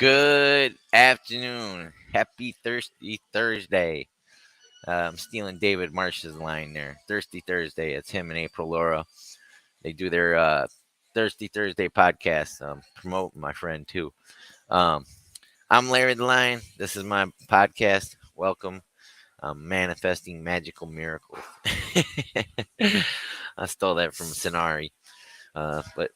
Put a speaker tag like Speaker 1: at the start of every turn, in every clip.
Speaker 1: Good afternoon. Happy Thirsty Thursday. I'm stealing David Marsh's line there. Thirsty Thursday. It's him and April Laura. They do their Thirsty Thursday podcast. Promote my friend too. Um, I'm Larry the Lion. This is my podcast. Welcome. I'm manifesting magical miracles. I stole that from Sonari. But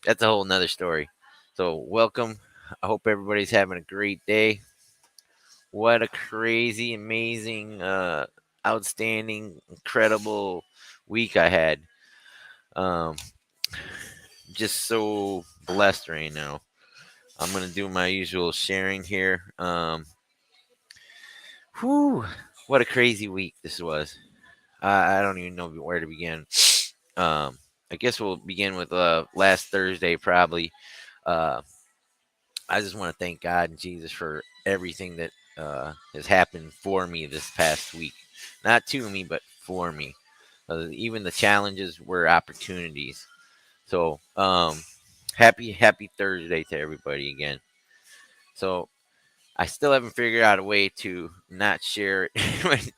Speaker 1: that's a whole nother story. So welcome. I hope everybody's having a great day. What a crazy, amazing, outstanding, incredible week I had. Um, just so blessed right now. I'm gonna do my usual sharing here. Whew, what a crazy week this was. I don't even know where to begin. I guess we'll begin with last Thursday probably. Uh, I just want to thank God and Jesus for everything that has happened for me this past week. Not to me, but for me. Even the challenges were opportunities. So, happy Thursday to everybody again. So, I still haven't figured out a way to not share it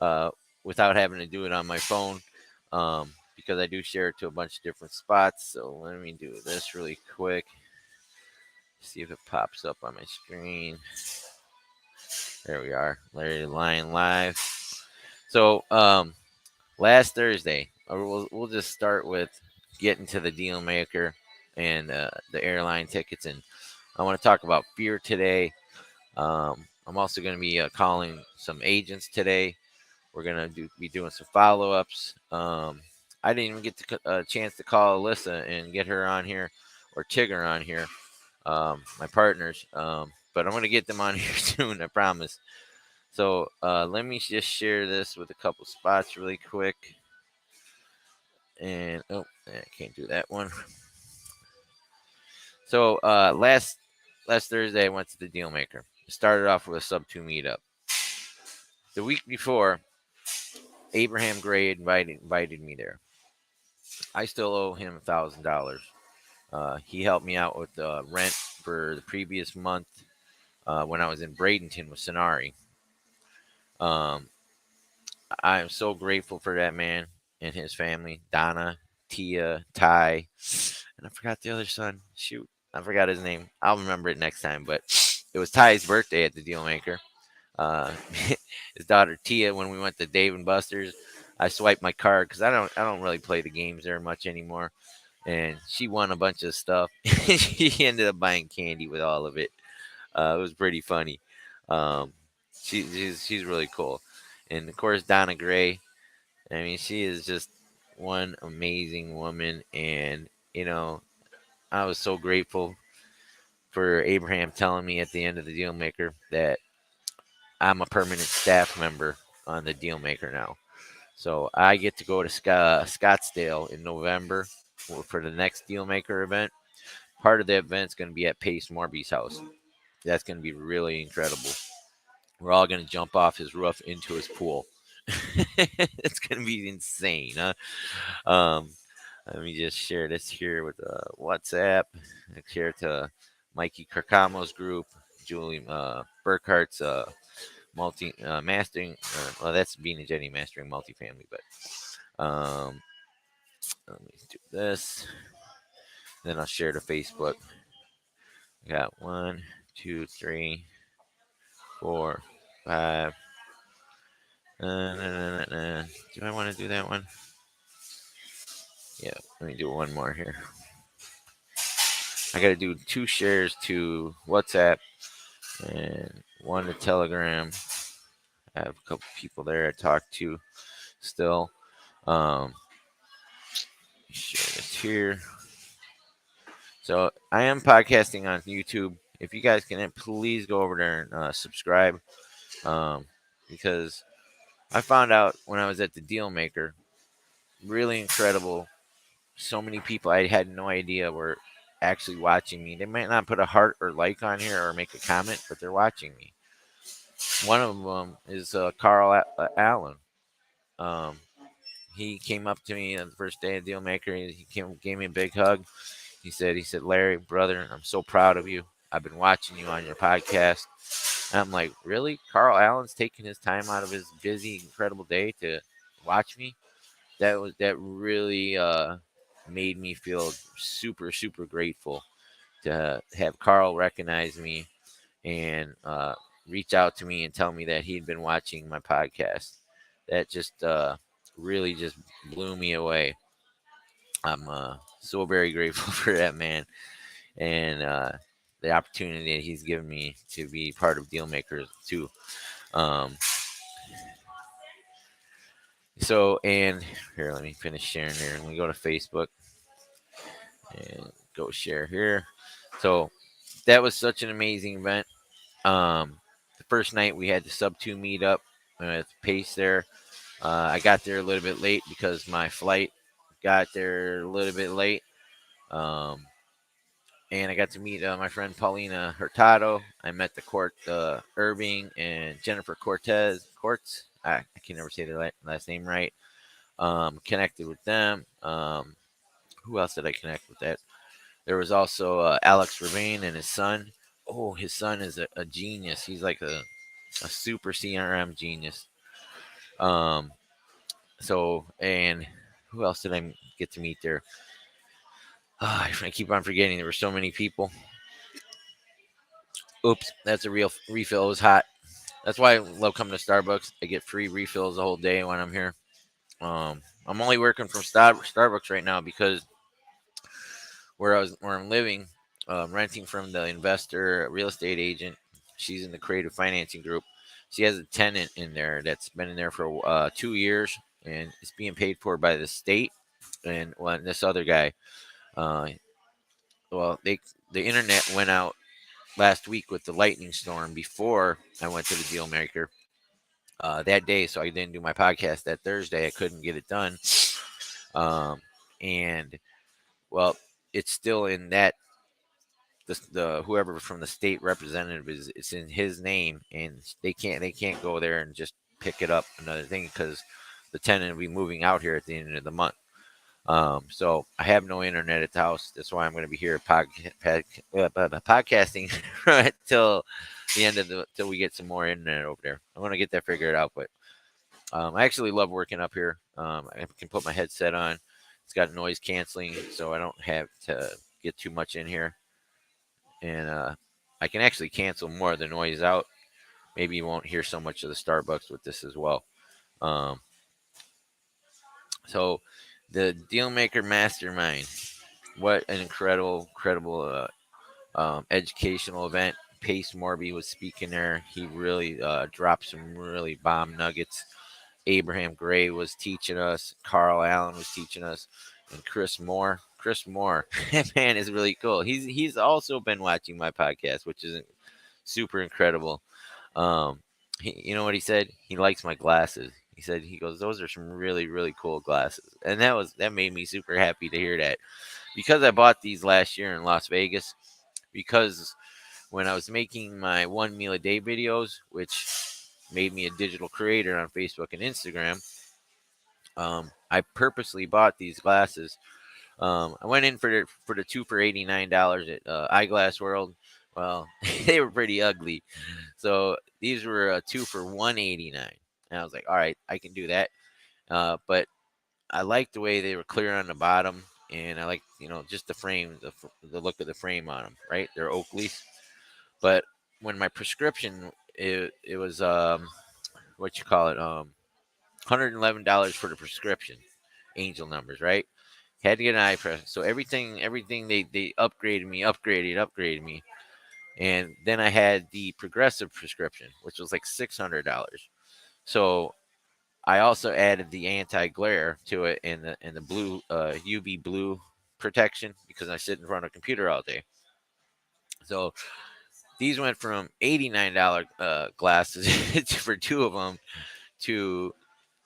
Speaker 1: uh, without having to do it on my phone because I do share it to a bunch of different spots. So, let me do this really quick. See if it pops up on my screen. There we are. Larry the Lion live. So, last Thursday, or we'll just start with getting to the deal maker and the airline tickets, and I want to talk about fear today. I'm also going to be calling some agents today. We're going to be doing some follow ups. I didn't even get a chance to call Alyssa and get her on here, or Tigger on here, my partners. But I'm going to get them on here soon, I promise. So let me just share this with a couple spots really quick. And I can't do that one. So last Thursday I went to the Dealmaker. Started off with a Subto meetup. The week before, Abraham Gray invited me there. I still owe him $1,000. He helped me out with the rent for the previous month when I was in Bradenton with Sonari. I am so grateful for that man and his family, Donna, Tia, Ty, and I forgot the other son. Shoot, I forgot his name. I'll remember it next time. But it was Ty's birthday at the Dealmaker. Uh, his daughter Tia, when we went to Dave and Buster's, I swiped my card because I don't really play the games there much anymore, and she won a bunch of stuff. She ended up buying candy with all of it. It was pretty funny. Um, she's really cool, and of course Donna Gray. I mean, she is just one amazing woman, and I was so grateful for Abraham telling me at the end of the Dealmaker that I'm a permanent staff member on the Dealmaker now. So I get to go to Scottsdale in November for the next Dealmaker event. Part of the event's going to be at Pace Morby's house. That's going to be really incredible. We're all going to jump off his roof into his pool. It's going to be insane, huh? Um, Let me just share this here with WhatsApp. I share it to Mikey Karkamo's group, Julie Burkhart's multi mastering. Well, that's Bean and Jenny mastering multifamily, but let me do this. Then I'll share to Facebook. I got 1, 2, 3, 4, 5. Do I want to do that one? Yeah, let me do one more here. I got to do 2 shares to WhatsApp and 1 to Telegram. I have a couple people there I talk to still. Share this here. So I am podcasting on YouTube. If you guys can, please go over there and subscribe, because I found out when I was at the Dealmaker, really incredible. So many people I had no idea were actually watching me. They might not put a heart or like on here or make a comment, but they're watching me. One of them is Carl Allen. Um, he came up to me on the first day of Dealmaker. He gave me a big hug. He said, Larry, brother, I'm so proud of you. I've been watching you on your podcast. And I'm like, really? Carl Allen's taking his time out of his busy, incredible day to watch me? That really made me feel super, super grateful to have Carl recognize me and reach out to me and tell me that he'd been watching my podcast. That just really just blew me away. I'm so very grateful for that man and the opportunity that he's given me to be part of Dealmakers too. Um, so and here, let me finish sharing here. Let me go to Facebook and go share here. So that was such an amazing event. The first night we had the Subto meetup at Pace there. I got there a little bit late because my flight got there a little bit late. Um, and I got to meet my friend Paulina Hurtado. I met the Court Irving and Jennifer Cortez Courts. I can never say the last name right. Connected with them. Who else did I connect with that? There was also Alex Ravine and his son. Oh, his son is a genius. He's like a super CRM genius. Um, so, and who else did I get to meet there? I keep on forgetting. There were so many people. Oops, that's a real refill. It was hot. That's why I love coming to Starbucks. I get free refills the whole day when I'm here. I'm only working from Starbucks right now because where I'm living, renting from the investor real estate agent. She's in the creative financing group. She has a tenant in there that's been in there for 2 years and it's being paid for by the state. And this other guy, uh, well, the internet went out last week with the lightning storm before I went to the deal maker that day, so I didn't do my podcast that Thursday. I couldn't get it done, and well, it's still in that the whoever from the state representative is it's in his name, and they can't go there and just pick it up another thing because the tenant will be moving out here at the end of the month. So I have no internet at the house. That's why I'm going to be here podcasting till the end of the till we get some more internet over there. I'm going to get that figured out. But I actually love working up here. I can put my headset on. It's got noise canceling, so I don't have to get too much in here, and I can actually cancel more of the noise out. Maybe you won't hear so much of the Starbucks with this as well. Um, so the Dealmaker Mastermind. What an incredible educational event. Pace Morby was speaking there. He really dropped some really bomb nuggets. Abraham Gray was teaching us. Carl Allen was teaching us, and Chris Moore. Chris Moore, that man is really cool. He's also been watching my podcast, which is super incredible. You know what he said? He likes my glasses. He goes, those are some really cool glasses, and that made me super happy to hear that because I bought these last year in Las Vegas. Because when I was making my one meal a day videos, which made me a digital creator on Facebook and Instagram, I purposely bought these glasses. I went in for the two for $89 at Eyeglass World. Well, they were pretty ugly, so these were two for $189, and I was like, all right, I can do that. But I liked the way they were clear on the bottom, and I like just the frame, the look of the frame on them. Right, they're Oakleys. But when my prescription, it was what you call it, $111 for the prescription, angel numbers, right? Had to get an eye press. So everything they upgraded me, and then I had the progressive prescription, which was like $600. So I also added the anti glare to it and the blue UV blue protection because I sit in front of a computer all day. So these went from $89 glasses for two of them to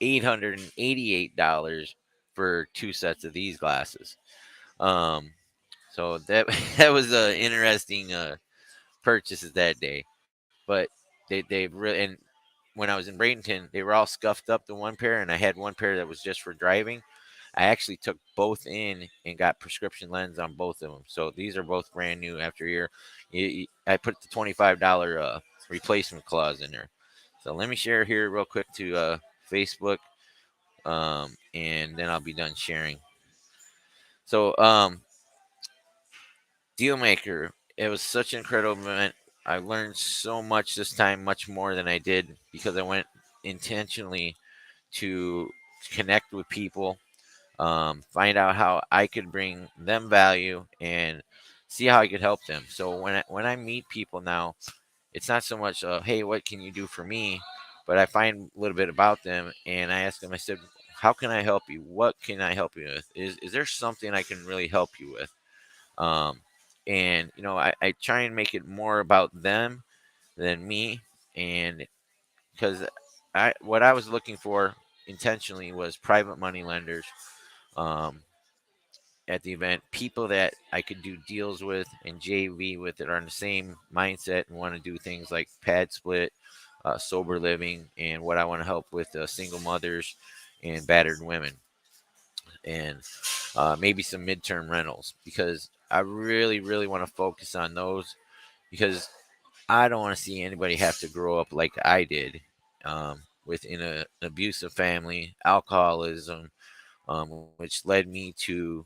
Speaker 1: $888 for two sets of these glasses. Um, so that that was interesting purchases that day. But they really, and when I was in Bradenton, they were all scuffed up the one pair, and I had one pair that was just for driving. I actually took both in and got prescription lens on both of them. So these are both brand new after a year. I put the $25 replacement clause in there. So let me share here real quick to Facebook, and then I'll be done sharing. So Dealmaker, it was such an incredible event. I learned so much this time, much more than I did because I went intentionally to connect with people, find out how I could bring them value, and see how I could help them. So when I meet people now, it's not so much, hey, what can you do for me? But I find a little bit about them and I ask them, I said, how can I help you? What can I help you with? Is there something I can really help you with? Um, and, I try and make it more about them than me. And because what I was looking for intentionally was private money lenders, um, at the event, people that I could do deals with and JV with that are in the same mindset and want to do things like pad split, sober living, and what I want to help with single mothers and battered women, and maybe some midterm rentals, because I really, really want to focus on those, because I don't want to see anybody have to grow up like I did, within an abusive family, alcoholism, which led me to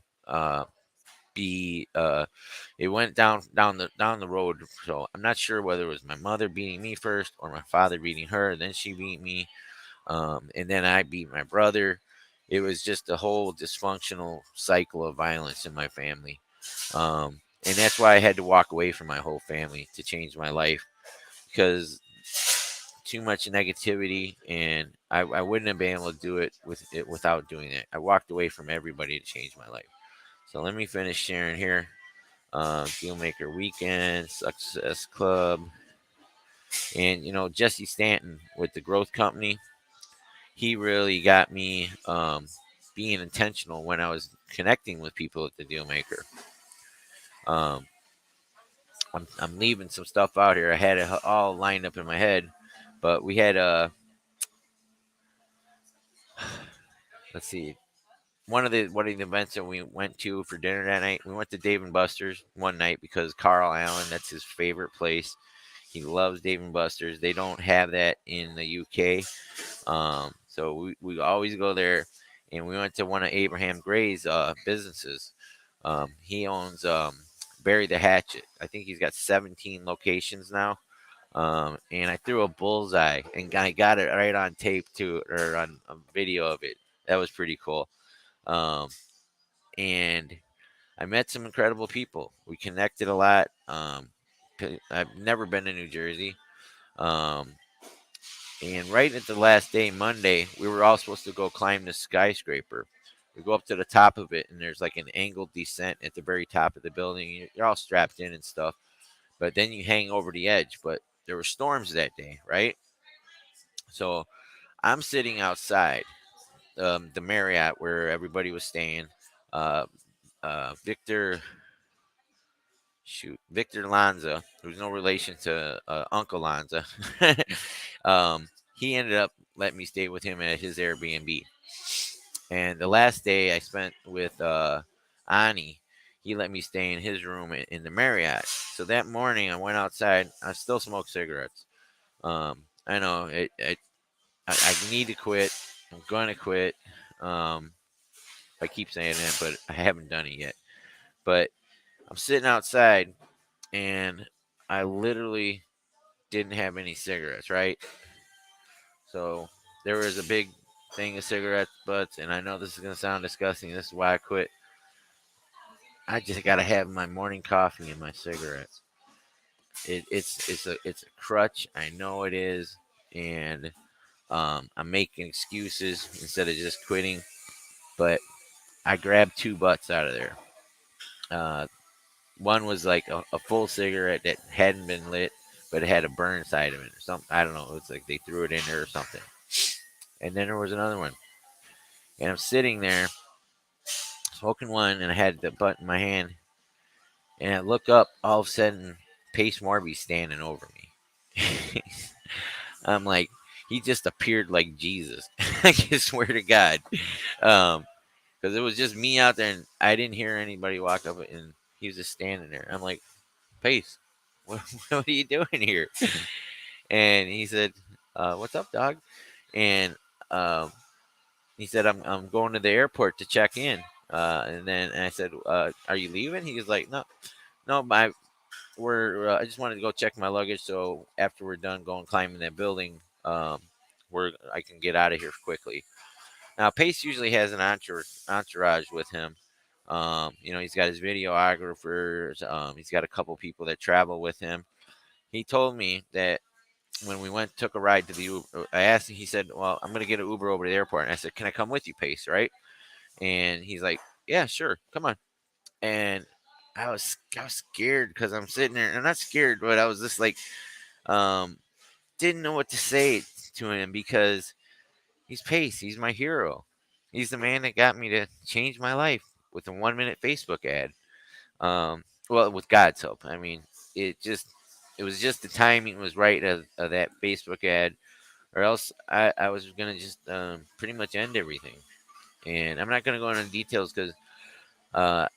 Speaker 1: be it went down the road. So I'm not sure whether it was my mother beating me first or my father beating her, then she beat me, and then I beat my brother. It was just a whole dysfunctional cycle of violence in my family, and that's why I had to walk away from my whole family to change my life, because too much negativity, and I wouldn't have been able to do it without doing it. I walked away from everybody to change my life. So let me finish sharing here. Dealmaker Weekend, Success Club, and Jesse Stanton with the Growth Company. He really got me being intentional when I was connecting with people at the Dealmaker. Um, I'm leaving some stuff out here. I had it all lined up in my head, but we had let's see, one of the events that we went to for dinner that night. We went to Dave and Buster's one night because Carl Allen, that's his favorite place. He loves Dave and Buster's. They don't have that in the UK. So we always go there, and we went to one of Abraham Gray's businesses. He owns Bury the Hatchet. I think he's got 17 locations now. And I threw a bullseye, and I got it right on tape too, or on a video of it. That was pretty cool. Um, and I met some incredible people. We connected a lot. I've never been to New Jersey. Um, And right at the last day, Monday, we were all supposed to go climb this skyscraper. We go up to the top of it, and there's like an angled descent at the very top of the building. You're all strapped in and stuff, but then you hang over the edge. But there were storms that day, right? So I'm sitting outside the Marriott where everybody was staying. Uh, Victor, Victor Lanza, who's no relation to Uncle Lanza. He ended up letting me stay with him at his Airbnb. And the last day I spent with Ani, he let me stay in his room in the Marriott. So that morning I went outside. I still smoke cigarettes. I know I need to quit. I'm going to quit. Um, I keep saying that, but I haven't done it yet. But I'm sitting outside, and I literally didn't have any cigarettes, right? So there was a big thing of cigarette butts, and I know this is gonna sound disgusting. This is why I quit. I just gotta have my morning coffee and my cigarettes. It's a crutch. I know it is, and I'm making excuses instead of just quitting. But I grabbed two butts out of there. Uh, One was like a full cigarette that hadn't been lit, but it had a burn side of it or something. I don't know. It's like they threw it in there or something. And then there was another one, and I'm sitting there smoking one, and I had the butt in my hand, and I look up. All of a sudden, Pace Morby standing over me. I'm like, he just appeared like Jesus. I can swear to God. Um, because it was just me out there, and I didn't hear anybody walk up, and he was just standing there. I'm like, Pace, what, what are you doing here? And he said, "What's up, dog?" And um, he said, I'm going to the airport to check in." And I said, "Are you leaving?" He was like, "No, no, I just wanted to go check my luggage. So after we're done going climbing that building, I can get out of here quickly." Now Pace usually has an entourage with him. He's got his videographers. He's got a couple people that travel with him. He told me that when we took a ride to the Uber, I asked him, he said, "Well, I'm going to get an Uber over to the airport." And I said, "Can I come with you, Pace?" Right? And he's like, "Yeah, sure. Come on." And I was scared because I'm sitting there. I'm not scared, but I was just like, um, didn't know what to say to him because he's Pace. He's my hero. He's the man that got me to change my life with a 1 minute Facebook ad. Well, with God's help. I mean, it was just the timing was right of that Facebook ad, or else I was gonna just pretty much end everything. And I'm not gonna go into details because uh,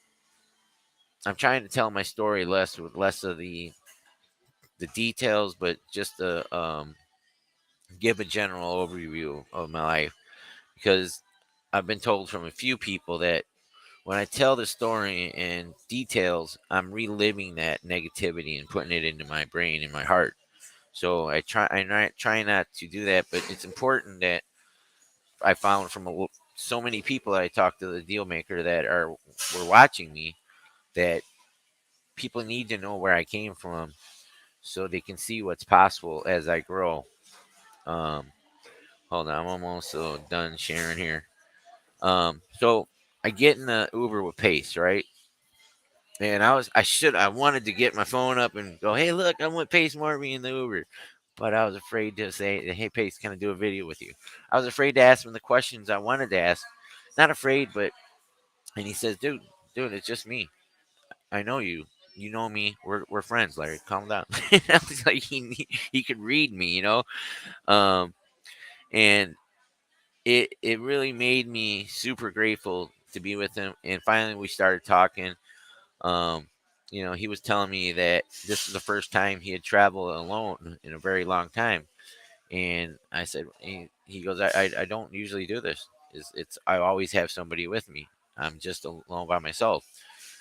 Speaker 1: I'm trying to tell my story less with less of the details, but just to give a general overview of my life because I've been told from a few people that when I tell the story in details, I'm reliving that negativity and putting it into my brain and my heart. So I try not to do that, but it's important that I found from so many people that I talked to the deal maker that were watching me that people need to know where I came from so they can see what's possible as I grow. Um, Hold on, I'm almost done sharing here. So I get in the Uber with Pace, right? And I wanted to get my phone up and go, "Hey, look, I'm with Pace Morby in the Uber," but I was afraid to say, "Hey, Pace, can I do a video with you?" I was afraid to ask him the questions I wanted to ask. Not afraid, but and he says, dude, it's just me. I know you. You know me. We're friends, Larry. Calm down." I was like, he could read me, you know. Um, and it really made me super grateful to be with him. And finally, we started talking. Um, he was telling me that this was the first time he had traveled alone in a very long time. And I said, he goes, I don't usually do this. I always have somebody with me. I'm just alone by myself.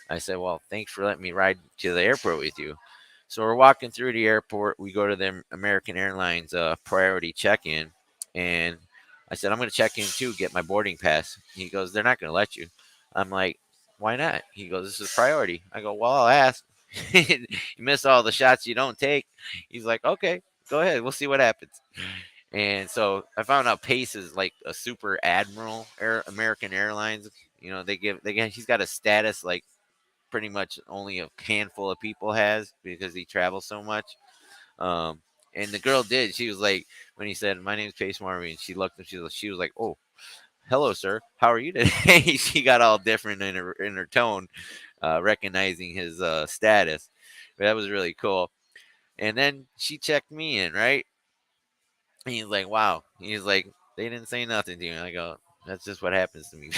Speaker 1: I said, "Well, thanks for letting me ride to the airport with you." So we're walking through the airport. We go to the American Airlines priority check in. And I said, "I'm going to check in too, get my boarding pass." He goes, "They're not going to let you." I'm like, "Why not?" He goes, "This is priority." I go, "Well, I'll ask." You miss all the shots you don't take. He's like, "Okay, go ahead. We'll see what happens." And so I found out Pace is like a super admiral, American Airlines. He's got a status like pretty much only a handful of people has because he travels so much. Um, and the girl did. She was like, when he said, "My name's Pace Marmy," and she looked and she was like, "Oh, hello, sir. How are you today?" She got all different in her tone, recognizing his status. But that was really cool. And then she checked me in, right? And he's like, "Wow." He's like, "They didn't say nothing to you." And I go, "That's just what happens to me."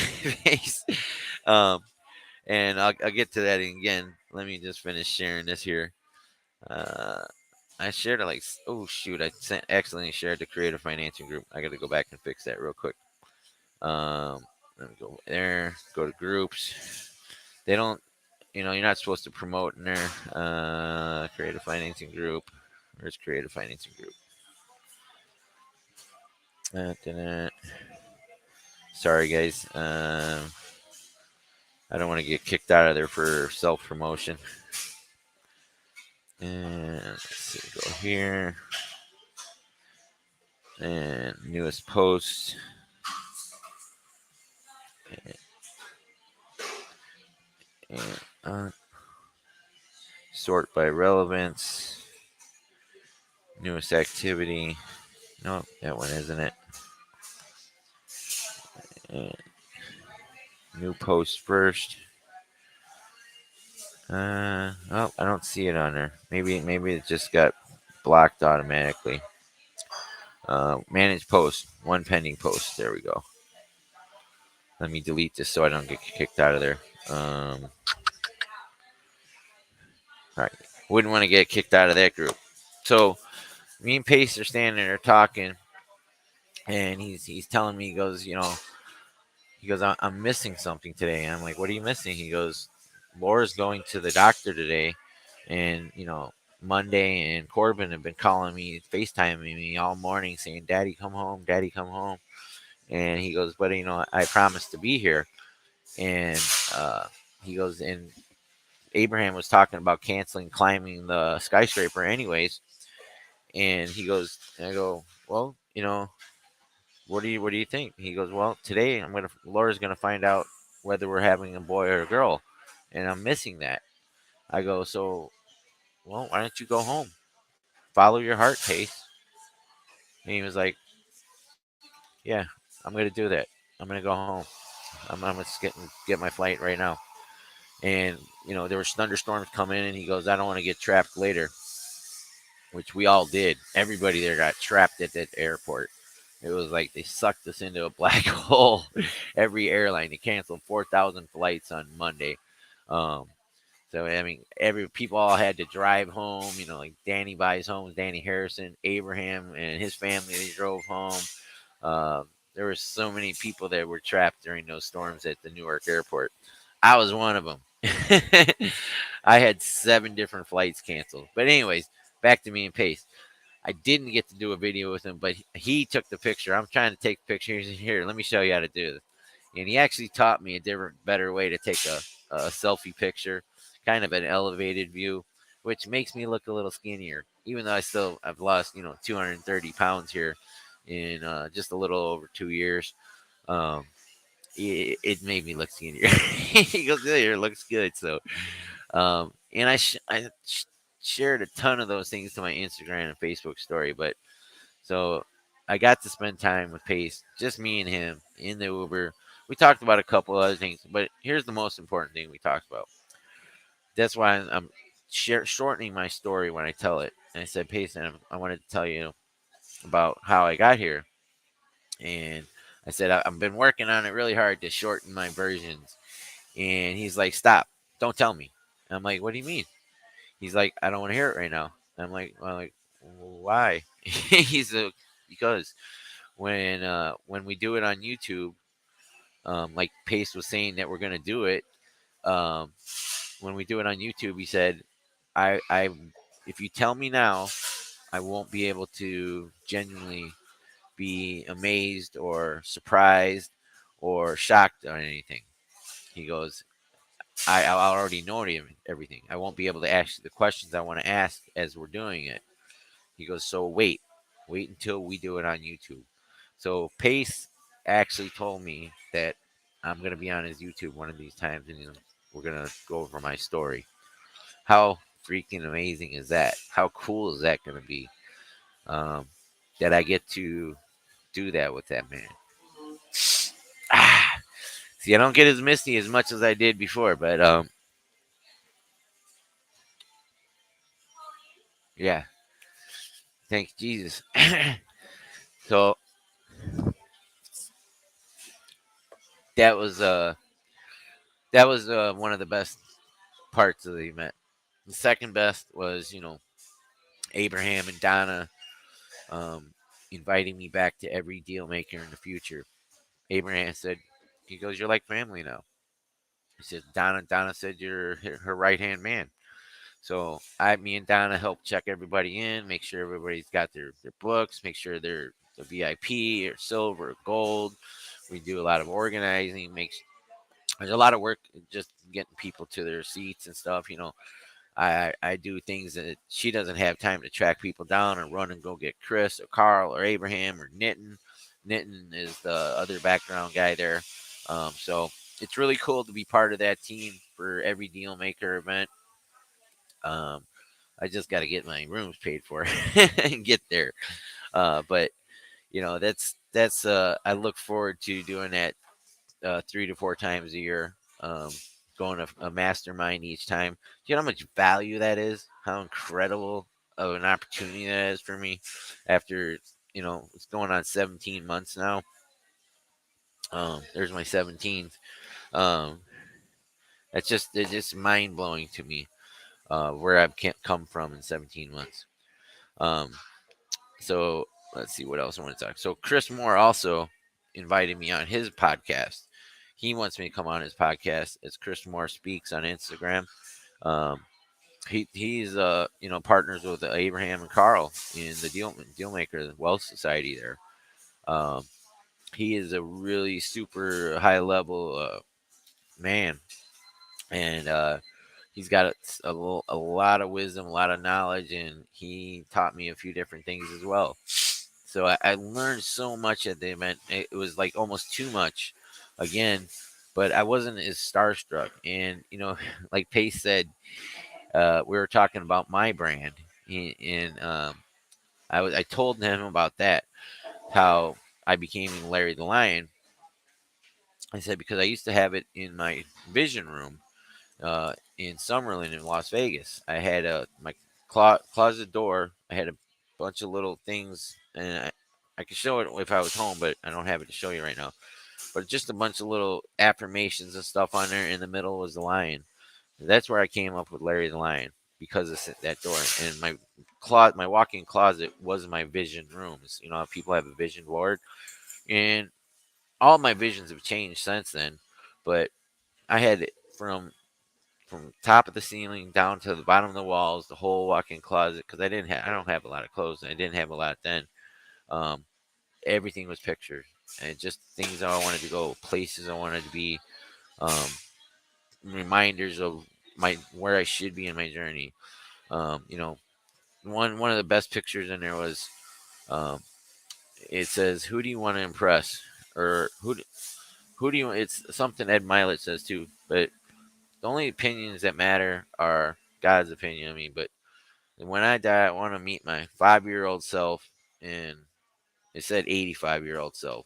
Speaker 1: Pace. um, and I'll get to that again. Let me just finish sharing this here. Uh, I shared it like, oh shoot, accidentally shared the creative financing group. I got to go back and fix that real quick. Um, Let me go there, go to groups. They don't, you're not supposed to promote in there. Creative financing group. Where's creative financing group? Da-da. Sorry, guys. I don't want to get kicked out of there for self promotion. And let's see, go here. And newest post. And sort by relevance. Newest activity. No, that one isn't it. And new post first. Oh, I don't see it on there. Maybe it just got blocked automatically. Manage post. One pending post. There we go. Let me delete this so I don't get kicked out of there. All right. Wouldn't want to get kicked out of that group. So me and Pace are standing there talking, and he's telling me, he goes, I'm missing something today. And I'm like, what are you missing? He goes, Laura's going to the doctor today, and Monday and Corbin have been calling me, FaceTiming me all morning, saying, "Daddy, come home, Daddy, come home." And he goes, but I promised to be here. And uh, he goes, and Abraham was talking about canceling climbing the skyscraper anyways. And he goes, and I go, well, what do you think? He goes, well, today Laura's gonna find out whether we're having a boy or a girl, and I'm missing that. I go, so well, why don't you go home? Follow your heart, Pace. And he was like, yeah, I'm gonna do that. I'm gonna go home. I'm gonna get my flight right now. And there was thunderstorms coming, and he goes, I don't want to get trapped later, which we all did. Everybody there got trapped at that airport. It was like they sucked us into a black hole. Every airline, they canceled 4,000 flights on Monday. Um, so I mean, every people all had to drive home. Like Danny buys homes, Danny Harrison, Abraham, and his family. They drove home. There were so many people that were trapped during those storms at the Newark airport. I was one of them. I had 7 different flights canceled. But anyways, back to me and Pace. I didn't get to do a video with him, but he took the picture. I'm trying to take pictures here. Let me show you how to do this. And he actually taught me a different, better way to take a selfie picture, kind of an elevated view, which makes me look a little skinnier, even though I've lost 230 pounds here in just a little over 2 years. Um, it made me look skinnier. He goes, "Yeah, it looks good." So, and I shared a ton of those things to my Instagram and Facebook story, but so I got to spend time with Pace, just me and him in the Uber. We talked about a couple other things, but here's the most important thing we talked about. That's why I'm shortening my story when I tell it. And I said, Pace, I wanted to tell you about how I got here. And I said, I've been working on it really hard to shorten my versions. And he's like, stop. Don't tell me. And I'm like, what do you mean? He's like, I don't want to hear it right now. I'm like, why? He's because when we do it on YouTube, like Pace was saying that we're gonna do it. Um, when we do it on YouTube, he said, I if you tell me now, I won't be able to genuinely be amazed or surprised or shocked or anything. He goes, I already know everything. I won't be able to ask the questions I want to ask as we're doing it. He goes, so wait until we do it on YouTube. So Pace actually told me that I'm gonna be on his YouTube one of these times, and we're gonna go over my story. How freaking amazing is that? How cool is that gonna be? Um, that I get to do that with that man. Ah, see, I don't get as misty as much as I did before, but yeah, thank Jesus. So that was uh that was one of the best parts of the event. The second best was Abraham and Donna um, inviting me back to every deal maker in the future. Abraham said, he goes, you're like family now. He said, Donna said you're her right hand man. So me and Donna help check everybody in, make sure everybody's got their books, make sure they're the VIP or silver or gold. We do a lot of organizing, there's a lot of work just getting people to their seats and stuff. I do things that she doesn't have time to track people down or run and go get Chris or Carl or Abraham or Nitin. Nitin is the other background guy there. So it's really cool to be part of that team for every deal maker event. Um, I just got to get my rooms paid for and get there. But I look forward to doing that 3 to 4 times a year. Going to a mastermind each time. Do you know how much value that is? How incredible of an opportunity that is for me after, it's going on 17 months now. There's my 17th. Um, it's just mind blowing to me where I've can't come from in 17 months. Um, so let's see what else I want to talk. So Chris Moore also invited me on his podcast. He wants me to come on his podcast. It's Chris Moore Speaks on Instagram. Um, he's partners with Abraham and Carl in the Dealmaker Wealth Society there. Um, he is a really super high level man, and he's got a lot of wisdom, a lot of knowledge, and he taught me a few different things as well. So I learned so much at the event. It was like almost too much, again, but I wasn't as starstruck. And like Pace said, we were talking about my brand, and I told him about that, how I became Larry the Lion. I said because I used to have it in my vision room in Summerlin in Las Vegas. I had my closet door. I had a bunch of little things, and I could show it if I was home, but I don't have it to show you right now. But just a bunch of little affirmations and stuff on there. In the middle was the lion. That's where I came up with Larry the Lion, because of that door. And my walk-in closet was my vision rooms. People have a vision board, and all my visions have changed since then. But I had it from top of the ceiling down to the bottom of the walls, the whole walk-in closet, because I don't have a lot of clothes, and I didn't have a lot then. Um, Everything was pictures, and just things I wanted to go, places I wanted to be, um, reminders of my where I should be in my journey. One of the best pictures in there was, um, it says, "Who do you want to impress?" or who do you? It's something Ed Milet says too, but the only opinions that matter are God's opinion of me. But when I die, I want to meet my 5-year-old self, and it said 85-year-old self.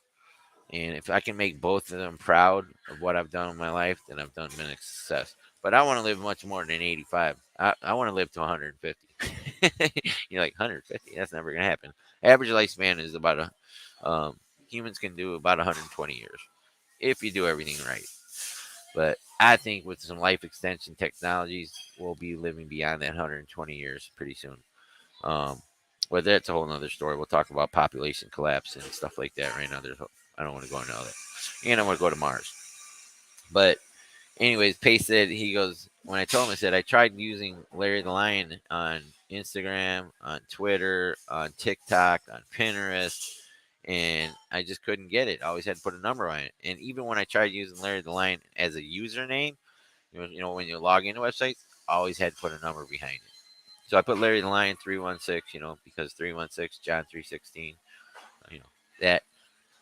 Speaker 1: And if I can make both of them proud of what I've done in my life, then I've been a success. But I want to live much more than 85. I want to live to 150. You're like, 150? That's never going to happen. Average lifespan is about humans can do about 120 years if you do everything right. But I think with some life extension technologies, we'll be living beyond that 120 years pretty soon. Um, but that's a whole nother story. We'll talk about population collapse and stuff like that right now. I don't want to go into all that. And I want to go to Mars. But anyways, Pace said, he goes, when I told him, I said, I tried using Larry the Lion on Instagram, on Twitter, on TikTok, on Pinterest, and I just couldn't get it. I always had to put a number on it. And even when I tried using Larry the Lion as a username, when you log into websites, I always had to put a number behind it. So I put Larry the Lion 316, because 316, John 316, you know, that.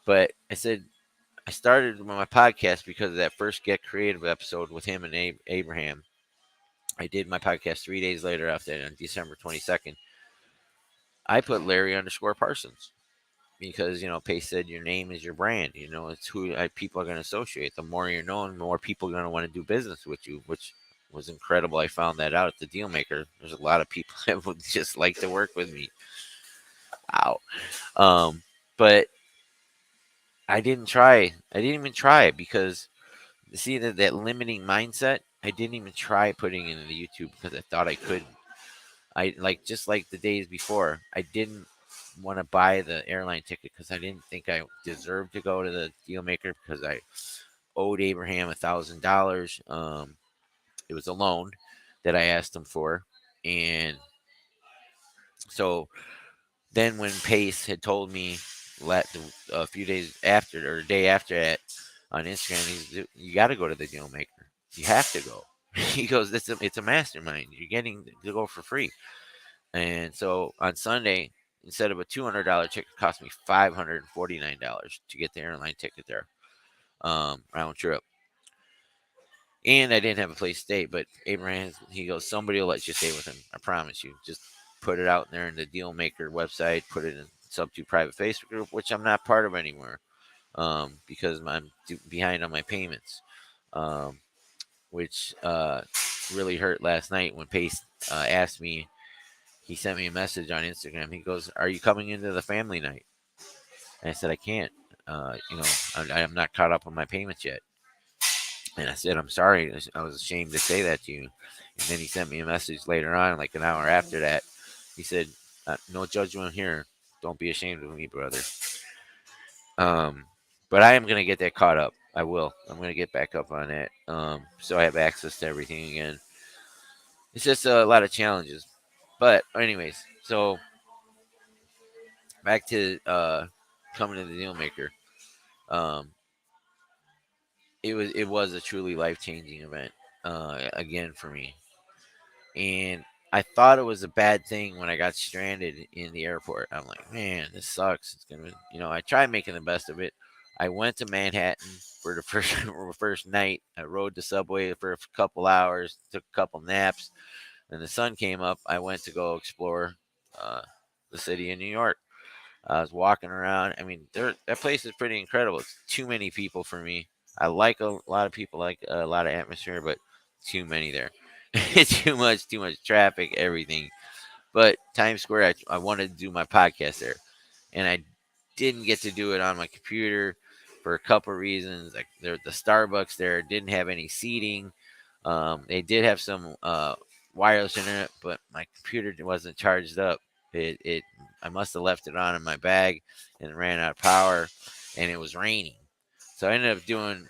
Speaker 1: But I said, I started my podcast because of that first Get Creative episode with him and Abraham. I did my podcast 3 days later after that, on December 22nd. I put Larry underscore Parsons because, Pace said your name is your brand. It's who people are going to associate. The more you're known, the more people are going to want to do business with you, which was incredible. I found that out at the Dealmaker. There's a lot of people that would just like to work with me. Ow. But I didn't try. I didn't even try it because, see, that limiting mindset. I didn't even try putting it in the YouTube because I thought I couldn't. I just like the days before. I didn't want to buy the airline ticket because I didn't think I deserved to go to the Dealmaker because I owed Abraham $1,000. It was a loan that I asked him for, and so then when Pace had told me a few days after or a day after that on Instagram, you got to go to the Dealmaker. You have to go. He goes, it's a mastermind. You're getting to go for free. And so on Sunday, instead of a $200 ticket, it cost me $549 to get the airline ticket there, round trip. And I didn't have a place to stay, but Abraham, he goes, somebody will let you stay with him. I promise you. Just put it out there in the Dealmaker website, put it in Subto private Facebook group, which I'm not part of anymore, because I'm behind on my payments, um, which really hurt last night when Pace asked me. He sent me a message on Instagram. He goes, "Are you coming into the family night?" And I said, "I can't. I'm not caught up on my payments yet. And I said, I'm sorry. I was ashamed to say that to you. And then he sent me a message later on, like an hour after that. He said, no judgment here. Don't be ashamed of me, brother. Um, but I am going to get that caught up. I will. I'm going to get back up on that. So I have access to everything again. It's just a lot of challenges. But, anyways, so back to coming to the deal maker. Um, it was a truly life changing event again for me, and I thought it was a bad thing when I got stranded in the airport. I'm like, man, this sucks. It's gonna, I tried making the best of it. I went to Manhattan for the first first night. I rode the subway for a couple hours, took a couple naps, and the sun came up. I went to go explore uh, the city of New York. I was walking around. I mean, that place is pretty incredible. It's too many people for me. I like a lot of people, like a lot of atmosphere, but too many there. It's too much traffic, everything. But Times Square, I wanted to do my podcast there, and I didn't get to do it on my computer for a couple of reasons. Like the Starbucks there didn't have any seating. They did have some wireless internet, but my computer wasn't charged up. It I must have left it on in my bag and it ran out of power, and it was raining. So I ended up doing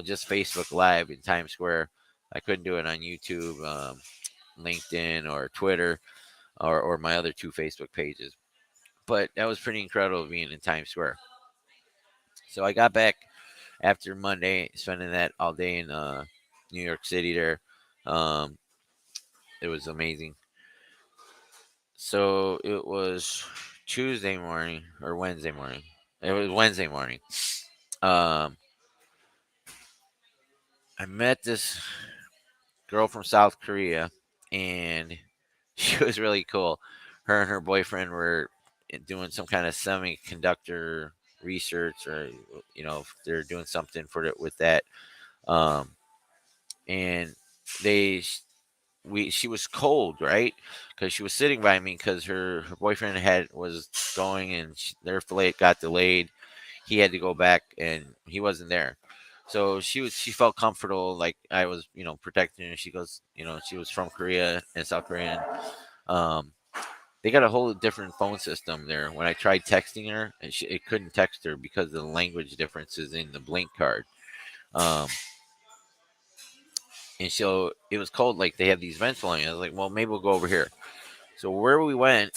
Speaker 1: just Facebook Live in Times Square. I couldn't do it on YouTube, LinkedIn, or Twitter, or my other two Facebook pages. But that was pretty incredible being in Times Square. So I got back after Monday, spending that all day in New York City there. Um, it was amazing. So it was Tuesday morning or Wednesday morning. It was Wednesday morning. Um, I met this girl from South Korea, and she was really cool. Her and her boyfriend were doing some kind of semiconductor research, or they're doing something with that. Um, and they she was cold, right? Because she was sitting by me because her boyfriend was going, and their flight got delayed. He had to go back, and he wasn't there. So she felt comfortable, like I was protecting her. She goes, she was from Korea and South Korean. Um, they got a whole different phone system there. When I tried texting her, it couldn't text her because of the language differences in the Blink card. Um, and so it was cold. Like they have these vents blowing. I was like, well, maybe we'll go over here. So where we went,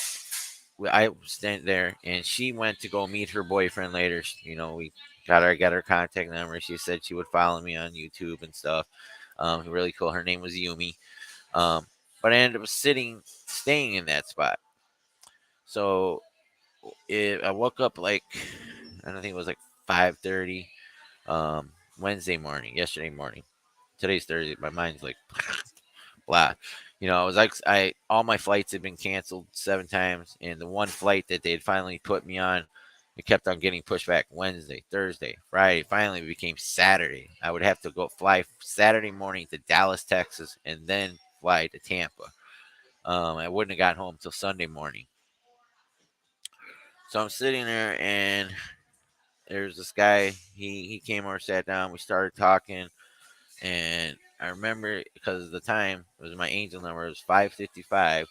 Speaker 1: I was standing there, and she went to go meet her boyfriend later. We got her contact number. She said she would follow me on YouTube and stuff. Really cool. Her name was Yumi. Um, but I ended up staying in that spot. So I woke up like I don't think it was like 5:30 Wednesday morning, yesterday morning. Today's Thursday. My mind's like blah. I was like, I all my flights had been canceled 7 times, and the one flight that they had finally put me on, it kept on getting pushed back. Wednesday, Thursday, Friday. Finally, it became Saturday. I would have to go fly Saturday morning to Dallas, Texas, and then fly to Tampa. I wouldn't have got home till Sunday morning. So I'm sitting there, and there's this guy. He came over, sat down. We started talking, and I remember because of the time, it was my angel number. It was 5:55.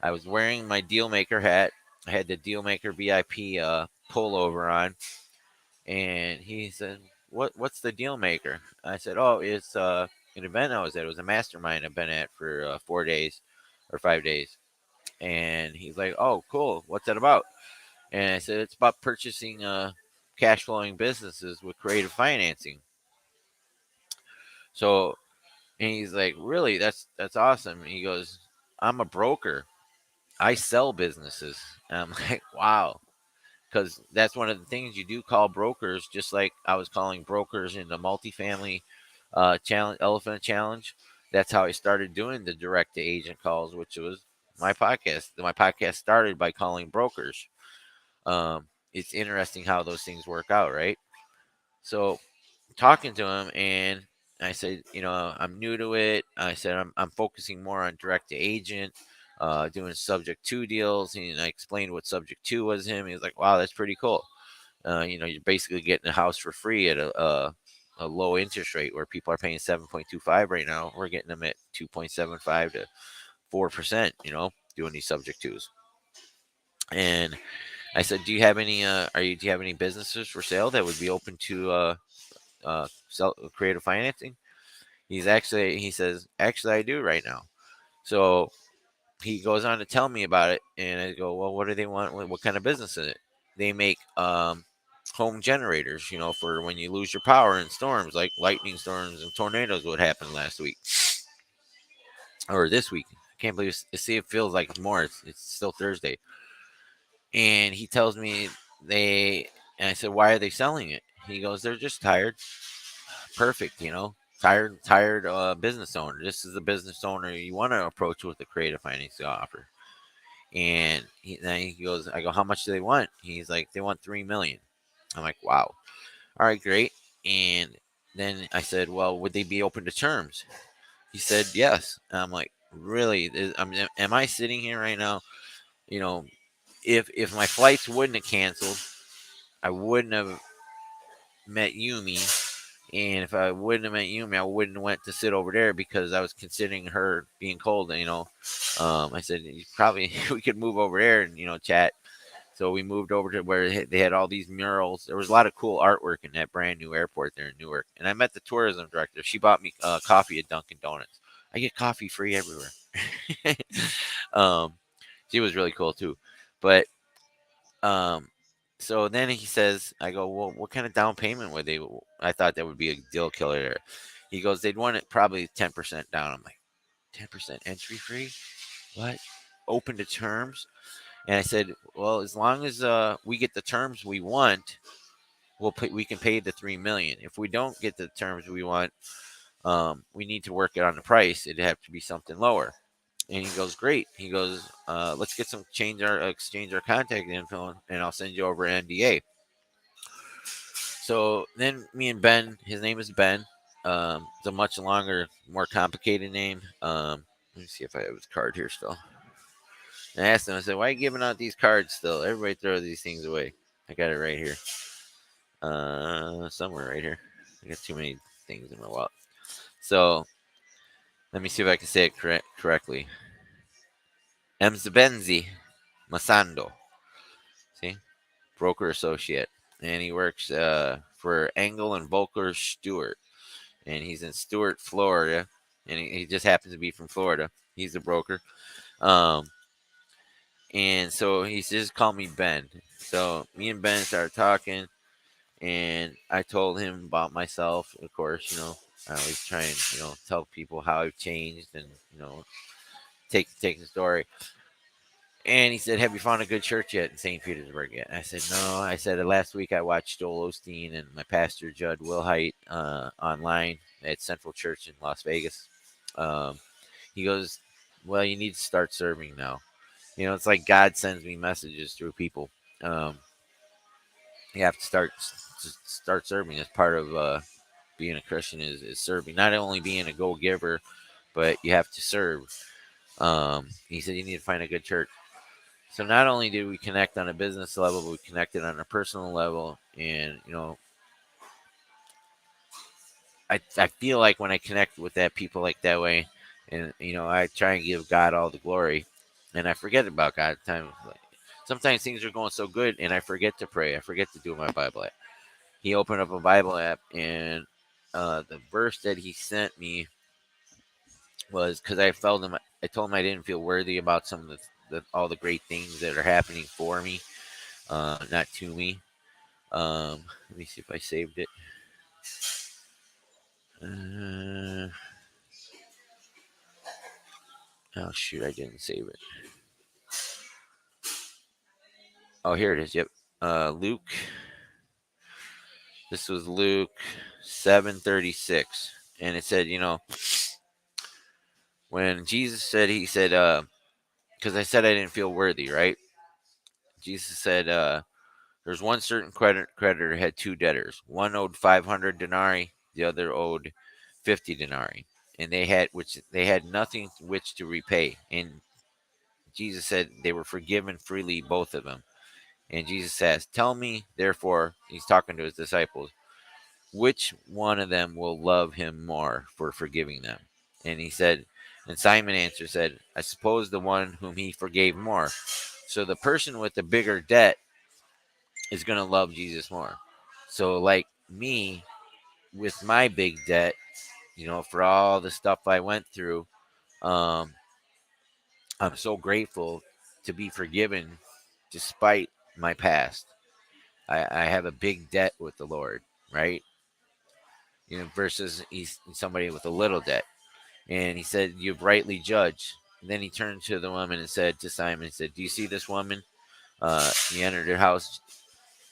Speaker 1: I was wearing my Dealmaker hat. I had the Dealmaker VIP pullover on, and he said, What's the Dealmaker?" I said, "Oh, it's an event I was at. It was a mastermind I've been at for 4 days or 5 days." And he's like, "Oh, cool. What's that about?" And I said, "It's about purchasing cash flowing businesses with creative financing." So, and he's like, "Really? That's awesome." And he goes, "I'm a broker. I sell businesses." And I'm like, "Wow." Because that's one of the things you do call brokers, just like I was calling brokers in the multifamily challenge, elephant challenge. That's how I started doing the direct to agent calls, which was my podcast. My podcast started by calling brokers. It's interesting how those things work out, right? So talking to him, and I said, I'm new to it. I said I'm focusing more on direct to agent, doing subject to deals, and I explained what subject to was him. He was like, "Wow, that's pretty cool." You're basically getting a house for free at a low interest rate where people are paying 7.25 right now. We're getting them at 2.75 to 4%. Doing these subject twos. And I said, do you have any? Do you have any businesses for sale that would be open to sell creative financing? He says, actually, I do right now. So he goes on to tell me about it, and I go, well, what do they want? What kind of business is it? They make home generators, for when you lose your power in storms, like lightning storms and tornadoes. What happened last week or this week? I can't believe see. It feels like it's more. It's still Thursday, and he tells me they. And I said, why are they selling it? He goes, they're just tired. Perfect, tired business owner. This is the business owner you want to approach with a creative financing offer. And then he goes, I go, how much do they want? He's like, they want 3 million. I'm like, wow. All right, great. And then I said, well, would they be open to terms? He said, yes. And I'm like, really? Am I sitting here right now? You know, if my flights wouldn't have canceled, I wouldn't have met Yumi. And if I wouldn't have met Yumi, I wouldn't have went to sit over there because I was considering her being cold. And, I said, probably we could move over there and, chat. So we moved over to where they had all these murals. There was a lot of cool artwork in that brand new airport there in Newark. And I met the tourism director. She bought me coffee at Dunkin' Donuts. I get coffee free everywhere. um, she was really cool too. But um, so then he says, I go, well, what kind of down payment would they? I thought that would be a deal killer there. He goes, they'd want it probably 10% down. I'm like, 10% entry free? What? Open to terms? And I said, well, as long as we get the terms we want, we can pay the 3 million. If we don't get the terms we want, we need to work it on the price. It'd have to be something lower. And he goes, great. He goes, let's get some exchange our contact info, and I'll send you over an NDA. So then me and Ben, his name is Ben. It's a much longer, more complicated name. Let me see if I have his card here still. And I asked him, I said, why are you giving out these cards still? Everybody throw these things away. I got it right here. Somewhere right here. I got too many things in my wallet. So let me see if I can say it correctly. Mzbenzi Masando. See? Broker associate. And he works for Engel and Volker Stewart. And he's in Stewart, Florida. And he just happens to be from Florida. He's a broker. Um, and so he just called me Ben. So me and Ben started talking. And I told him about myself. Of course, I always try and tell people how I've changed and take the story. And he said, "Have you found a good church yet in St. Petersburg yet?" I said, "No." I said, "Last week I watched Joel Osteen and my pastor Judd Wilhite online at Central Church in Las Vegas." Um, he goes, "Well, you need to start serving now. It's like God sends me messages through people. Um, you have to start serving as part of being a Christian is serving. Not only being a go giver, but you have to serve." He said, "You need to find a good church." So not only did we connect on a business level, but we connected on a personal level. And I feel like when I connect with that people like that way, and I try and give God all the glory, and I forget about God. Sometimes things are going so good, and I forget to pray. I forget to do my Bible app. He opened up a Bible app, and the verse that he sent me was because I felt him. I told him I didn't feel worthy about some of all the great things that are happening for me, not to me. Let me see if I saved it. Uh, oh shoot, I didn't save it. Oh, here it is. Yep. Luke. This was Luke 7:36, and it said, when Jesus said, he said, because I said I didn't feel worthy, right? Jesus said, there's one certain creditor had two debtors. One owed 500 denarii, the other owed 50 denarii, and they had nothing which to repay. And Jesus said they were forgiven freely, both of them. And Jesus says, "Tell me, therefore," he's talking to his disciples, "which one of them will love him more for forgiving them?" And he said, and Simon answered, said, "I suppose the one whom he forgave more." So the person with the bigger debt is going to love Jesus more. So, like me, with my big debt, for all the stuff I went through, um, I'm so grateful to be forgiven despite my past. I have a big debt with the Lord, right? Versus he's somebody with a little debt. And he said, "You've rightly judged." And then he turned to the woman and said to Simon, he said, "Do you see this woman? You entered her house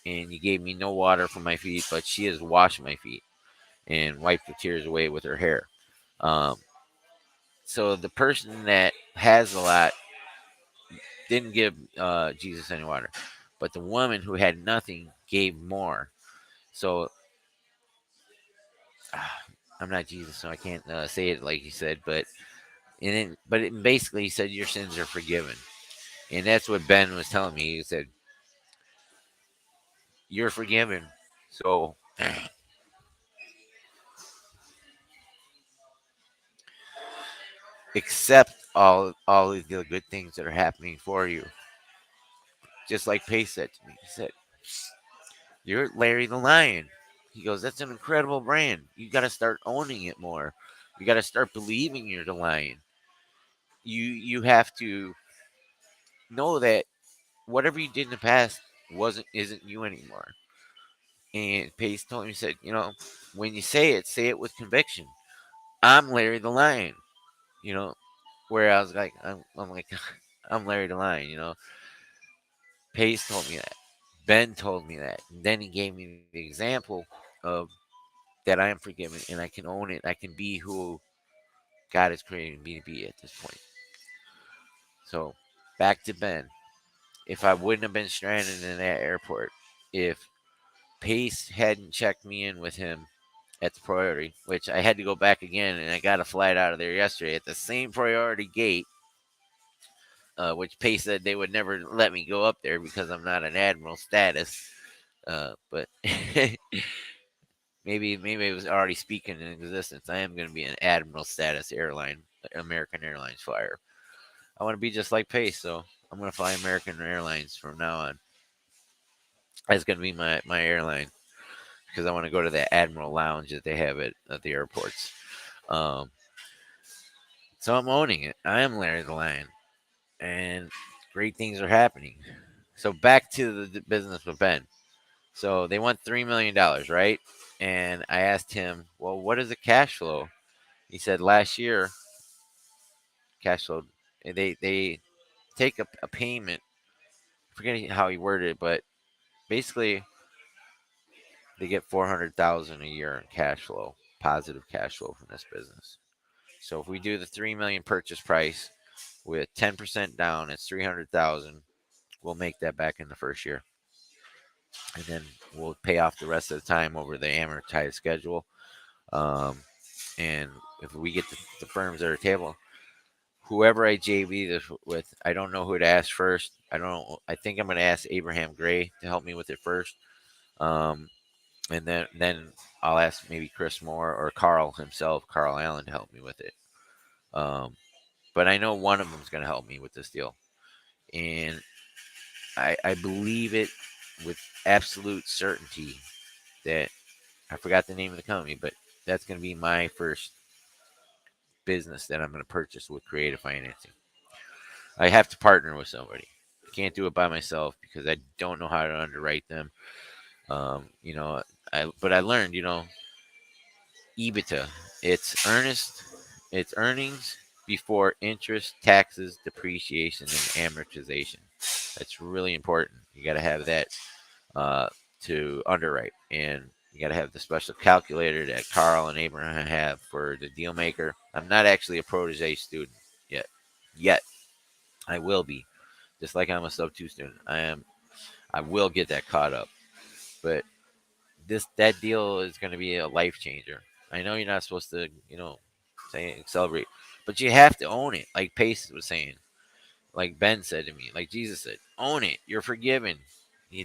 Speaker 1: and you gave me no water for my feet, but she has washed my feet and wiped the tears away with her hair." Um, so the person that has a lot didn't give Jesus any water, but the woman who had nothing gave more. So I'm not Jesus, so I can't say it like he said, but it basically he said your sins are forgiven, and that's what Ben was telling me. He said you're forgiven, so accept all of the good things that are happening for you. Just like Pace said to me, he said, "You're Larry the Lion." He goes, "That's an incredible brand. You got to start owning it more. You got to start believing you're the lion. You have to know that whatever you did in the past wasn't isn't you anymore." And Pace told me, he said, when you say it with conviction. I'm Larry the Lion. You know, where I was like, I'm like, I'm Larry the Lion. Pace told me that. Ben told me that. And then he gave me the example of that I am forgiven and I can own it. I can be who God has created me to be at this point. So back to Ben. If I wouldn't have been stranded in that airport, if Pace hadn't checked me in with him at the priority, which I had to go back again, and I got a flight out of there yesterday at the same priority gate, which Pace said they would never let me go up there because I'm not an admiral status. But maybe it was already speaking in existence. I am going to be an admiral status airline, American Airlines flyer. I want to be just like Pace, so I'm going to fly American Airlines from now on. That's going to be my airline because I want to go to that Admiral Lounge that they have at the airports. Um, so I'm owning it. I am Larry the Lion, and great things are happening. So back to the business with Ben. So they want $3 million, right? And I asked him, "Well, what is the cash flow?" He said last year cash flow they take a payment. I forget how he worded it, but basically they get 400,000 a year in cash flow, positive cash flow from this business. So if we do the 3 million purchase price with 10% down, it's 300,000. We'll make that back in the first year, and then we'll pay off the rest of the time over the amortized schedule. Um, and if we get the firms at our table, whoever I JV this with, I don't know who to ask first. I don't know. I think I'm going to ask Abraham Gray to help me with it first. Um, and then I'll ask maybe Chris Moore or Carl himself, Carl Allen, to help me with it. Um, but I know one of them is going to help me with this deal, and I believe it with absolute certainty that I forgot the name of the company, but that's going to be my first business that I'm going to purchase with creative financing. I have to partner with somebody. I can't do it by myself because I don't know how to underwrite them. You know, but I learned, EBITDA. It's earnest. It's earnings before interest, taxes, depreciation, and amortization. That's really important. You got to have that uh, to underwrite, and you got to have the special calculator that Carl and Abraham have for the deal maker. I'm not actually a protege student yet. Yet I will be, just like I'm a sub two student. I am. I will get that caught up, but that deal is going to be a life changer. I know you're not supposed to, say celebrate, but you have to own it. Like, Pace was saying, like Ben said to me, like Jesus said, own it. You're forgiven.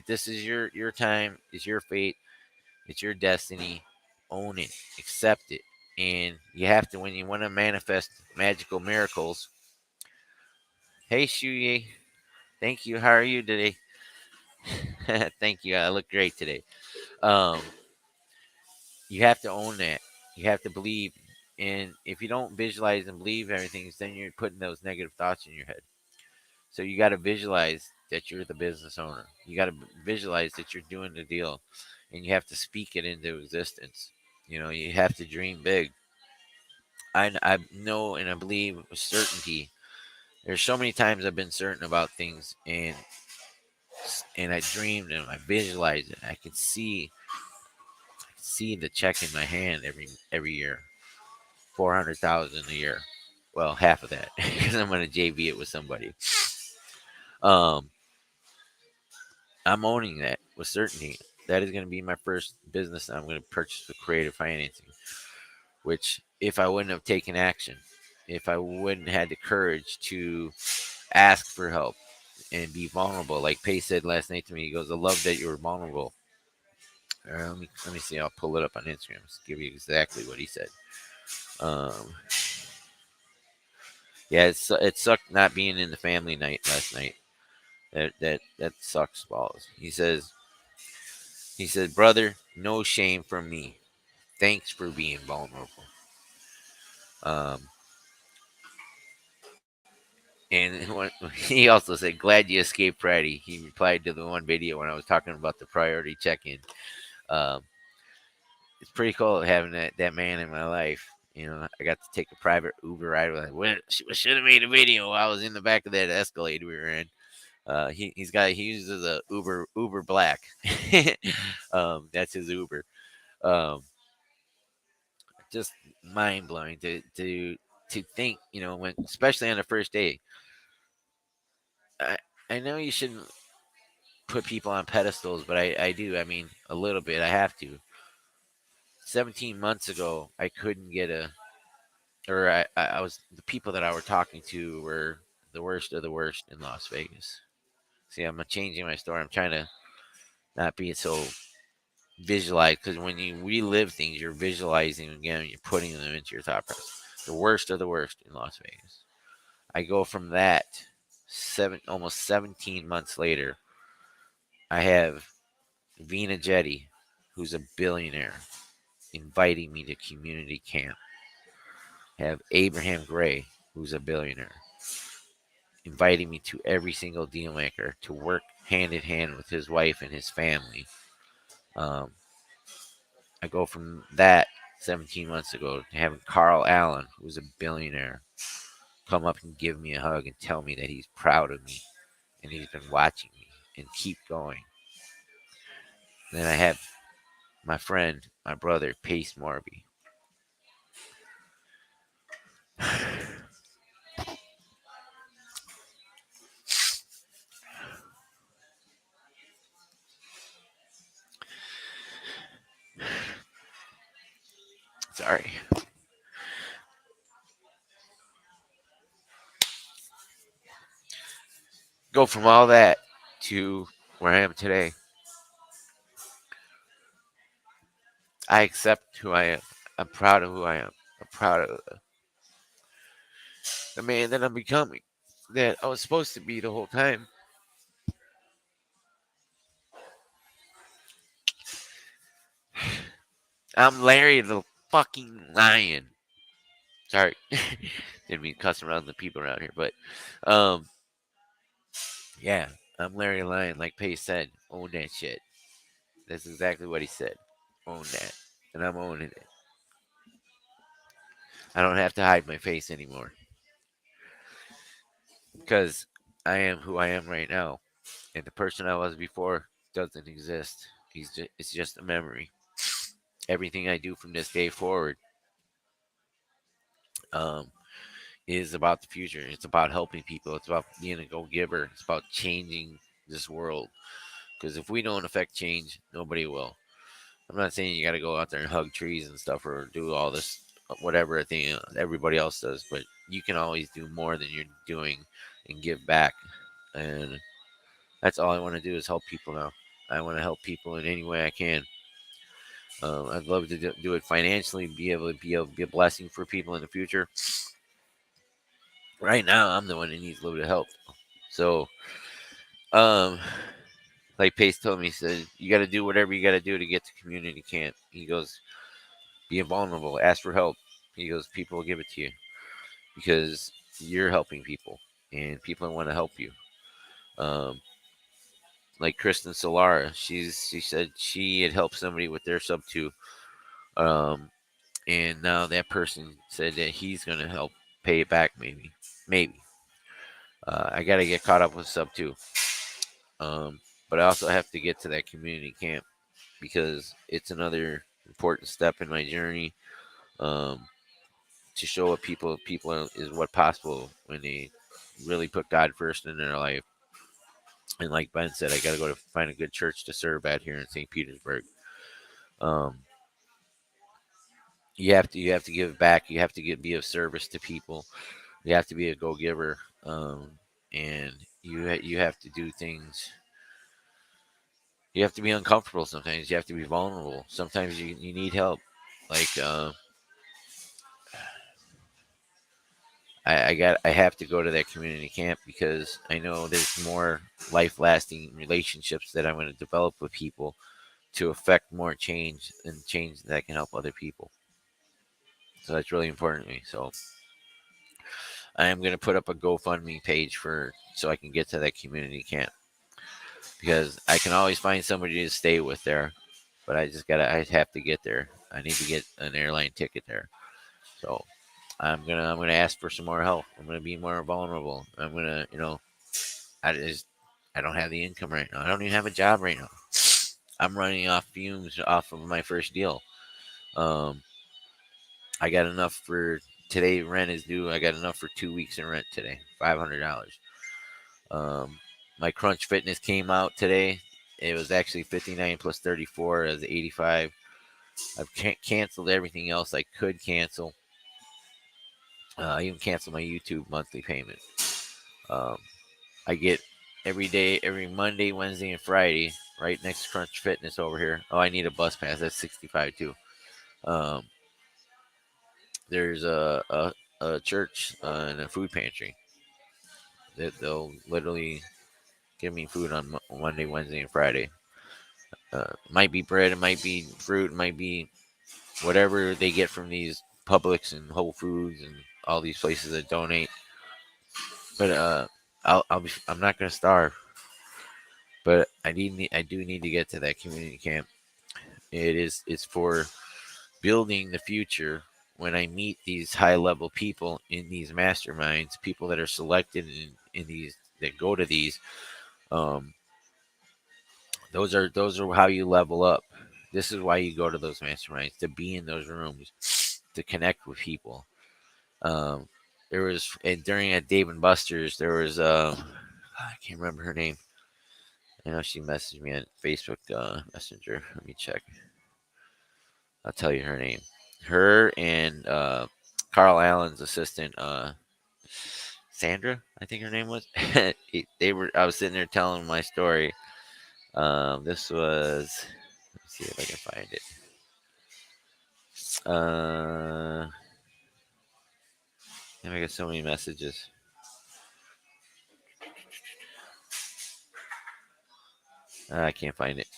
Speaker 1: This is your time. It's your fate. It's your destiny. Own it. Accept it. And you have to, when you want to manifest magical miracles. Hey, Shuyi. Thank you. How are you today? Thank you. I look great today. Um, you have to own that. You have to believe. And if you don't visualize and believe everything, then you're putting those negative thoughts in your head. So you got to visualize that you're the business owner. You got to visualize that you're doing the deal, and you have to speak it into existence. You have to dream big. I know and I believe with certainty. There's so many times I've been certain about things, and I dreamed and I visualized it. I can see the check in my hand every year, 400,000 a year. Well, half of that because I'm gonna JV it with somebody. Um, I'm owning that with certainty. That is going to be my first business I'm going to purchase with creative financing. Which, if I wouldn't have taken action, if I wouldn't had the courage to ask for help and be vulnerable, like Pace said last night to me, he goes, "I love that you were vulnerable." Let me see. I'll pull it up on Instagram. Give you exactly what he said. Um, yeah, it sucked not being in the family night last night. That sucks balls. He said, "Brother, no shame from me. Thanks for being vulnerable." Um, and he also said, "Glad you escaped Friday." He replied to the one video when I was talking about the priority check-in. Um, it's pretty cool having that man in my life. I got to take a private Uber ride with him. Well, should have made a video. I was in the back of that Escalade we were in. He uses a Uber Black. That's his Uber. Um, just mind blowing to think. When, especially on the first day. I I know you shouldn't put people on pedestals, but I do. I mean, a little bit. I have to. 17 months ago, I couldn't get or I was, the people that I were talking to were the worst of the worst in Las Vegas. See, I'm changing my story. I'm trying to not be so visualized, because when you relive things, you're visualizing again, you're putting them into your thought process. The worst of the worst in Las Vegas. I go from that almost 17 months later. I have Vina Jetty, who's a billionaire, inviting me to community camp. Have Abraham Gray, who's a billionaire, inviting me to every single deal maker to work hand in hand with his wife and his family. Um, I go from that 17 months ago to having Carl Allen, who's a billionaire, come up and give me a hug and tell me that he's proud of me and he's been watching me and keep going. Then I have my friend, my brother, Pace Morby. Sorry. Go from all that to where I am today. I accept who I am. I'm proud of who I am. I'm proud of the man that I'm becoming, that I was supposed to be the whole time. I'm Larry the fucking Lion. Sorry. Didn't mean to cuss around the people around here, but um, yeah, I'm Larry Lion, like Pace said. Own that shit. That's exactly what he said. Own that. And I'm owning it. I don't have to hide my face anymore because I am who I am right now. And the person I was before doesn't exist. It's just a memory. Everything I do from this day forward um, is about the future. It's about helping people. It's about being a go giver. It's about changing this world. Because if we don't affect change, nobody will. I'm not saying you got to go out there and hug trees and stuff or do all this, whatever thing everybody else does, but you can always do more than you're doing and give back. And That's all I want to do is help people now. I want to help people in any way I can. I'd love to do it financially, be able to be a blessing for people in the future. Right now, I'm the one that needs a little bit of help. So, um, like Pace told me, he said, you got to do whatever you got to do to get to community camp. He goes, be vulnerable, ask for help. He goes, people will give it to you because you're helping people and people want to help you. Um, like Kristen Solara, she said she had helped somebody with their Subto, um, and now that person said that he's going to help pay it back. Maybe. I got to get caught up with Subto, but I also have to get to that community camp because it's another important step in my journey. Um, to show what people is what possible when they really put God first in their life. And like Ben said, I got to go to find a good church to serve at here in St. Petersburg. Um, you have to give back. You have to be of service to people. You have to be a go giver, and you have to do things. You have to be uncomfortable sometimes. You have to be vulnerable. Sometimes you need help. Like I have to go to that community camp because I know there's more life lasting relationships that I'm going to develop with people to affect more change and change that can help other people. So that's really important to me. So I am going to put up a GoFundMe page for so I can get to that community camp because I can always find somebody to stay with there, but I have to get there. I need to get an airline ticket there. So I'm gonna ask for some more help. I'm gonna be more vulnerable. I'm gonna I just I don't have the income right now. I don't even have a job right now. I'm running off fumes off of my first deal. Um, I got enough for today. Rent is due. I got enough for 2 weeks in rent today. $500. Um, my Crunch Fitness came out today. It was actually 59 plus 34 as 85. I've canceled everything else I could cancel. I even canceled my YouTube monthly payment. Um, I get every day, every Monday, Wednesday, and Friday, right next to Crunch Fitness over here. Oh, I need a bus pass. That's 65 too. Um, there's a church and a food pantry that they'll literally give me food on Monday, Wednesday, and Friday. Might be bread, it might be fruit, it might be whatever they get from these Publix and Whole Foods and all these places that donate. But I'm not gonna starve. But I do need to get to that community camp. It's for building the future when I meet these high level people in these masterminds, people that are selected in these that go to these. Um, those are how you level up. This is why you go to those masterminds to be in those rooms, to connect with people. Um, there was and during at Dave and Buster's, there was I can't remember her name. I know she messaged me on Facebook Messenger. Let me check. I'll tell you her name. Her and Carl Allen's assistant, Sandra, I think her name was. They were. I was sitting there telling my story. This was. Let's see if I can find it. Uh, I got so many messages. I can't find it.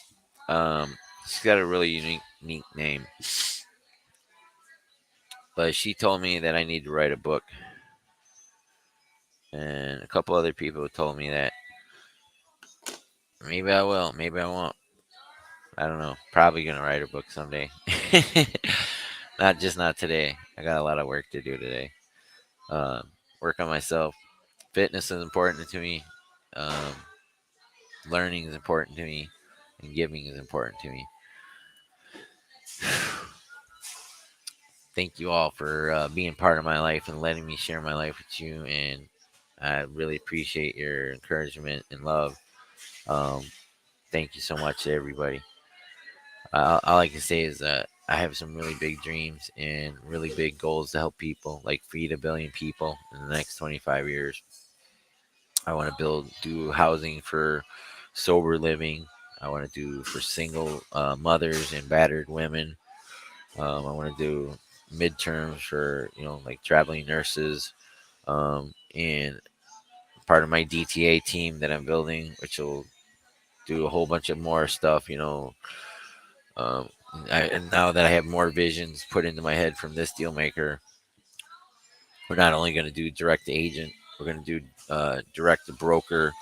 Speaker 1: She's got a really unique name, but she told me that I need to write a book, and a couple other people told me that maybe I will, maybe I won't. I don't know. Probably gonna write a book someday. Not today. I got a lot of work to do today. Um, work on myself. Fitness is important to me. Um, learning is important to me, and giving is important to me. Thank you all for being part of my life and letting me share my life with you. And I really appreciate your encouragement and love. Um, thank you so much to everybody. All I can say is that I have some really big dreams and really big goals to help people, like feed 1 billion people in the next 25 years. I want to do housing for sober living. I want to do for single mothers and battered women. I want to do midterms for like traveling nurses, and part of my DTA team that I'm building, which will do a whole bunch of more stuff. Um, and now that I have more visions put into my head from this deal maker, we're not only going to do direct to agent, we're going to do direct to broker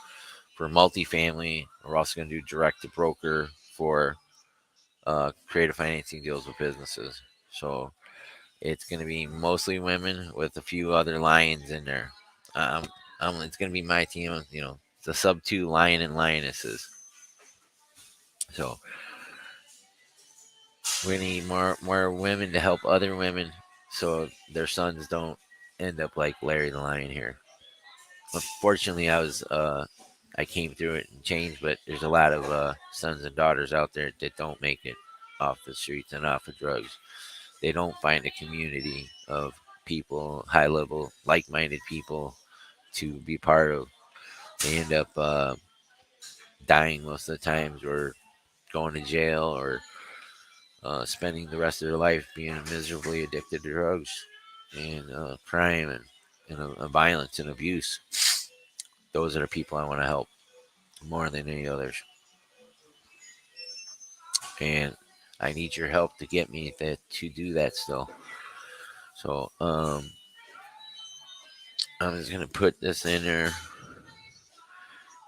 Speaker 1: for multifamily. We're also going to do direct to broker for creative financing deals with businesses. So it's going to be mostly women with a few other lions in there. Um, it's going to be my team, the Subto lion and lionesses. So we need more women to help other women, so their sons don't end up like Larry the Lion here. Unfortunately, I came through it and changed, but there's a lot of sons and daughters out there that don't make it off the streets and off of drugs. They don't find a community of people, high level, like minded people to be part of. They end up dying most of the times, or going to jail, or spending the rest of their life being miserably addicted to drugs and crime and violence and abuse. Those are the people I want to help more than any others. And I need your help to get me to do that still. So I'm just gonna put this in there.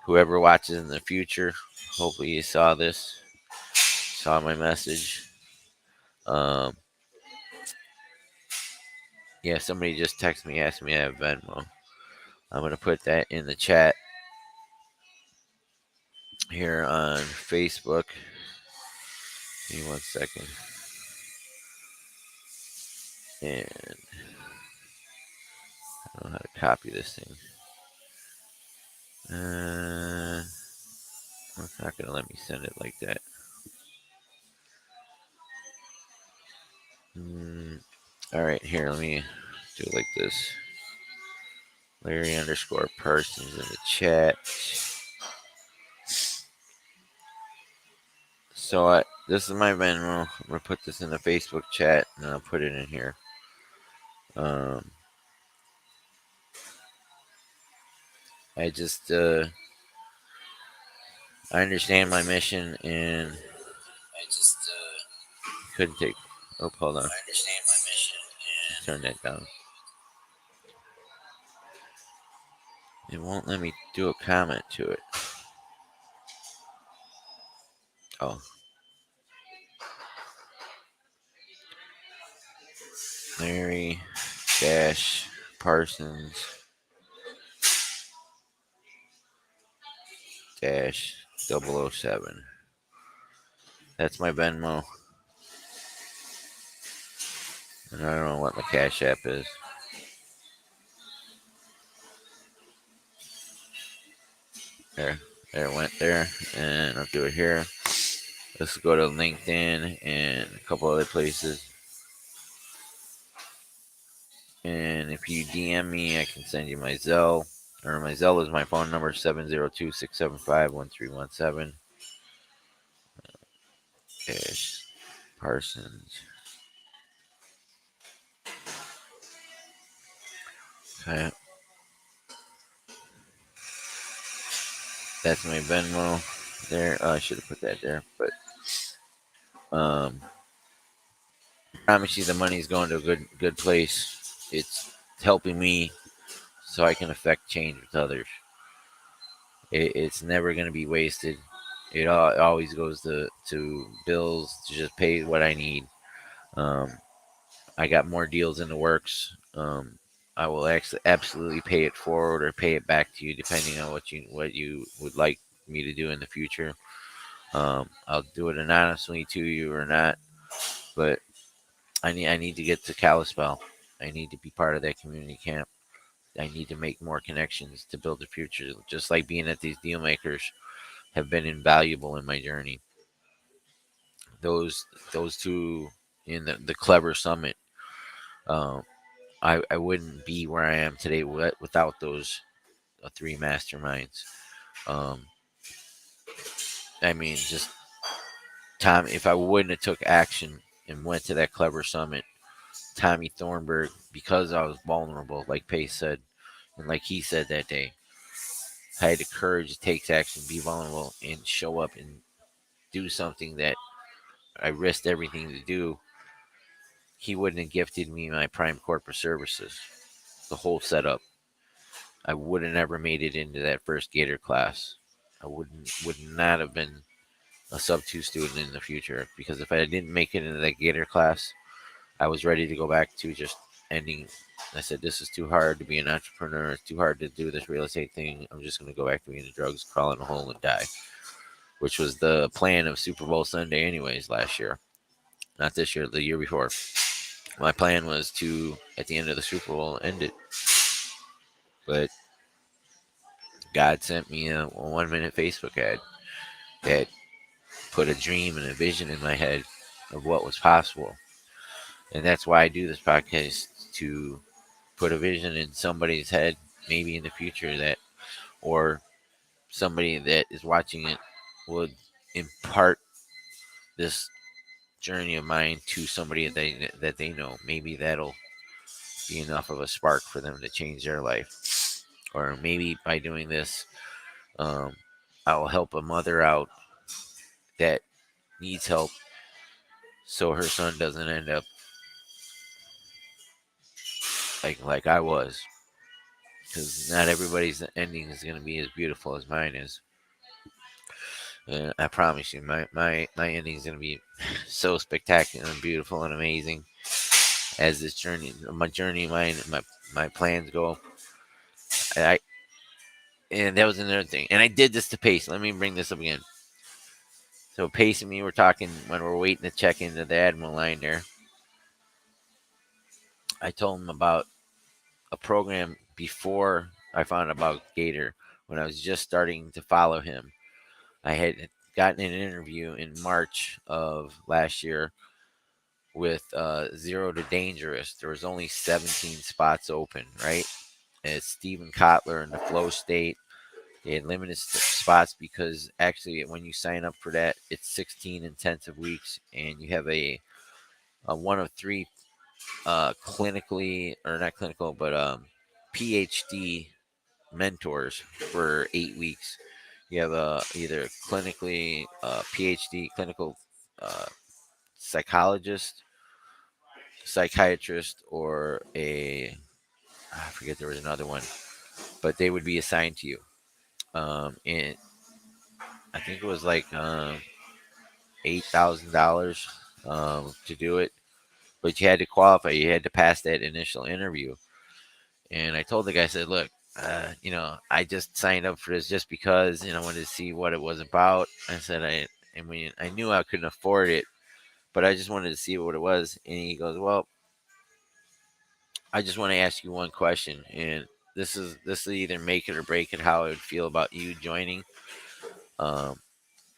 Speaker 1: Whoever watches in the future, hopefully you saw this, saw my message. Um, yeah, somebody just texted me, asked me to have Venmo. I'm gonna put that in the chat here on Facebook. Give me 1 second. And I don't know how to copy this thing. It's not gonna let me send it like that. All right, here, let me do it like this. Larry underscore Parsons in the chat. So this is my Venmo. I'm gonna put this in the Facebook chat and I'll put it in here. I just I understand my mission, and I just couldn't take. Oh, hold on. I understand my mission. And turn that down. It won't let me do a comment to it. Oh. Larry dash Parsons dash 007. That's my Venmo. And I don't know what my Cash App is. There it went there. And I'll do it here. Let's go to LinkedIn and a couple other places. And if you DM me, I can send you my Zelle. Or my Zelle is my phone number, 702-675-1317. Cash Parsons. Okay. That's my Venmo there. I should have put that there. But I promise you the money's going to a good place. It's helping me so I can affect change with others. It's never going to be wasted. It always goes to bills to just pay what I need. Um, I got more deals in the works. I will actually absolutely pay it forward or pay it back to you, depending on what you would like me to do in the future. I'll do it anonymously to you or not, but I need to get to Kalispell. I need to be part of that community camp. I need to make more connections to build the future. Just like being at these deal makers have been invaluable in my journey. Those two in the Clever Summit. Um, I wouldn't be where I am today without those three masterminds. Um, I mean, just Tom. If I wouldn't have took action and went to that clever summit, Tommy Thornburg, because I was vulnerable, like Pace said, and like he said that day, I had the courage to take action, be vulnerable, and show up and do something that I risked everything to do. He wouldn't have gifted me my prime corporate services, the whole setup. I would have never made it into that first Gator class. I would not have been a sub two student in the future, because if I didn't make it into that Gator class, I was ready to go back to just ending. I said, this is too hard to be an entrepreneur. It's too hard to do this real estate thing. I'm just going to go back to being the drugs, crawl in a hole, and die, which was the plan of Super Bowl Sunday, anyways, last year. Not this year, the year before. My plan was to, at the end of the Super Bowl, end it. But God sent me a 1 minute Facebook ad that put a dream and a vision in my head of what was possible. And that's why I do this podcast, to put a vision in somebody's head, maybe in the future, that, or somebody that is watching it would impart this journey of mine to somebody that they know. Maybe that'll be enough of a spark for them to change their life. Or maybe by doing this, um, I'll help a mother out that needs help, so her son doesn't end up like I was. Because not everybody's ending is going to be as beautiful as mine is. I promise you, my ending is going to be so spectacular and beautiful and amazing as this journey, my plans go. I And that was another thing. And I did this to Pace. Let me bring this up again. So Pace and me were talking when we are waiting to check into the Admiral line there. I told him about a program before I found out about Gator, when I was just starting to follow him. I had gotten an interview in March of last year with Zero to Dangerous. There was only 17 spots open, right? And it's Steven Kotler in the flow state. They had limited spots because actually, when you sign up for that, it's 16 intensive weeks, and you have a one of three clinically, or not clinical, but PhD mentors for 8 weeks. You have either clinically PhD clinical uh, psychologist, psychiatrist, or I forget, there was another one, but they would be assigned to you. And I think it was like $8,000 to do it, but you had to qualify. You had to pass that initial interview. And I told the guy, I said, look, I just signed up for this just because, I wanted to see what it was about. I said, I knew I couldn't afford it, but I just wanted to see what it was. And he goes, well, I just want to ask you one question. And this is either make it or break it, how I would feel about you joining. Um,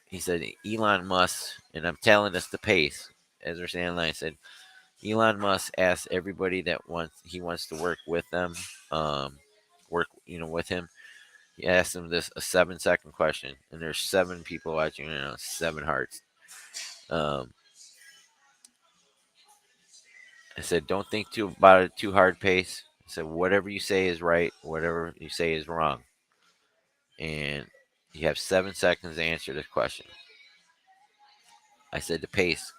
Speaker 1: he said, Elon Musk, and I'm telling this to Pace, as we're saying, I said, Elon Musk asks everybody that wants to work with them, work with him. He asked them this a 7 second question, and there's 7 people watching. 7 hearts. Um, I said, don't think too about it too hard, Pace. I said, whatever you say is right, whatever you say is wrong, and you have 7 seconds to answer this question. I said to Pace,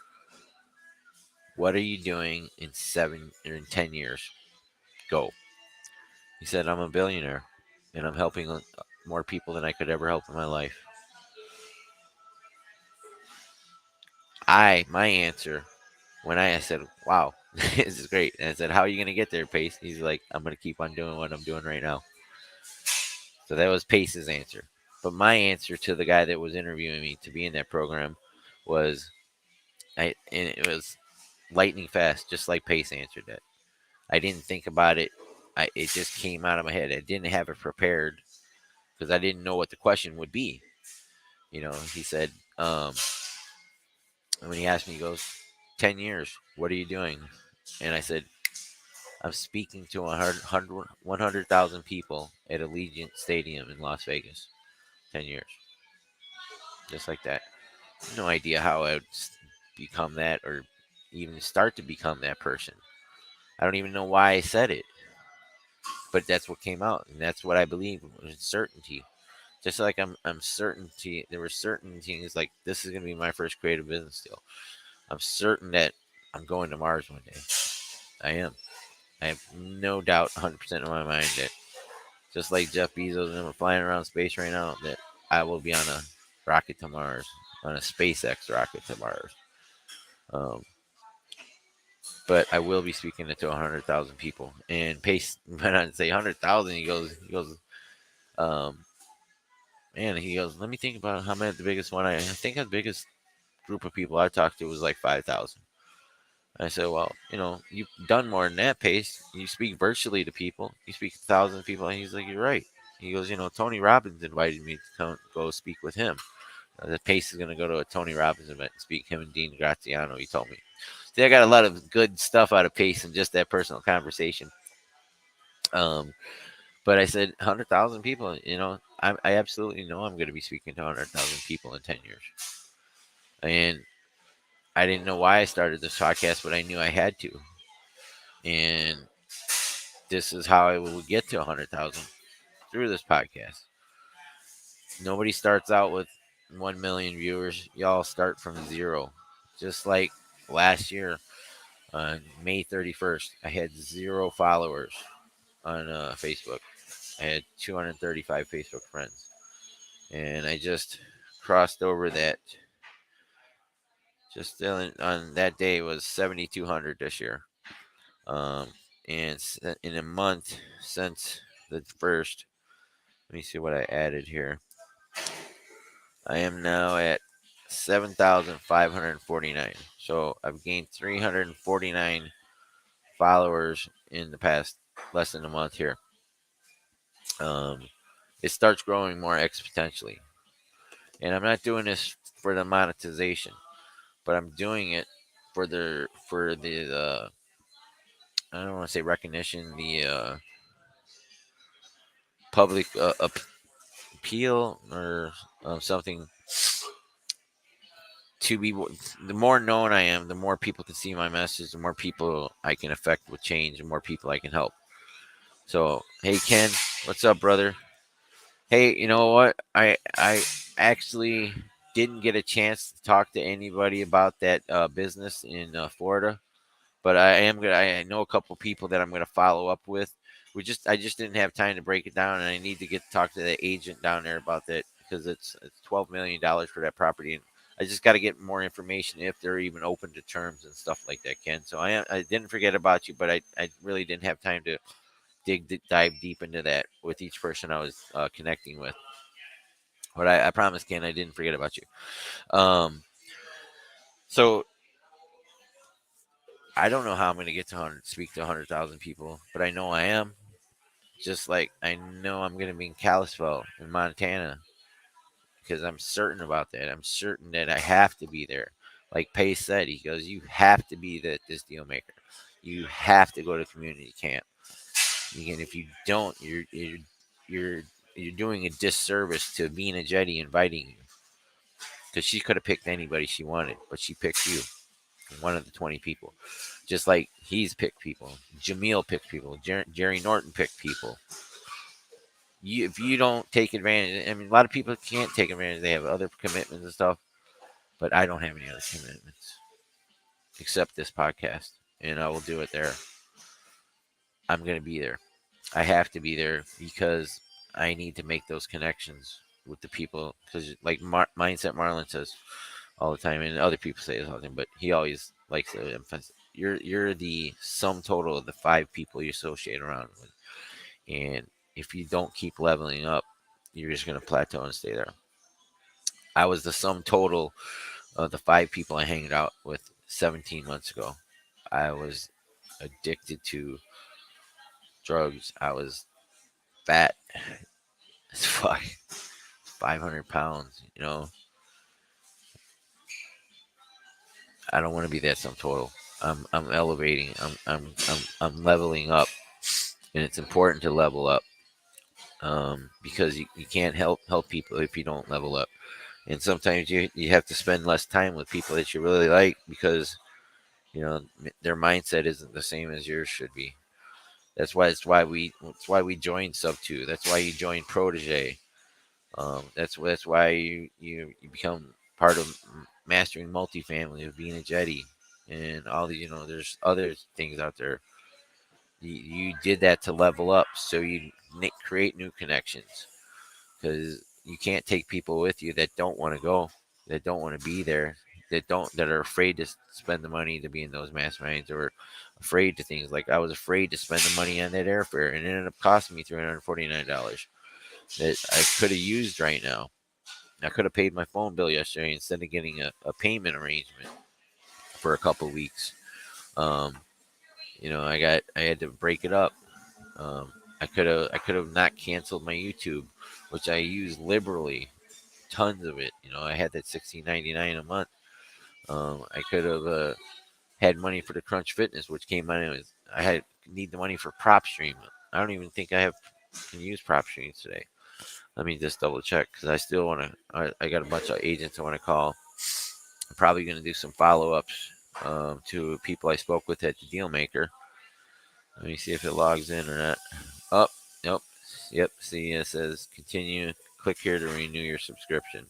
Speaker 1: what are you doing in 10 years? Go. He said, I'm a billionaire, and I'm helping more people than I could ever help in my life. My answer, when I said, wow, this is great. And I said, how are you going to get there, Pace? He's like, I'm going to keep on doing what I'm doing right now. So that was Pace's answer. But my answer to the guy that was interviewing me to be in that program was, and it was lightning fast, just like Pace answered it. I didn't think about it. It just came out of my head. I didn't have it prepared because I didn't know what the question would be. He said, when he asked me, he goes, 10 years, what are you doing? And I said, I'm speaking to 100,000 people at Allegiant Stadium in Las Vegas. 10 years. just like that. No idea how I would become that or even start to become that person. I don't even know why I said it, but that's what came out, and that's what I believe was certainty. Just like I'm certainty. There were certain things like this is gonna be my first creative business deal. I'm certain that I'm going to Mars one day. I am. I have no doubt, 100% in my mind that just like Jeff Bezos and them are flying around space right now, that I will be on a rocket to Mars, on a SpaceX rocket to Mars. Um, but I will be speaking to 100,000 people. And Pace went on to say 100,000. He goes, um, man, he goes, let me think about how many the biggest one. I think the biggest group of people I talked to was like 5,000. I said, well, you've done more than that, Pace. You speak virtually to people. You speak to 1,000 people. And he's like, you're right. He goes, Tony Robbins invited me to go speak with him. The Pace is going to go to a Tony Robbins event and speak. Him and Dean Graziano, he told me. See, I got a lot of good stuff out of Pace and just that personal conversation. But I said 100,000 people. I absolutely know I'm going to be speaking to 100,000 people in 10 years. And I didn't know why I started this podcast, but I knew I had to. And this is how I will get to 100,000 through this podcast. Nobody starts out with 1 million viewers. Y'all start from zero. Just like last year on May 31st, I had 0 followers on Facebook. I had 235 Facebook friends. And I just crossed over that. Just on that day was 7,200 this year. Um, and in a month since the first, let me see what I added here. I am now at 7,549. So I've gained 349 followers in the past less than a month here. It starts growing more exponentially. And I'm not doing this for the monetization, but I'm doing it for the I don't want to say recognition, the public appeal or something to be. The more known I am, the more people can see my message, the more people I can affect with change, the more people I can help. So, hey Ken, what's up, brother? Hey, you know what? I actually didn't get a chance to talk to anybody about that business in Florida, but I am gonna. I know a couple people that I'm gonna follow up with. I just didn't have time to break it down, and I need to get to talk to the agent down there about that because it's $12 million for that property, and I just got to get more information if they're even open to terms and stuff like that, Ken. So I didn't forget about you, but I really didn't have time to dive deep into that with each person I was connecting with. But I promise, Ken, I didn't forget about you. Um, so I don't know how I'm going to get to speak to 100,000 people, but I know I am. Just like I know I'm going to be in Kalispell in Montana because I'm certain about that. I'm certain that I have to be there. Like Pace said, he goes, "You have to be this deal maker. You have to go to community camp. And if you don't, you're you're doing a disservice to Vina Jetty inviting you because she could have picked anybody she wanted, but she picked you, one of the 20 people. Just like he's picked people. Jamil picked people. Jerry Norton picked people. If you don't take advantage, I mean, a lot of people can't take advantage. They have other commitments and stuff, but I don't have any other commitments except this podcast, and I will do it there. I'm going to be there. I have to be there because I need to make those connections with the people. Because, like Mindset Marlin says all the time, and other people say this all the time, but he always likes to emphasize you're the sum total of the 5 people you associate around with, and if you don't keep leveling up, you're just going to plateau and stay there. I was the sum total of the 5 people I hanged out with 17 months ago. I was addicted to drugs. I was fat as fuck, 500 pounds. I don't want to be that sum total. I'm elevating. I'm leveling up, and it's important to level up because you can't help people if you don't level up. And sometimes you have to spend less time with people that you really like because their mindset isn't the same as yours should be. That's why we joined Subto. That's why you join Protege. That's why you become part of mastering multifamily of being a jetty and all the there's other things out there. You did that to level up so you create new connections because you can't take people with you that don't want to go, that don't want to be there, that are afraid to spend the money to be in those masterminds, or afraid to things like I was afraid to spend the money on that airfare and it ended up costing me $349 that I could have used right now. I could have paid my phone bill yesterday instead of getting a payment arrangement for a couple weeks. Um, I had to break it up. Um, I could have not canceled my YouTube, which I use liberally, tons of it. I had that 16.99 a month. I could have had money for the Crunch Fitness, which came out. I had need the money for Prop Stream. I don't even think I can use Prop Streams today. Let me just double check because I still want to. I got a bunch of agents I want to call. I'm probably going to do some follow ups to people I spoke with at the Dealmaker. Let me see if it logs in or not. Oh, nope. Yep. See, it says continue. Click here to renew your subscription.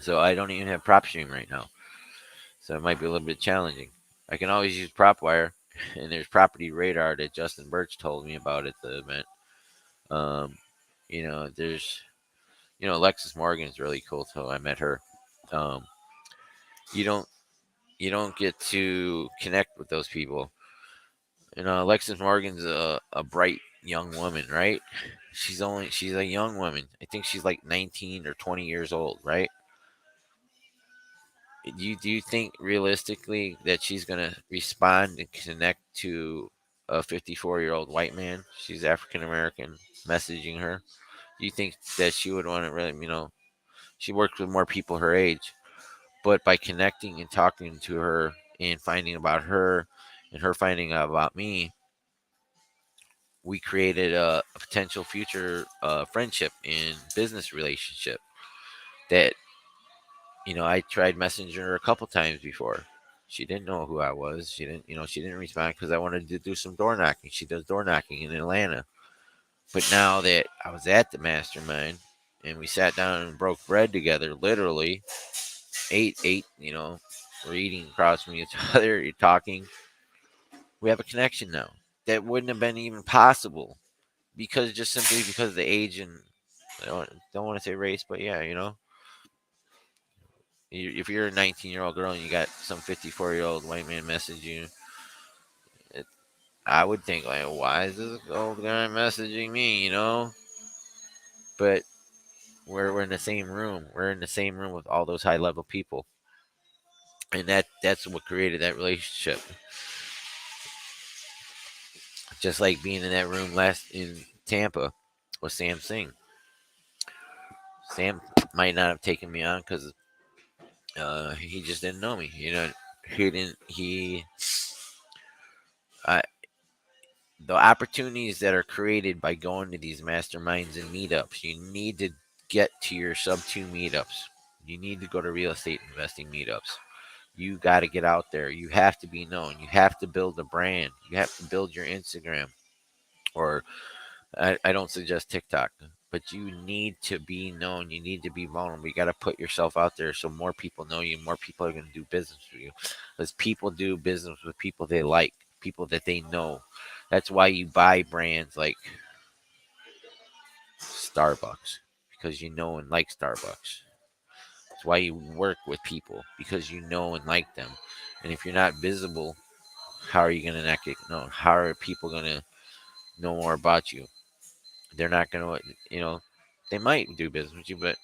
Speaker 1: So I don't even have Prop Stream right now. So it might be a little bit challenging. I can always use PropWire, and there's Property Radar that Justin Birch told me about at the event. Um, there's Alexis Morgan's really cool. So I met her. Um, you don't you don't get to connect with those people. Alexis Morgan's a bright young woman, right? She's a young woman. I think she's like 19 or 20 years old, right? Do you think realistically that she's gonna respond and connect to a 54-year-old white man? She's African American, messaging her. Do you think that she would want to really, she works with more people her age, but by connecting and talking to her and finding about her and her finding out about me, we created a potential future friendship and business relationship that I tried messaging her a couple times before. She didn't know who I was. She didn't respond because I wanted to do some door knocking. She does door knocking in Atlanta. But now that I was at the mastermind and we sat down and broke bread together, literally ate, we're eating across from each other, you're talking. We have a connection now that wouldn't have been even possible because just simply because of the age and I don't want to say race, but yeah, if you're a 19-year-old girl and you got some 54-year-old white man message you, it, I would think like, why is this old guy messaging me? But we're in the same room. We're in the same room with all those high level people, and that's what created that relationship. Just like being in that room last in Tampa with Sam Singh. Sam might not have taken me on because he just didn't know me. He didn't. I, the opportunities that are created by going to these masterminds and meetups, you need to get to your sub 2 meetups. You need to go to real estate investing meetups. You got to get out there. You have to be known. You have to build a brand. You have to build your Instagram. Or I don't suggest TikTok, but you need to be known. You need to be vulnerable. You got to put yourself out there so more people know you. More people are going to do business with you. Because people do business with people they like, people that they know. That's why you buy brands like Starbucks because you know and like Starbucks. That's why you work with people because you know and like them. And if you're not visible, how are you going to not get known? How are people going to know more about you? They're not going to, they might do business with you, but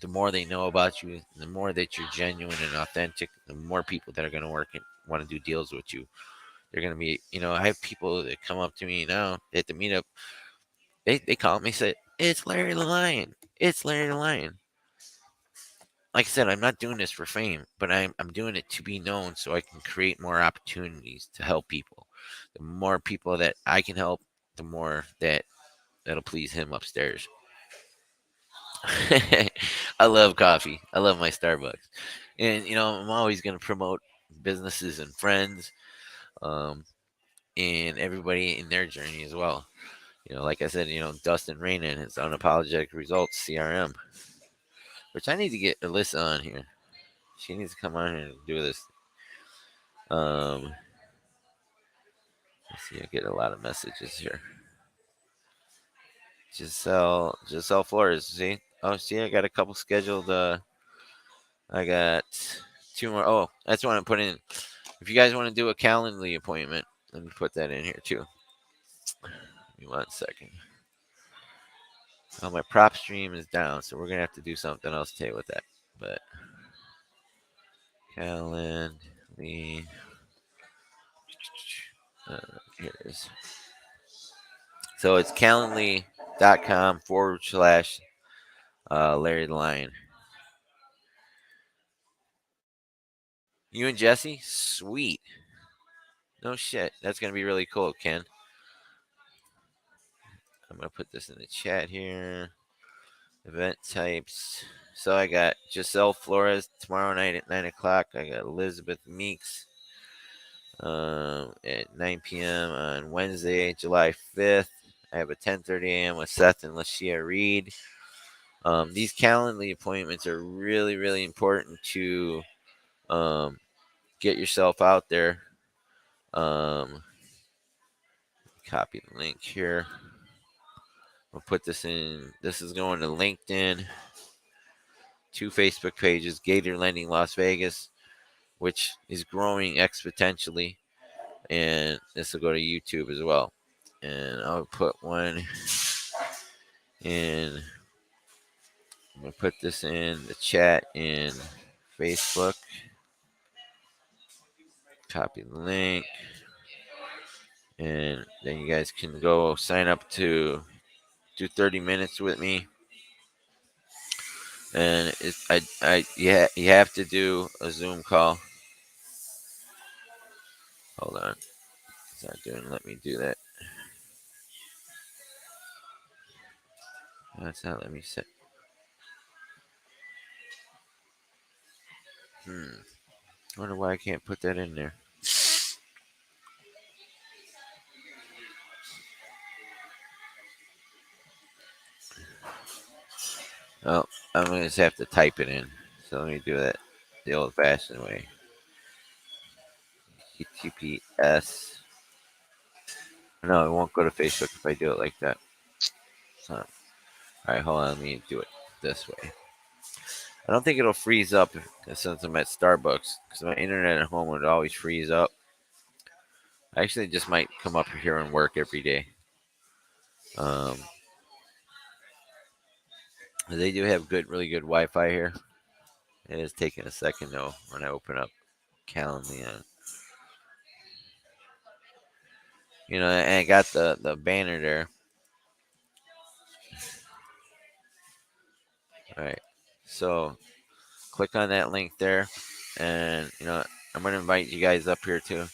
Speaker 1: the more they know about you, the more that you're genuine and authentic, the more people that are going to work and want to do deals with you. They're going to be, I have people that come up to me now at the meetup. They call me, say, it's Larry the Lion. It's Larry the Lion. Like I said, I'm not doing this for fame, but I'm doing it to be known so I can create more opportunities to help people. The more people that I can help, the more that'll please him upstairs. I love coffee. I love my Starbucks, and I'm always going to promote businesses and friends, um, and everybody in their journey as well. Like I said, Dustin Rain and his unapologetic results CRM, which I need to get Alyssa on here. She needs to come on here and do this. Let's see, I get a lot of messages here. Giselle Flores. See, I got a couple scheduled. I got two more. Oh, that's what I'm putting in. If you guys want to do a Calendly appointment, let me put that in here too. Give me 1 second. Oh, my prop stream is down, so we're gonna have to do something else today with that. But Calendly, here it is. So it's calendly.com/Larry the Lion. You and Jesse? Sweet. No shit. That's going to be really cool, Ken. I'm going to put this in the chat here. Event types. So I got Giselle Flores tomorrow night at 9 o'clock. I got Elizabeth Meeks at 9 p.m. on Wednesday, July 5th. I have a 10:30 a.m. with Seth and Lashia Reed. These Calendly appointments are really, really important to get yourself out there. Copy the link here. We'll put this in. This is going to LinkedIn, 2 Facebook pages, Gator Lending Las Vegas, which is growing exponentially, and this will go to YouTube as well. And I'll put one in. I'm gonna put this in the chat in Facebook. Copy the link, and then you guys can go sign up to do 30 minutes with me. And you have to do a Zoom call. Hold on, it's not doing. Let me do that. That's not let me set. I wonder why I can't put that in there. Oh, I'm gonna just have to type it in. So let me do that the old-fashioned way. HTTPS. No, it won't go to Facebook if I do it like that. So, all right, hold on. Let me do it this way. I don't think it'll freeze up since I'm at Starbucks because my internet at home would always freeze up. I actually just might come up here and work every day. They do have really good Wi-Fi here. It is taking a second though when I open up Calendly. And I got the banner there. All right, so click on that link there, and I'm gonna invite you guys up here too.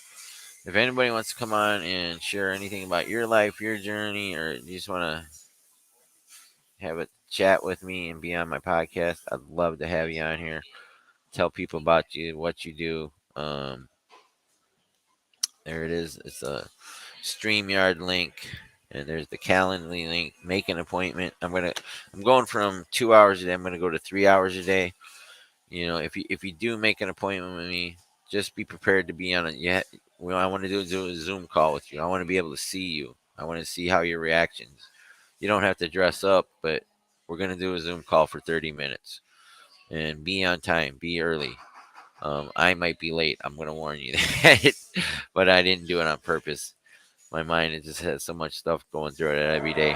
Speaker 1: If anybody wants to come on and share anything about your life, your journey, or you just want to have a chat with me and be on my podcast, I'd love to have you on here. Tell people about you, what you do. There it is. It's a StreamYard link, and there's the Calendly link. Make an appointment. I'm going from 2 hours a day. I'm gonna go to 3 hours a day. If you do make an appointment with me, just be prepared to be on it. Yeah, I want to do a Zoom call with you. I want to be able to see you. I want to see how your reactions. You don't have to dress up, but we're gonna do a Zoom call for 30 minutes, and be on time. Be early. I might be late. I'm gonna warn you that, but I didn't do it on purpose. My mind it just has so much stuff going through it every day.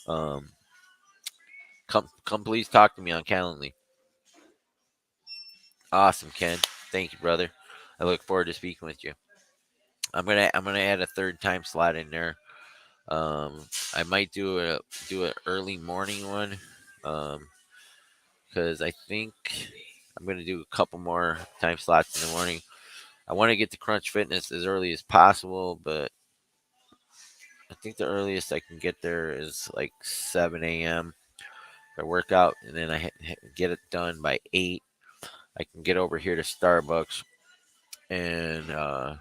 Speaker 1: Um, come, please talk to me on Calendly. Awesome, Ken. Thank you, brother. I look forward to speaking with you. I'm gonna add a third time slot in there. I might do an early morning one. Because I think I'm gonna do a couple more time slots in the morning. I want to get to Crunch Fitness as early as possible, but I think the earliest I can get there is like 7 a.m. If I work out and then I get it done by 8, I can get over here to Starbucks, and I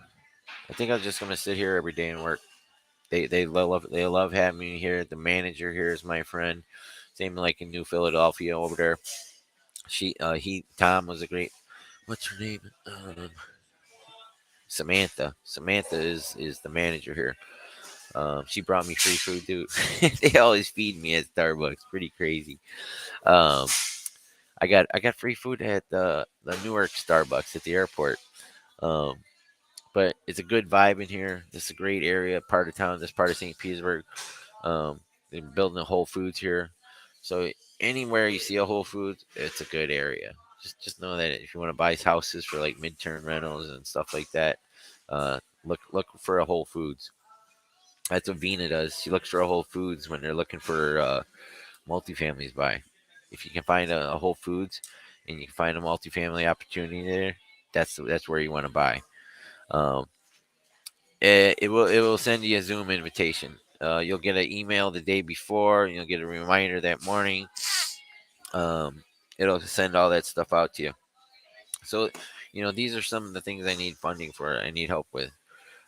Speaker 1: think I'm just gonna sit here every day and work. They love having me here. The manager here is my friend. Same like in New Philadelphia over there. Tom was a great. What's her name? Samantha. Samantha is the manager here. She brought me free food too. They always feed me at Starbucks. Pretty crazy. Um, I got free food at the Newark Starbucks at the airport. Um, but it's a good vibe in here. It's a great area, part of town. This part of St. Petersburg. They're building a Whole Foods here, so anywhere you see a Whole Foods, it's a good area. Just know that if you want to buy houses for like midterm rentals and stuff like that, look for a Whole Foods. That's what Vina does. She looks for a Whole Foods when they're looking for multifamilies buy. If you can find a Whole Foods and you can find a multifamily opportunity there, that's where you want to buy. Um, it will send you a Zoom invitation. You'll get an email the day before. You'll get a reminder that morning. It'll send all that stuff out to you. So, these are some of the things I need funding for. I need help with.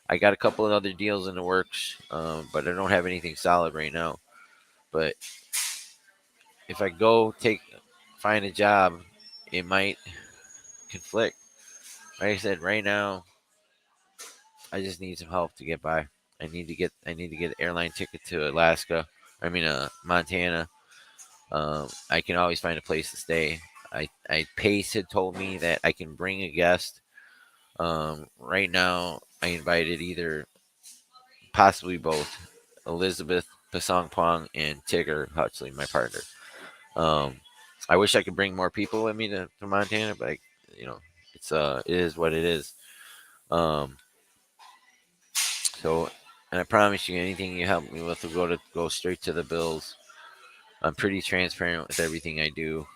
Speaker 1: I got a couple of other deals in the works, but I don't have anything solid right now. But if I go find a job, it might conflict. Like I said, right now I just need some help to get by. I need to get an airline ticket to Alaska. I mean, Montana. I can always find a place to stay. Pace had told me that I can bring a guest. Right now, I invited either, possibly both, Elizabeth Pasongpong and Tigger Huxley, my partner. Um, I wish I could bring more people with me to Montana, but you know, it is what it is. Um, so, and I promise you, anything you help me with will go straight to the bills. I'm pretty transparent with everything I do.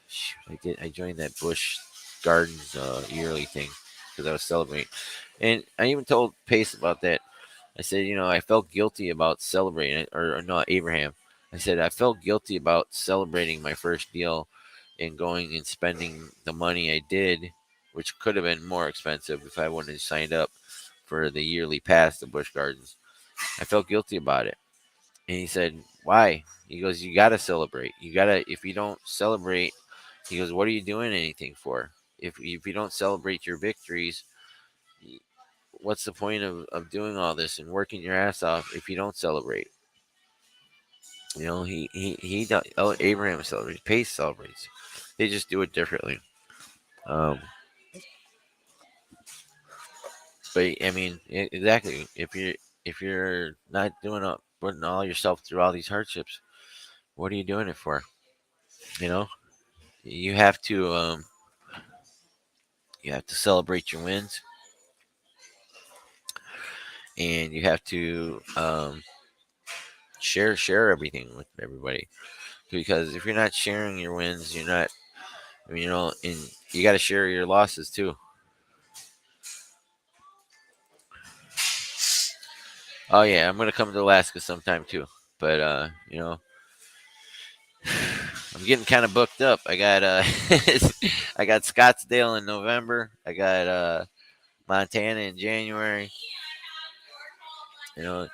Speaker 1: Shoot, I joined that Bush Gardens yearly thing because I was celebrating, and I even told Pace about that. I said, I felt guilty about celebrating it, or no, Abraham. I said I felt guilty about celebrating my first deal and going and spending the money I did, which could have been more expensive if I wouldn't have signed up for the yearly pass to Busch Gardens. I felt guilty about it. And he said, "Why?" He goes, "You got to celebrate. You got to, if you don't celebrate," he goes, "What are you doing anything for? If you don't celebrate your victories, what's the point of doing all this and working your ass off if you don't celebrate?" Oh, Abraham celebrates, Pace celebrates. They just do it differently. Um, but I mean, exactly. If you're not putting all yourself through all these hardships, what are you doing it for? You know, you have to celebrate your wins, and you have to share everything with everybody. Because if you're not sharing your wins, you're not. I mean, and you got to share your losses too. Oh yeah, I'm gonna come to Alaska sometime too. But I'm getting kind of booked up. I got I got Scottsdale in November. I got Montana in January. You know,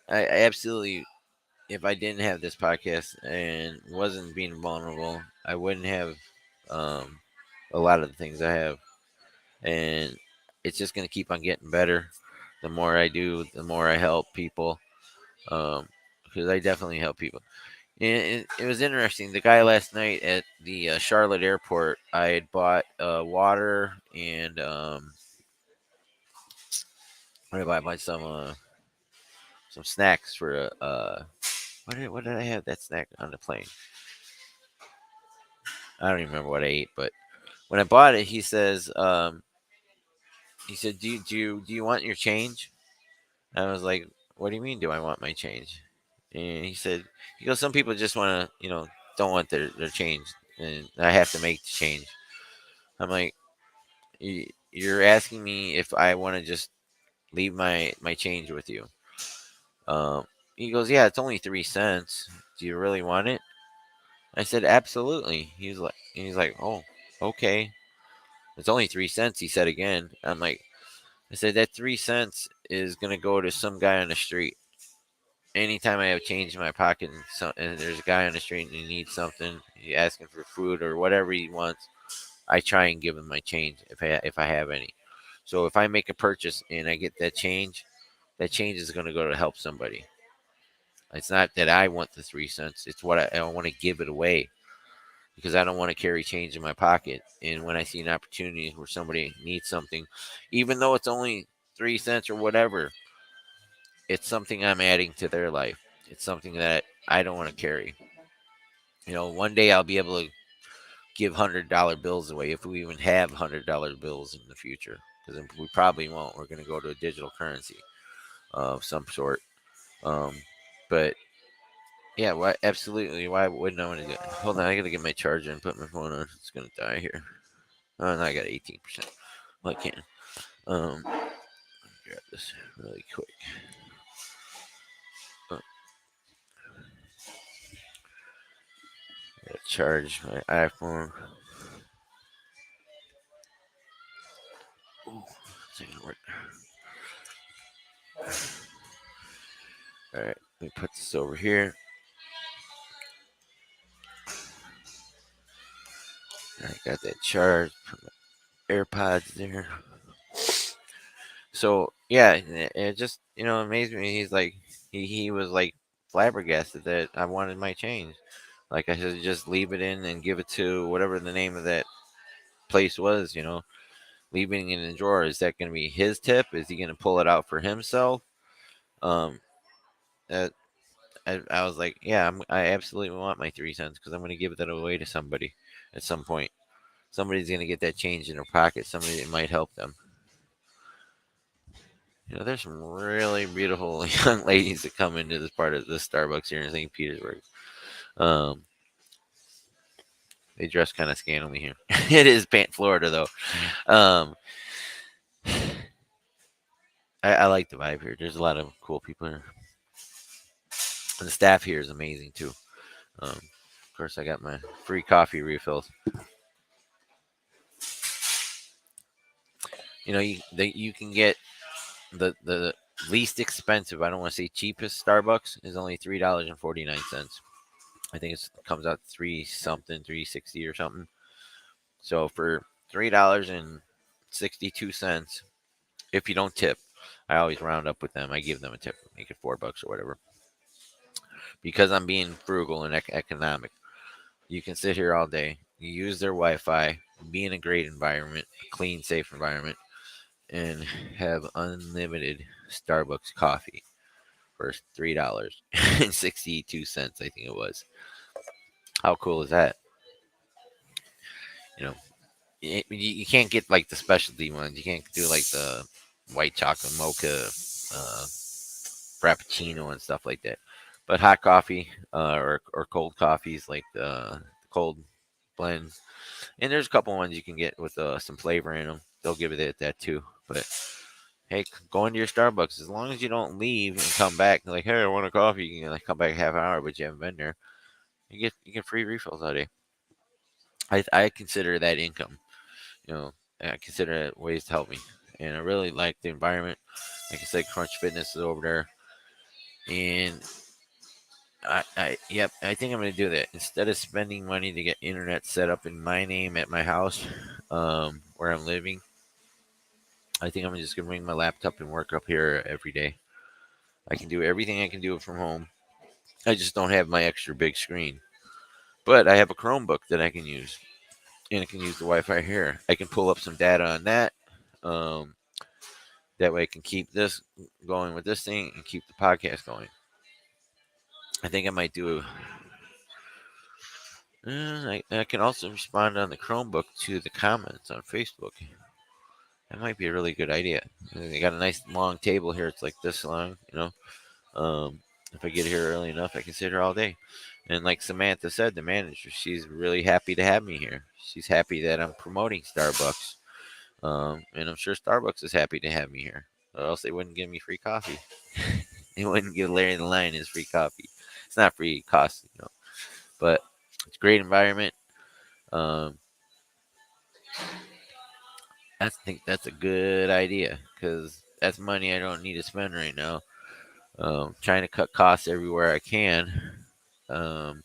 Speaker 1: I absolutely, if I didn't have this podcast and wasn't being vulnerable, I wouldn't have um, a lot of the things I have, and it's just gonna keep on getting better. The more I do, the more I help people. Because I definitely help people. And it was interesting. The guy last night at the Charlotte airport, I had bought water and what did I buy? I bought some snacks for what did I have that snack on the plane? I don't even remember what I ate, but when I bought it, he said, do you want your change? And I was like, what do you mean? Do I want my change? And he goes, some people just want to, don't want their change, and I have to make the change. I'm like, you're asking me if I want to just leave my change with you. Um, He goes, yeah, it's only 3 cents. Do you really want it? I said, absolutely. He's like, oh, okay. It's only 3 cents. He said again. I said that 3 cents is gonna go to some guy on the street. Anytime I have change in my pocket and there's a guy on the street and he needs something, he asking for food or whatever he wants, I try and give him my change if I have any. So if I make a purchase and I get that change is going to go to help somebody. It's not that I want the 3 cents; it's what I want to give it away because I don't want to carry change in my pocket. And when I see an opportunity where somebody needs something, even though it's only 3 cents or whatever, it's something I'm adding to their life. It's something that I don't want to carry. One day I'll be able to give $100 bills away if we even have $100 bills in the future. Because we probably won't. We're going to go to a digital currency of some sort. Um, but yeah, why? Absolutely. Why wouldn't I want to get? Hold on, I got to get my charger and put my phone on. It's going to die here. Oh, no, I got 18%. Well, I can. Grab this really quick. Oh, gotta charge my iPhone. Ooh, it's not gonna work. All right, let me put this over here. I got that charged. Put my AirPods there. So yeah, it just amazed me. He's like, he was like flabbergasted that I wanted my change. Like I should just leave it in and give it to whatever the name of that place was. Leaving it in the drawer. Is that going to be his tip? Is he going to pull it out for himself? Um, uh, I was like, yeah, I absolutely want my 3 cents because I'm going to give that away to somebody at some point. Somebody's going to get that change in their pocket. Somebody that might help them. There's some really beautiful young ladies that come into this part of the Starbucks here in St. Petersburg. Um, they dress kind of scantily here. It is Florida, though. Um, I like the vibe here. There's a lot of cool people here. And the staff here is amazing, too. Of course, I got my free coffee refills. You can get the least expensive. I don't want to say cheapest Starbucks is only $3.49. I think it comes out three something, 3.60 or something. So for $3.62, if you don't tip, I always round up with them. I give them a tip, make it $4 or whatever, because I'm being frugal and economic. You can sit here all day, you use their Wi-Fi, be in a great environment, a clean, safe environment, and have unlimited Starbucks coffee for $3.62. I think it was. How cool is that? You know, you can't get like the specialty ones. You can't do like the white chocolate mocha, uh, frappuccino, and stuff like that. But hot coffee or cold coffees like the cold blends, and there's a couple ones you can get with some flavor in them. They'll give it that too. But hey, go into your Starbucks as long as you don't leave and come back like, hey, I want a coffee. You can like come back half an hour, but you haven't been there. You get free refills all day. I consider that income. You know, I consider it ways to help me, and I really like the environment. Like I said, Crunch Fitness is over there, and yep, I think I'm gonna do that instead of spending money to get internet set up in my name at my house, where I'm living. I think I'm just gonna bring my laptop and work up here every day. I can do everything I can do from home. I just don't have my extra big screen, but I have a Chromebook that I can use, and I can use the Wi-Fi here. I can pull up some data on that. Um, that way, I can keep this going with this thing and keep the podcast going. I think I might do. I can also respond on the Chromebook to the comments on Facebook. That might be a really good idea. They got a nice long table here. It's like this long. If I get here early enough, I can sit here all day. And like Samantha said, the manager, she's really happy to have me here. She's happy that I'm promoting Starbucks. And I'm sure Starbucks is happy to have me here. Or else they wouldn't give me free coffee. He wouldn't give Larry the Lion his free coffee. It's not free, it costs, but it's a great environment. Um, I think that's a good idea because that's money I don't need to spend right now. Trying to cut costs everywhere I can. Because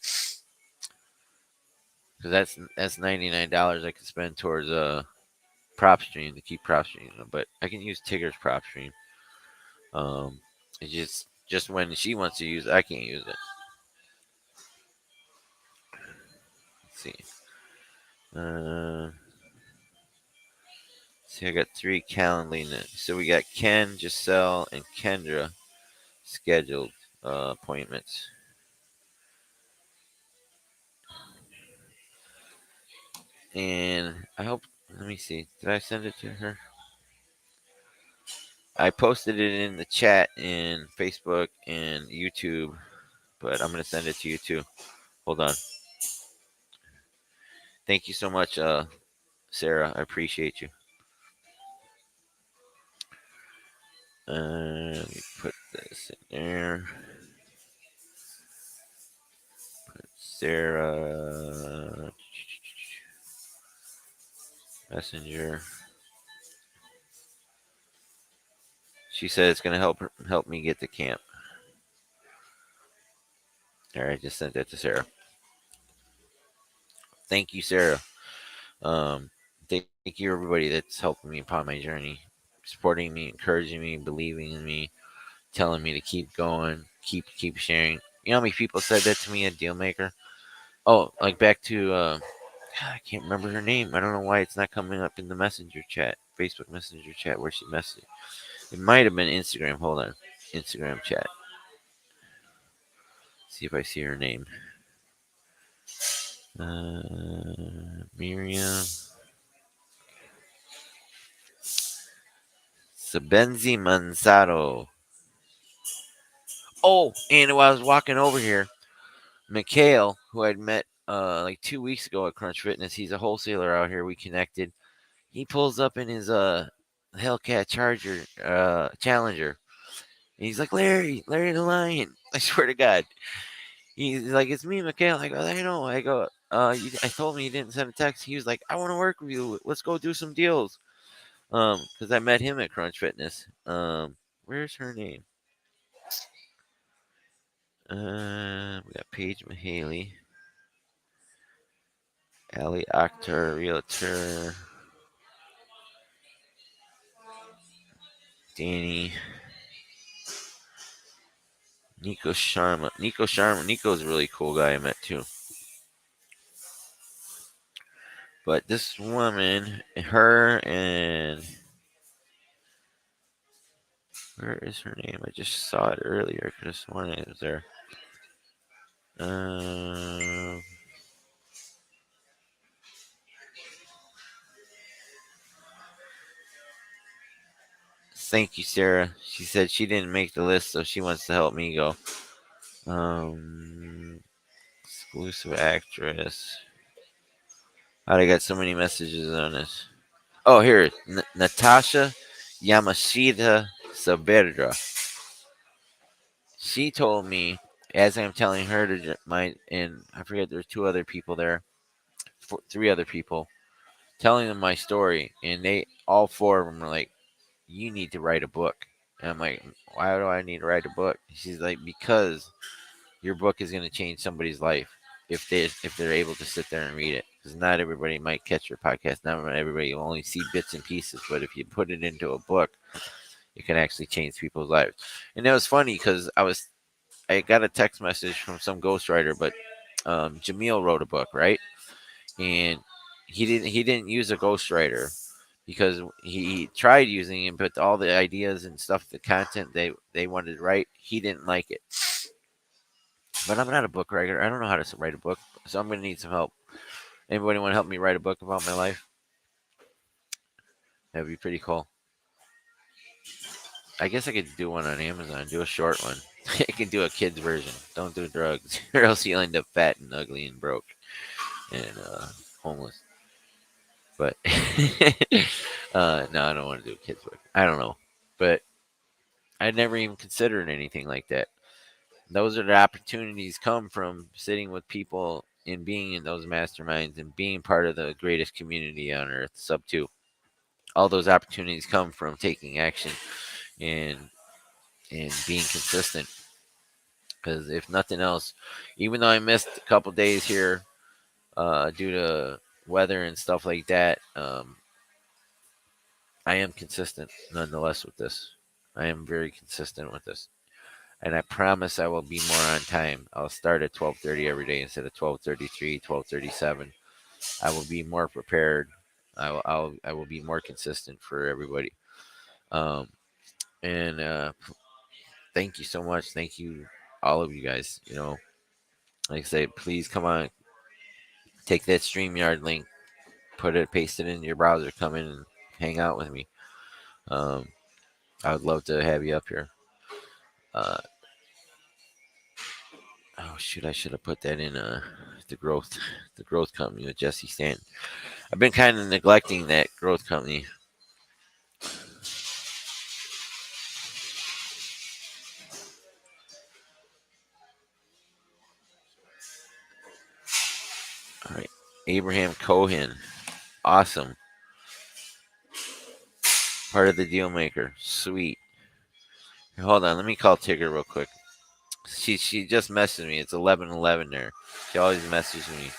Speaker 1: that's $99 I could spend towards prop stream to keep prop stream, but I can use Tigger's prop stream. It's just when she wants to use it, I can't use it. Let's see. Uh, see, I got 3 Calendly. So we got Ken, Giselle, and Kendra scheduled appointments. And I hope. Let me see. Did I send it to her? I posted it in the chat in Facebook and YouTube, but I'm gonna send it to you too. Hold on. Thank you so much, Sarah. I appreciate you. Let me put this in there. Sarah Messenger. She said it's gonna help me get to camp. All right, just sent that to Sarah. Thank you, Sarah. Thank you everybody that's helping me upon my journey, supporting me, encouraging me, believing in me, telling me to keep going, keep sharing. You know how many people said that to me at Dealmaker? Oh, like back to I can't remember her name. I don't know why it's not coming up in the messenger chat, Facebook messenger chat where she messaged. It might have been Instagram. Hold on, Instagram chat. See if I see her name. Miriam Sabenzi Manzaro. Oh, and while I was walking over here, Mikhail, who I'd met like 2 weeks ago at Crunch Fitness, he's a wholesaler out here. We connected. He pulls up in his Hellcat Charger Challenger. And he's like, Larry the Lion. I swear to God. He's like, it's me, Mikhail. I go, I know. I go, I told him you didn't send a text. He was like, I want to work with you. Let's go do some deals. Because I met him at Crunch Fitness. Where's her name? We got Paige Mahaley, Ali Akhtar, Realtor, Danny, Nico Sharma. Nico's a really cool guy I met too. But this woman, her and where is her name? I just saw it earlier. I could have sworn it was there. Um, Thank you, Sarah. She said she didn't make the list, so she wants to help me go. Exclusive actress. How'd I got so many messages on this? Oh, here, Natasha Yamashita Saavedra. She told me as I'm telling her to and I forget there's 2 other people there, 3 other people, telling them my story, and they all 4 of them are like, "You need to write a book." And I'm like, "Why do I need to write a book?" She's like, "Because your book is going to change somebody's life if they're able to sit there and read it. Because not everybody might catch your podcast. Not everybody will only see bits and pieces. But if you put it into a book, it can actually change people's lives." And that was funny because I got a text message from some ghostwriter, but Jamil wrote a book, right? And he didn't use a ghostwriter because he tried using it, but all the ideas and stuff, the content they wanted to write, he didn't like it. But I'm not a book writer. I don't know how to write a book, so I'm gonna need some help. Anybody want to help me write a book about my life? That'd be pretty cool. I guess I could do one on Amazon. Do a short one. I can do a kid's version. Don't do drugs, or else you'll end up fat and ugly and broke and homeless. But no, I don't want to do a kid's book. I don't know, but I never even considered anything like that. Those are the opportunities come from sitting with people and being in those masterminds and being part of the greatest community on earth, Subto. All those opportunities come from taking action and being consistent. Because if nothing else, even though I missed a couple days here due to weather and stuff like that, I am consistent nonetheless with this. I am very consistent with this, and I promise I will be more on time. I'll start at 12:30 every day instead of 12:33, 12:37. I will be more prepared. I will be more consistent for everybody. Um, and thank you so much. Thank you, all of you guys. Like I say, please come on, take that StreamYard link, paste it in your browser, come in and hang out with me. Um, I would love to have you up here. Uh, oh shoot, I should have put that in the growth, the growth company with Jesse Stanton. I've been kind of neglecting that growth company. All right, Abraham Cohen, awesome, part of the deal maker, sweet. Hold on, let me call Tigger real quick. She just messaged me. It's 11:11 there. She always messages me.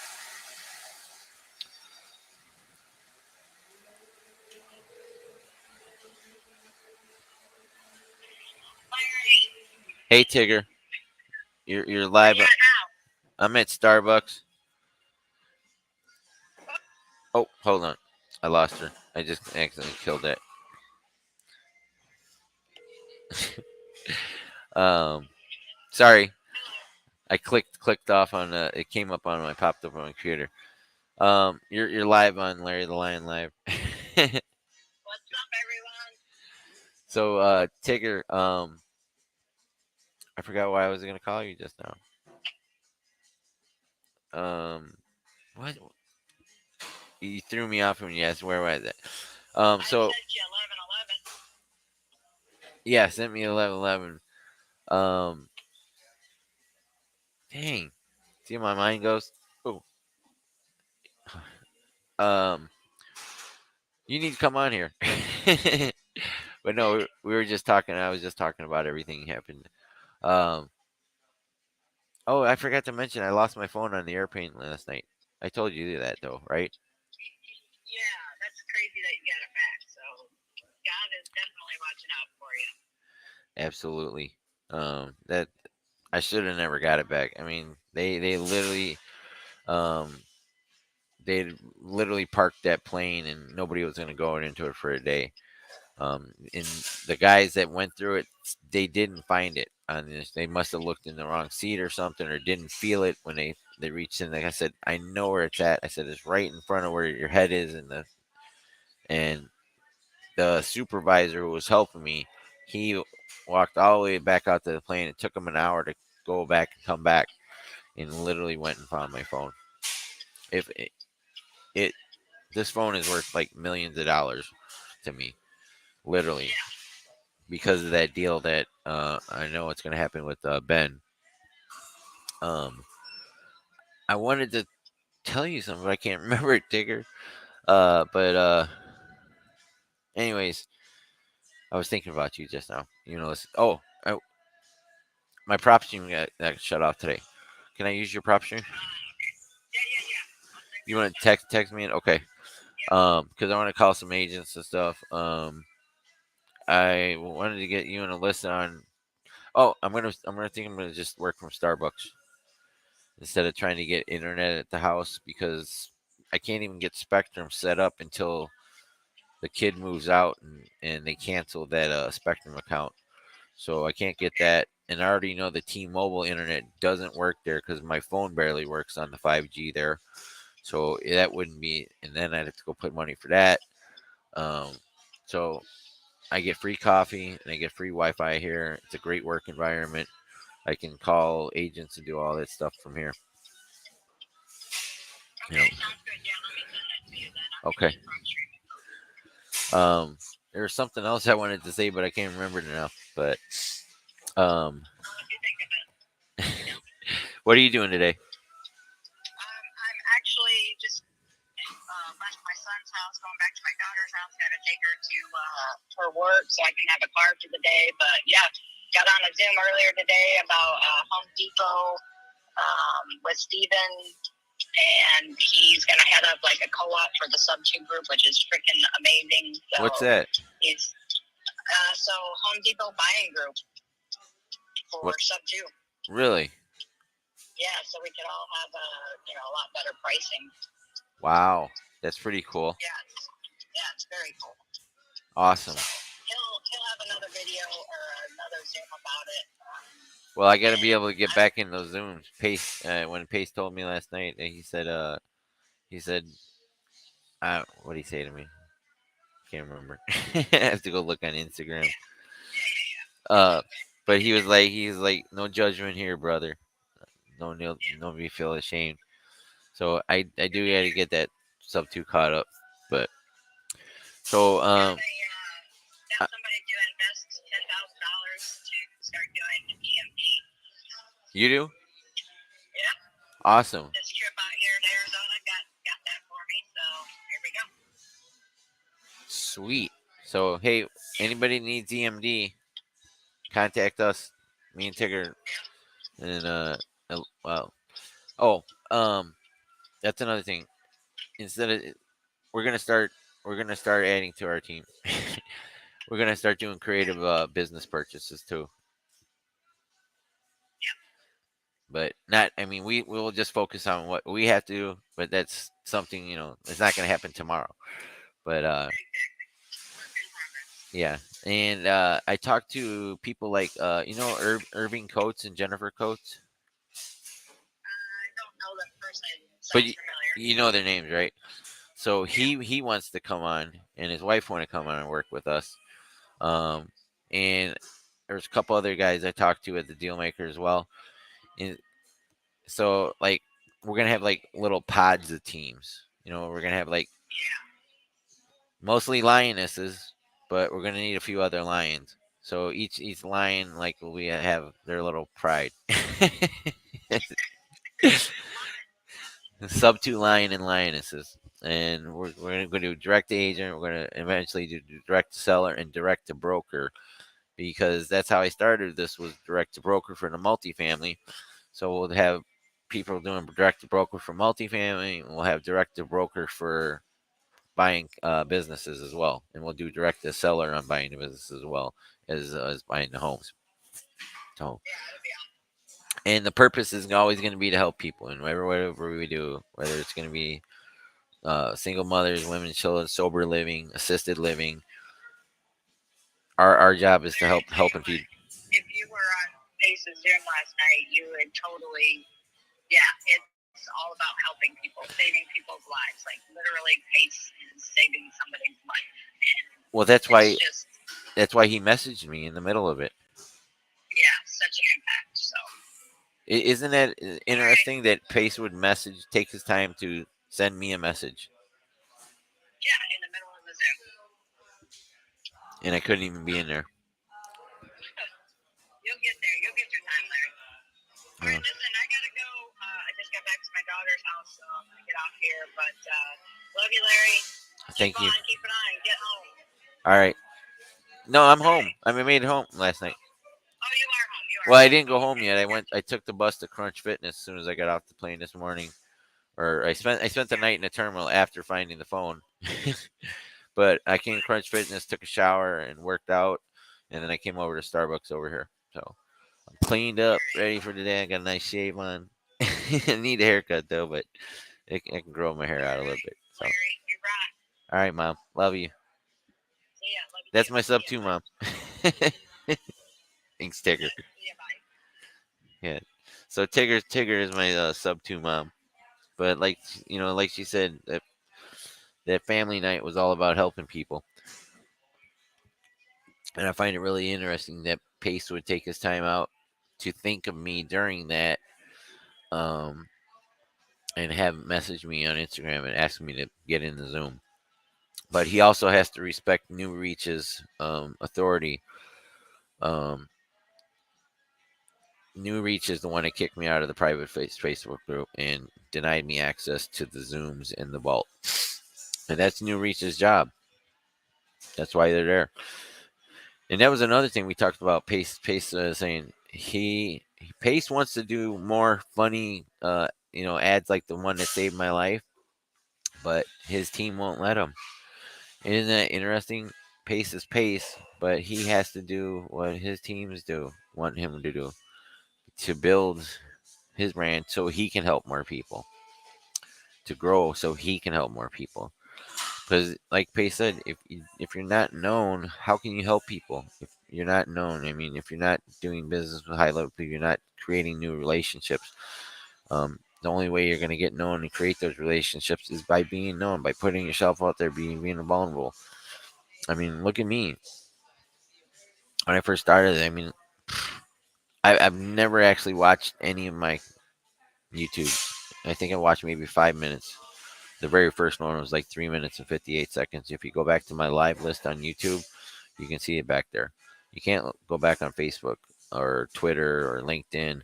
Speaker 1: Hey Tigger, you're live. I'm at Starbucks. Oh, hold on. I lost her. I just accidentally killed that. um, sorry. I clicked off on it came up on my popped up on my computer. You're live on Larry the Lion Live.
Speaker 2: What's up, everyone?
Speaker 1: So Tigger, I forgot why I was gonna call you just now. What you threw me off when you asked where was it? So
Speaker 2: I sent you 11:11.
Speaker 1: yeah, sent me 11:11. Um, dang, see how my mind goes. Oh, um, you need to come on here. But no, we were just talking. I was just talking about everything happened. Um, oh, I forgot to mention I lost my phone on the airplane last night. I told you that though, right?
Speaker 2: Yeah, that's crazy that you got it back. So God is definitely watching out for you.
Speaker 1: Absolutely. That I should have never got it back. I mean, um they literally parked that plane and nobody was going to go into it for a day. And the guys that went through it, they didn't find it on this. They must have looked in the wrong seat or something, or didn't feel it when they reached in. Like I said, I know where it's at. I said it's right in front of where your head is, and the supervisor who was helping me, he walked all the way back out to the plane. It took him an hour to go back and come back, and literally went and found my phone. If it this phone is worth like millions of dollars to me, literally, because of that deal that I know it's going to happen with Ben. Um, I wanted to tell you something, but I can't remember it, Digger. But anyways, I was thinking about you just now. Oh, my prop stream got shut off today. Can I use your prop stream?
Speaker 2: Okay. Yeah.
Speaker 1: You want to text me? Okay. Because I want to call some agents and stuff. I wanted to get you on a list on. Oh, I'm gonna just work from Starbucks instead of trying to get internet at the house because I can't even get Spectrum set up until the kid moves out and they cancel that Spectrum account. So I can't get that. And I already know the T-Mobile internet doesn't work there because my phone barely works on the 5G there. So that wouldn't be, and then I'd have to go put money for that. Um, so I get free coffee and I get free Wi-Fi here. It's a great work environment. I can call agents and do all that stuff from here. You know.
Speaker 2: Okay, sounds good. Yeah, let me send that to you then. I'll
Speaker 1: Okay.
Speaker 2: get you from streaming.
Speaker 1: Um, there was something else I wanted to say, but I can't remember it now. But um,
Speaker 2: Well, if you think of it, let me know.
Speaker 1: what are you doing today?
Speaker 2: I'm actually just left my son's house, going back to my daughter's house. Got to take her to her work so I can have a car for the day. But yeah, got on a Zoom earlier today about Home Depot with Steven, and he's going to head up like a co-op for the Subto group, which is freaking amazing.
Speaker 1: What's
Speaker 2: So
Speaker 1: that?
Speaker 2: he's so Home Depot buying group for
Speaker 1: What
Speaker 2: Subto.
Speaker 1: really?
Speaker 2: Yeah, so we could all have a lot better pricing.
Speaker 1: Wow, that's pretty cool.
Speaker 2: Yeah, it's very cool.
Speaker 1: Awesome.
Speaker 2: So he'll have another video or another Zoom about it.
Speaker 1: Well, I got to be able to get back in those zooms. Pace, when Pace told me last night, he said, what did he say to me? Can't remember. I have to go look on Instagram. Uh, but he's like, no judgment here, brother. No me feel ashamed. So I do got to get that sub two caught up. But so
Speaker 2: Got somebody to invest $10,000 to start doing EMP.
Speaker 1: you do
Speaker 2: Yeah.
Speaker 1: awesome.
Speaker 2: This trip out here in Arizona got that for me. So here we go.
Speaker 1: Sweet. So hey, anybody needs EMD, contact us. Me and Tigger and well. Oh, that's another thing. Instead of we're gonna start we're gonna start adding to our team. We're gonna start doing creative business purchases too. But not. I mean, we will just focus on what we have to do. But that's something it's not gonna happen tomorrow. But yeah, and I talked to people like Irving Coates and Jennifer Coates.
Speaker 2: I don't know them personally.
Speaker 1: But
Speaker 2: Sounds familiar.
Speaker 1: you know their names, right? So he wants to come on, and his wife want to come on and work with us. And there's a couple other guys I talked to at the Dealmaker as well. And so like we're gonna have like little pods of teams. We're gonna have like mostly lionesses, but we're gonna need a few other lions. So each lion like we have their little pride. Sub two lion and lionesses. And we're going to do direct to agent. We're going to eventually do direct to seller and direct to broker, because that's how I started. This was direct to broker for the multifamily. So we'll have people doing direct to broker for multifamily. We'll have direct to broker for buying businesses as well, and we'll do direct to seller on buying the business as well as buying the homes. So, and the purpose is always going to be to help people, and whatever we do, whether it's going to be single mothers, women, children, sober living, assisted living. Our job is to helping people.
Speaker 2: If you were on Pace's Zoom last night, you would totally, yeah, it's all about helping people, saving people's lives. Like literally, Pace is saving somebody's life. And
Speaker 1: Well, that's why he messaged me in the middle of it.
Speaker 2: Yeah, such an impact. So
Speaker 1: Isn't that interesting that Pace would take his time to send me a message,
Speaker 2: yeah, in the middle of the Zoom.
Speaker 1: and I couldn't even be in there.
Speaker 2: You'll get there. You'll get your time, Larry. All right, listen, I gotta go. I just got back to my daughter's house, so I'm gonna get off here. But love you, Larry.
Speaker 1: Thank you.
Speaker 2: Keep an eye. Get home.
Speaker 1: All right. No, I'm home. I made it home last night.
Speaker 2: Oh, you are home.
Speaker 1: Well, I didn't go home yet. I took the bus to Crunch Fitness as soon as I got off the plane this morning. Or I spent the night in the terminal after finding the phone. But I came to Crunch Fitness, took a shower, and worked out, and then I came over to Starbucks over here. So I'm cleaned up, ready for today. I got a nice shave on. I need a haircut though, but I can grow my hair out a little bit. So, all right, Mom, love you. That's my sub two, Mom. Thanks, Tigger. Yeah. So Tigger is my sub two mom. But like she said, that family night was all about helping people, and I find it really interesting that Pace would take his time out to think of me during that, um, and have messaged me on Instagram and asked me to get in the Zoom. but he also has to respect New Reach's authority. Um, New Reach is the one that kicked me out of the private Facebook group and denied me access to the Zooms in the vault. And that's New Reach's job. That's why they're there. And that was another thing we talked about. Pace saying Pace wants to do more funny, ads like the one that saved my life, but his team won't let him. Isn't that interesting? Pace is Pace, but he has to do what his teams want him to do to build his brand so he can help more people, to grow so he can help more people. Because, like Pace said, if you're not known, how can you help people? If you're not known, I mean, if you're not doing business with high level people, you're not creating new relationships. The only way you're going to get known and create those relationships is by being known, by putting yourself out there, being vulnerable. I mean, look at me. When I first started, I mean, I've never actually watched any of my YouTube. I think I watched maybe 5 minutes. The very first one was like 3 minutes and 58 seconds. If you go back to my live list on YouTube, you can see it back there. You can't go back on Facebook or Twitter or LinkedIn,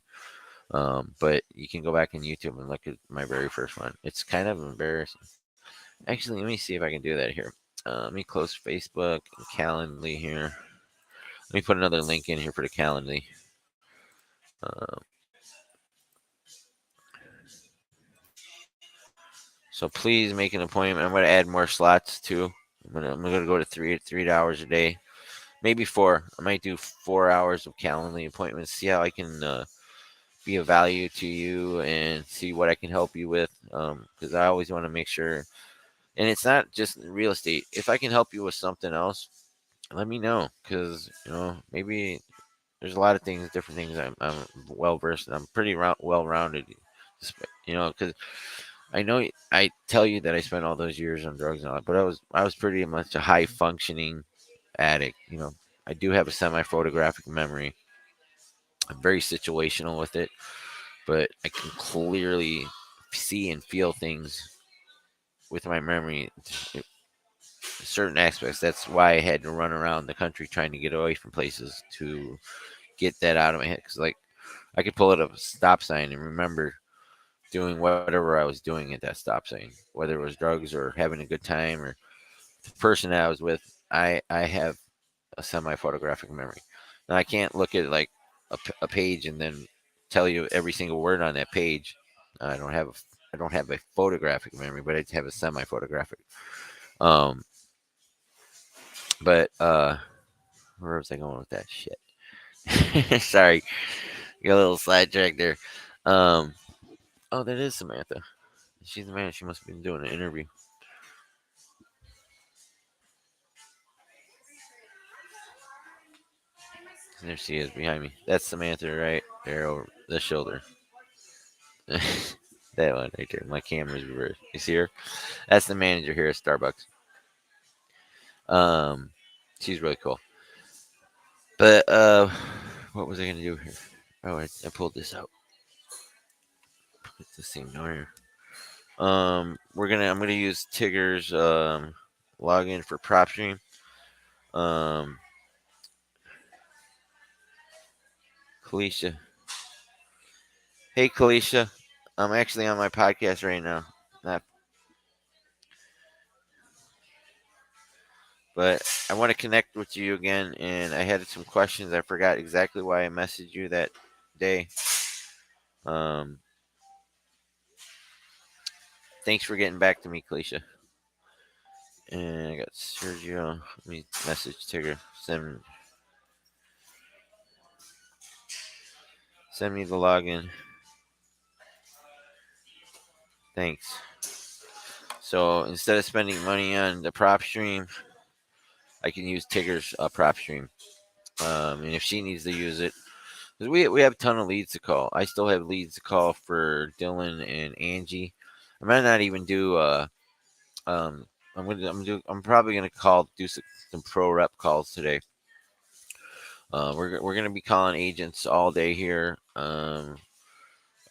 Speaker 1: but you can go back on YouTube and look at my very first one. It's kind of embarrassing. Actually, let me see if I can do that here. Let me close Facebook and Calendly here. Let me put another link in here for the Calendly. So please make an appointment. I'm going to add more slots too. I'm gonna go to three hours a day, maybe four. I might do 4 hours of Calendly appointments. See how I can be of value to you and see what I can help you with. Because I always want to make sure, and it's not just real estate. If I can help you with something else, let me know. Because maybe there's a lot of things, different things. I'm well versed. I'm pretty well rounded. Because I know I tell you that I spent all those years on drugs and all that, but I was pretty much a high functioning addict. I do have a semi photographic memory. I'm very situational with it, but I can clearly see and feel things with my memory. Certain aspects. That's why I had to run around the country trying to get away from places to get that out of my head. Because like I could pull up a stop sign and remember doing whatever I was doing at that stop sign, whether it was drugs or having a good time or the person that I was with. I have a semi photographic memory. Now I can't look at like a page and then tell you every single word on that page. I don't have a photographic memory, but I have a semi photographic. Um, but where was I going with that shit? Sorry, got a little sidetracked there. Um, oh, that is Samantha. She's the man. She must have been doing an interview. There she is behind me. That's Samantha right there over the shoulder. That one right there. My camera's reversed. You see her? That's the manager here at Starbucks. Um, she's really cool. But what was I gonna do here? Oh, I pulled this out. Put this thing down here. I'm gonna use Tigger's login for PropStream. Um, Kalisha. Hey, Kalisha. I'm actually on my podcast right now. Not, but I want to connect with you again, and I had some questions. I forgot exactly why I messaged you that day. Um, Thanks for getting back to me, Kalisha. And I got Sergio. Let me message Tigger. Send me the login. Thanks. So instead of spending money on the prop stream, I can use Tigger's prop stream. And if she needs to use it, because we have a ton of leads to call. I still have leads to call for Dylan and Angie. I might not even do. Um, I'm probably gonna do some pro rep calls today. We're gonna be calling agents all day here. I'm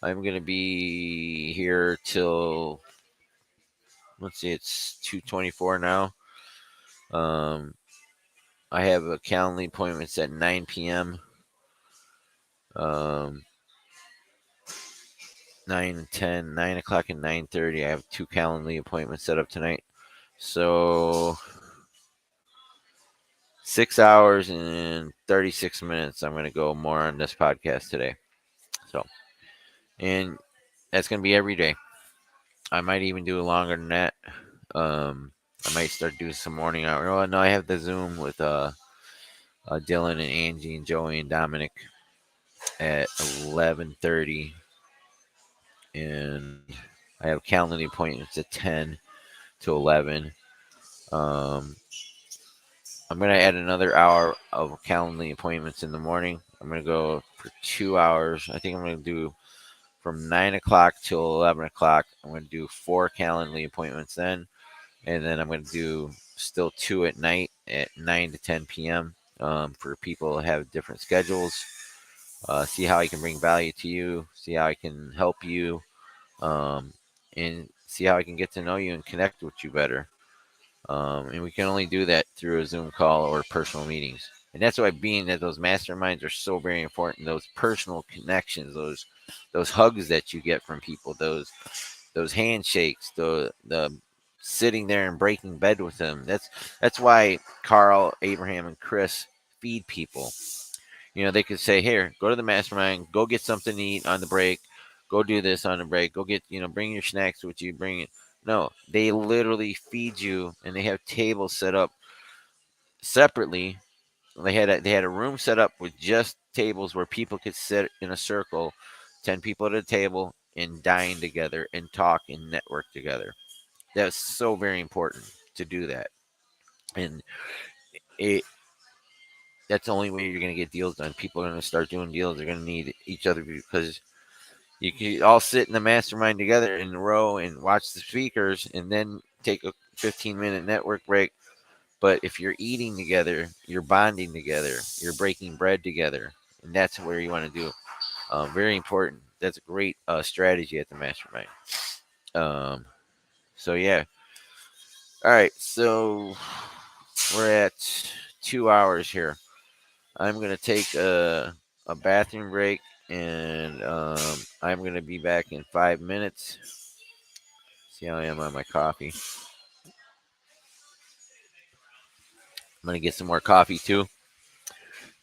Speaker 1: gonna be here till, let's see, it's 2:24 now. Um, I have a Calendly appointments at 9 p.m. Um, 9 and 10, 9 o'clock and 9:30. I have two Calendly appointments set up tonight. So 6 hours and 36 minutes. I'm going to go more on this podcast today. So, and that's going to be every day. I might even do it longer than that. I might start doing some morning hour. Oh no, I have the Zoom with Dylan and Angie and Joey and Dominic at 11:30, and I have Calendly appointments at 10 to 11. Um, I'm gonna add another hour of Calendly appointments in the morning. I'm gonna go for 2 hours. I think I'm gonna do from 9 o'clock till 11 o'clock. I'm gonna do four Calendly appointments then, and then I'm gonna do still two at night at 9 to 10 p.m. For people that have different schedules. See how I can bring value to you. See how I can help you, and see how I can get to know you and connect with you better. And we can only do that through a Zoom call or personal meetings. And that's why being that those masterminds are so very important. Those personal connections, those hugs that you get from people, those handshakes, the sitting there and breaking bed with them. That's why Carl, Abraham, and Chris feed people. They could say, "Here, go to the mastermind, go get something to eat on the break, go do this on the break, go get bring your snacks with you, bring it." No, they literally feed you, and they have tables set up separately. They had a room set up with just tables where people could sit in a circle, 10 people at a table, and dine together and talk and network together. That's so very important to do that, and it that's the only way you're going to get deals done. People are going to start doing deals. They're going to need each other because you can all sit in the mastermind together in a row and watch the speakers and then take a 15-minute network break. But if you're eating together, you're bonding together, you're breaking bread together, and that's where you want to do. Very important. That's a great strategy at the mastermind. Um, so yeah. All right. So we're at 2 hours here. I'm gonna take a bathroom break, and I'm gonna be back in 5 minutes. See how I am on my coffee. I'm gonna get some more coffee too,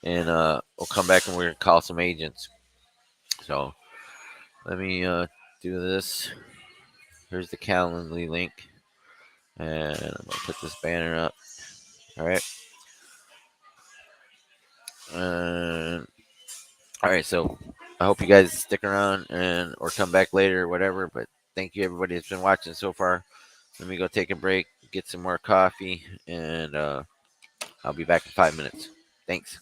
Speaker 1: and we'll come back and we're gonna call some agents. So let me do this. Here's the Calendly link, and I'm gonna put this banner up. All right, and all right. So I hope you guys stick around and or come back later or whatever. But thank you everybody that's been watching so far. Let me go take a break, get some more coffee, and I'll be back in 5 minutes. Thanks.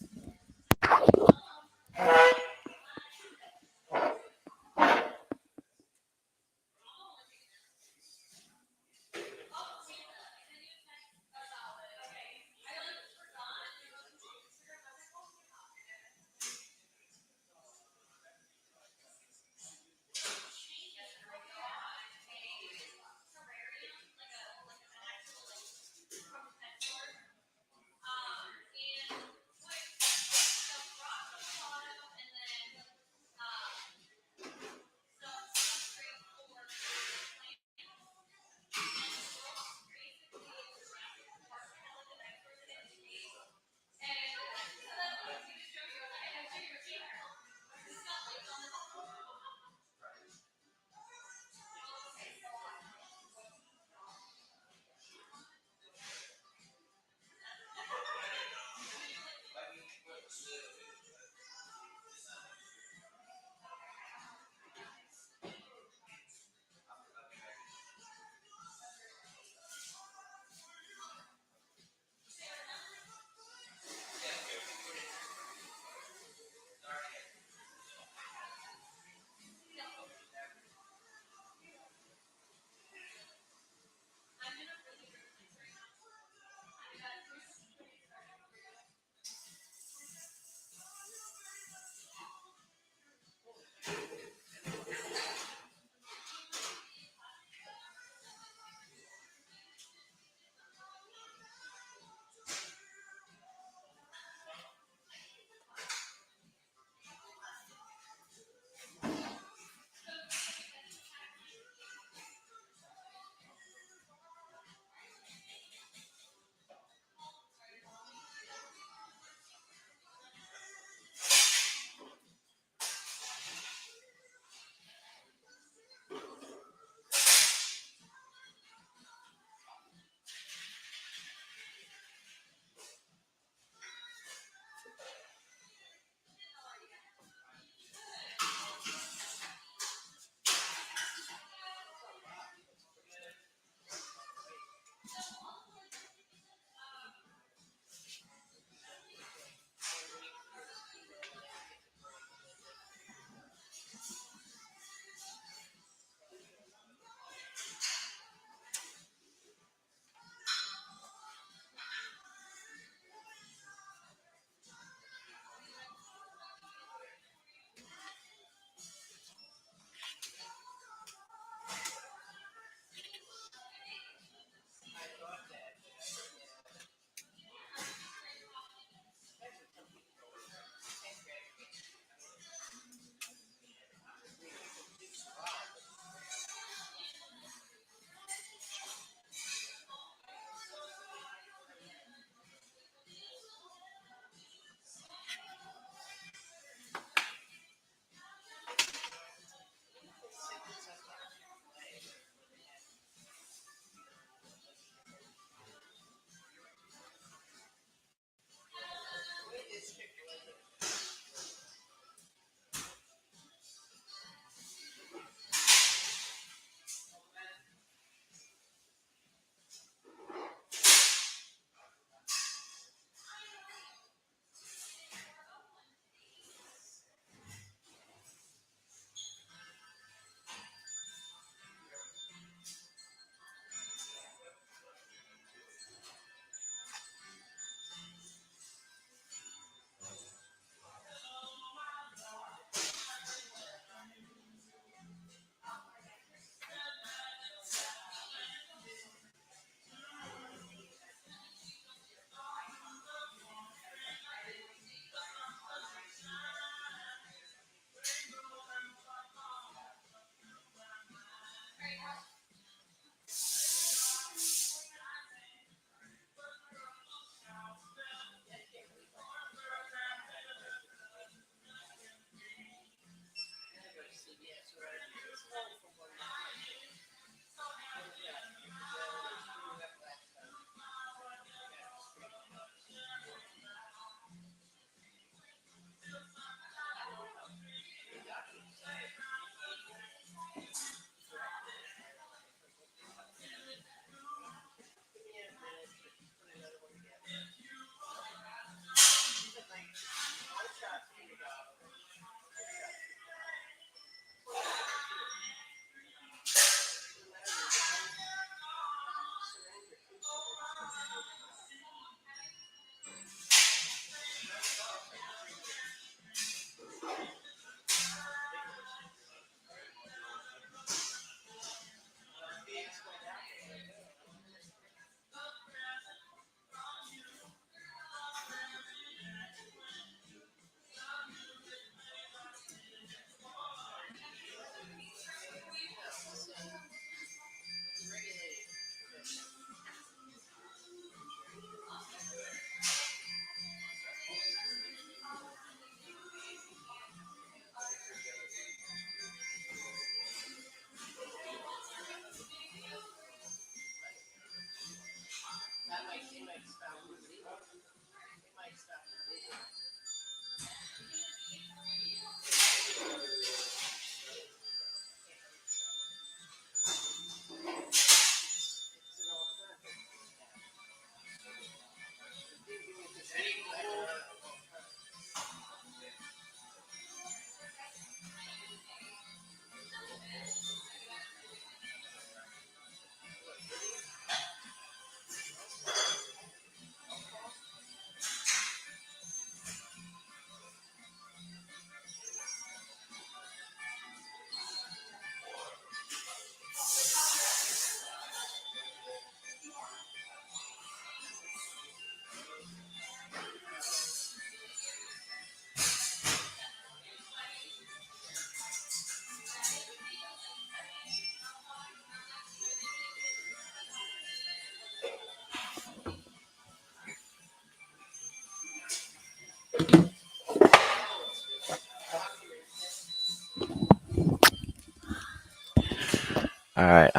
Speaker 1: All right,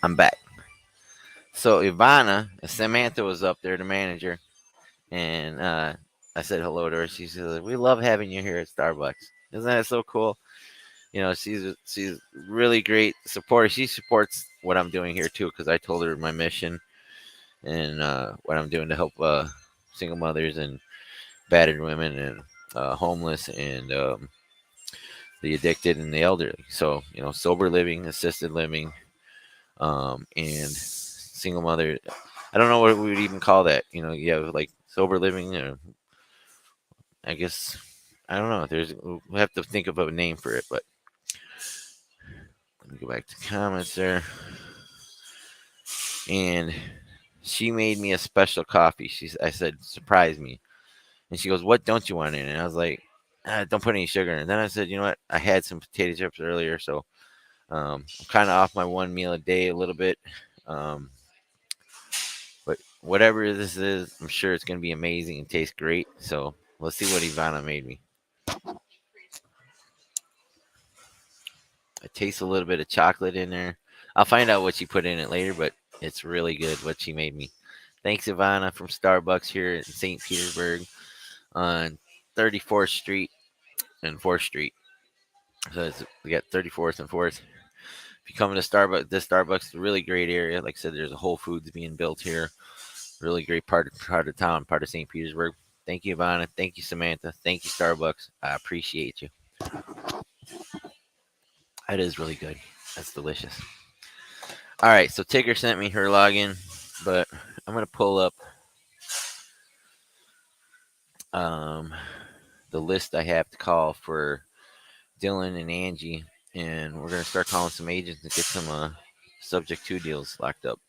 Speaker 1: I'm back. So Ivana, Samantha was up there, the manager, and I said hello to her. She said, "We love having you here at Starbucks. Isn't that so cool?" You know, she's really great supporter. She supports what I'm doing here too, because I told her my mission and what I'm doing to help single mothers and battered women and homeless and the addicted and the elderly. So you know, sober living, assisted living, and single mother. I don't know what we would even call that. You know, you have like sober living, or I guess I don't know. We'll have to think of a name for it. But let me go back to comments there. And she made me a special coffee. I said, surprise me. And she goes, what don't you want in it? And I was like, don't put any sugar in it. Then I said, you know what? I had some potato chips earlier, so I'm kind of off my one meal a day a little bit. Um, but whatever this is, I'm sure it's going to be amazing and taste great. So let's see what Ivana made me. I taste a little bit of chocolate in there. I'll find out what she put in it later, but it's really good what she made me. Thanks, Ivana, from Starbucks here in St. Petersburg on 34th Street and 4th Street. We got 34th and 4th. If you come to Starbucks, this Starbucks is a really great area. Like I said, there's a Whole Foods being built here. Really great part of town, part of St. Petersburg. Thank you, Ivana. Thank you, Samantha. Thank you, Starbucks. I appreciate you. That is really good. That's delicious. All right, so Tigger sent me her login, but I'm gonna pull up um, the list I have to call for Dylan and Angie, and we're gonna start calling some agents and get some subject to deals locked up.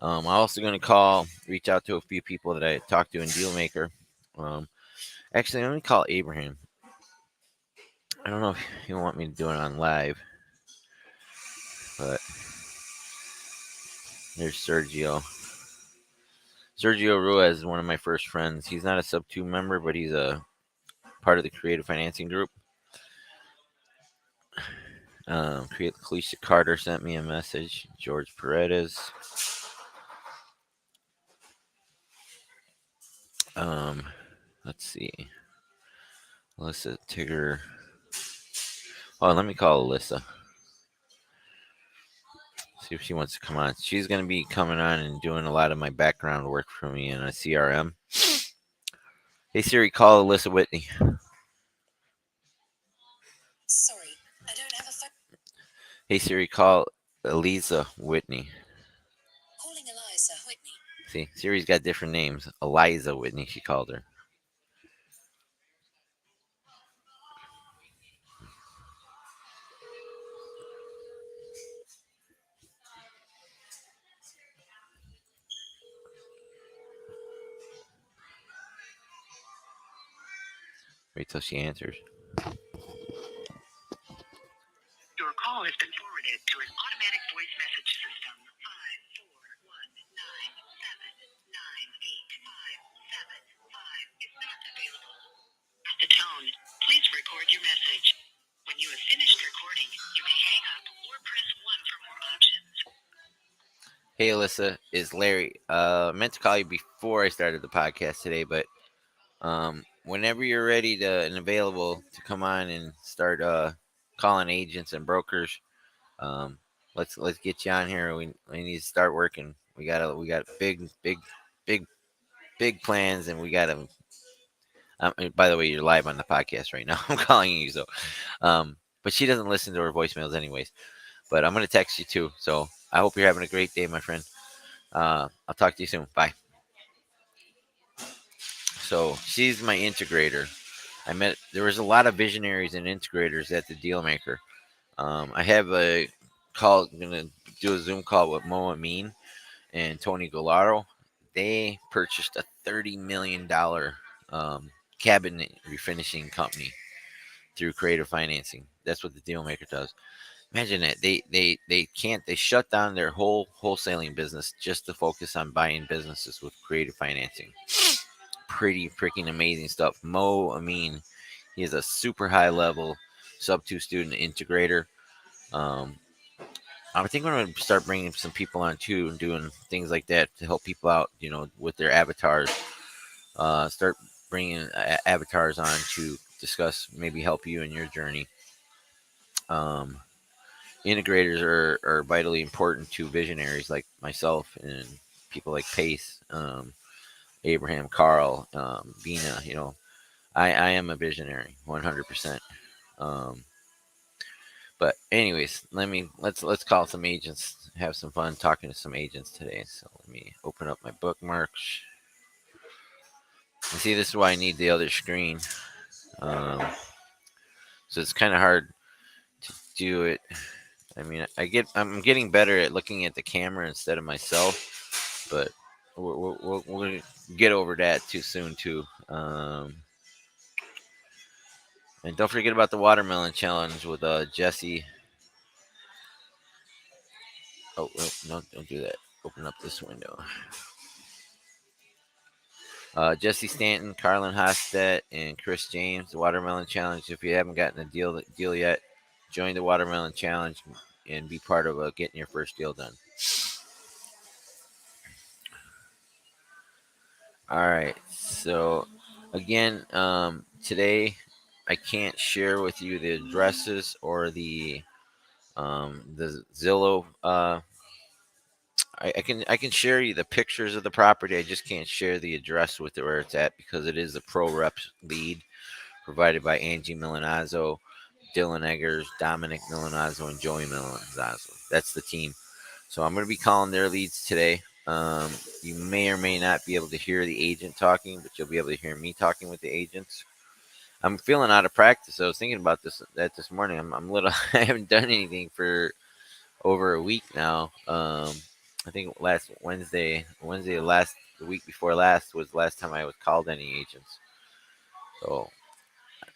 Speaker 1: I'm also gonna reach out to a few people that I talked to in Dealmaker. Um, Actually, let me call Abraham. I don't know if you want me to do it on live, but there's Sergio. Sergio Ruiz is one of my first friends. He's not a sub two member, but he's a part of the creative financing group. Kalisha Carter sent me a message. George Paredes. Um, let's see. Alyssa Tigger. Oh, let me call Alyssa. See if she wants to come on. She's going to be coming on and doing a lot of my background work for me in a CRM. Hey Siri, call Alyssa Whitney.
Speaker 2: Sorry, I don't have a phone.
Speaker 1: Hey Siri, call Eliza Whitney.
Speaker 2: Calling Eliza Whitney.
Speaker 1: See, Siri's got different names. Eliza Whitney, she called her. Wait till she answers.
Speaker 2: Your call has been forwarded to an automatic voice message system. 54197985755 is not available. At the tone, please record your message. When you have finished recording, you may hang up or press 1 for more options.
Speaker 1: Hey Alyssa, it's Larry. I meant to call you before I started the podcast today, but whenever you're ready and available to come on and start calling agents and brokers, um, let's get you on here. We need to start working. We got big big plans, and we got to. By the way, you're live on the podcast right now. I'm calling you, so but she doesn't listen to her voicemails anyways. But I'm gonna text you too. So I hope you're having a great day, my friend. I'll talk to you soon. Bye. So she's my integrator. There was a lot of visionaries and integrators at the Dealmaker. I have a call. I'm gonna do a Zoom call with Mo Amin and Tony Golaro. They purchased a $30 million cabinet refinishing company through creative financing. That's what the Dealmaker does. Imagine that they shut down their whole wholesaling business just to focus on buying businesses with creative financing. pretty freaking amazing stuff. Mo Amin, he is a super high level Subto student integrator. Um, I think I'm going to start bringing some people on too and doing things like that to help people out, with their avatars. Start bringing avatars on to discuss, maybe help you in your journey. Um, Integrators are vitally important to visionaries like myself and people like Pace, Abraham, Carl, Vina. I am a visionary, 100%. Um, but anyways, let's call some agents, have some fun talking to some agents today. So let me open up my bookmarks. And see, this is why I need the other screen. Um, so it's kind of hard to do it. I mean, I'm getting better at looking at the camera instead of myself, but we're gonna get over that too soon too. And don't forget about the watermelon challenge with Jesse. Oh no, don't do that. Open up this window. Jesse Stanton, Carlin Hostet, and Chris James. The watermelon challenge. If you haven't gotten a deal yet, join the watermelon challenge and be part of getting your first deal done. All right. So again, today I can't share with you the addresses or the Zillow. I can share you the pictures of the property. I just can't share the address with it where it's at because it is a pro reps lead provided by Angie Milanazzo, Dylan Eggers, Dominic Milanazzo, and Joey Milanazzo. That's the team. So I'm going to be calling their leads today. You may or may not be able to hear the agent talking, but you'll be able to hear me talking with the agents. I'm feeling out of practice. I was thinking about this morning. I'm a little. I haven't done anything for over a week now. I think last the week before last was the last time I was called any agents. So,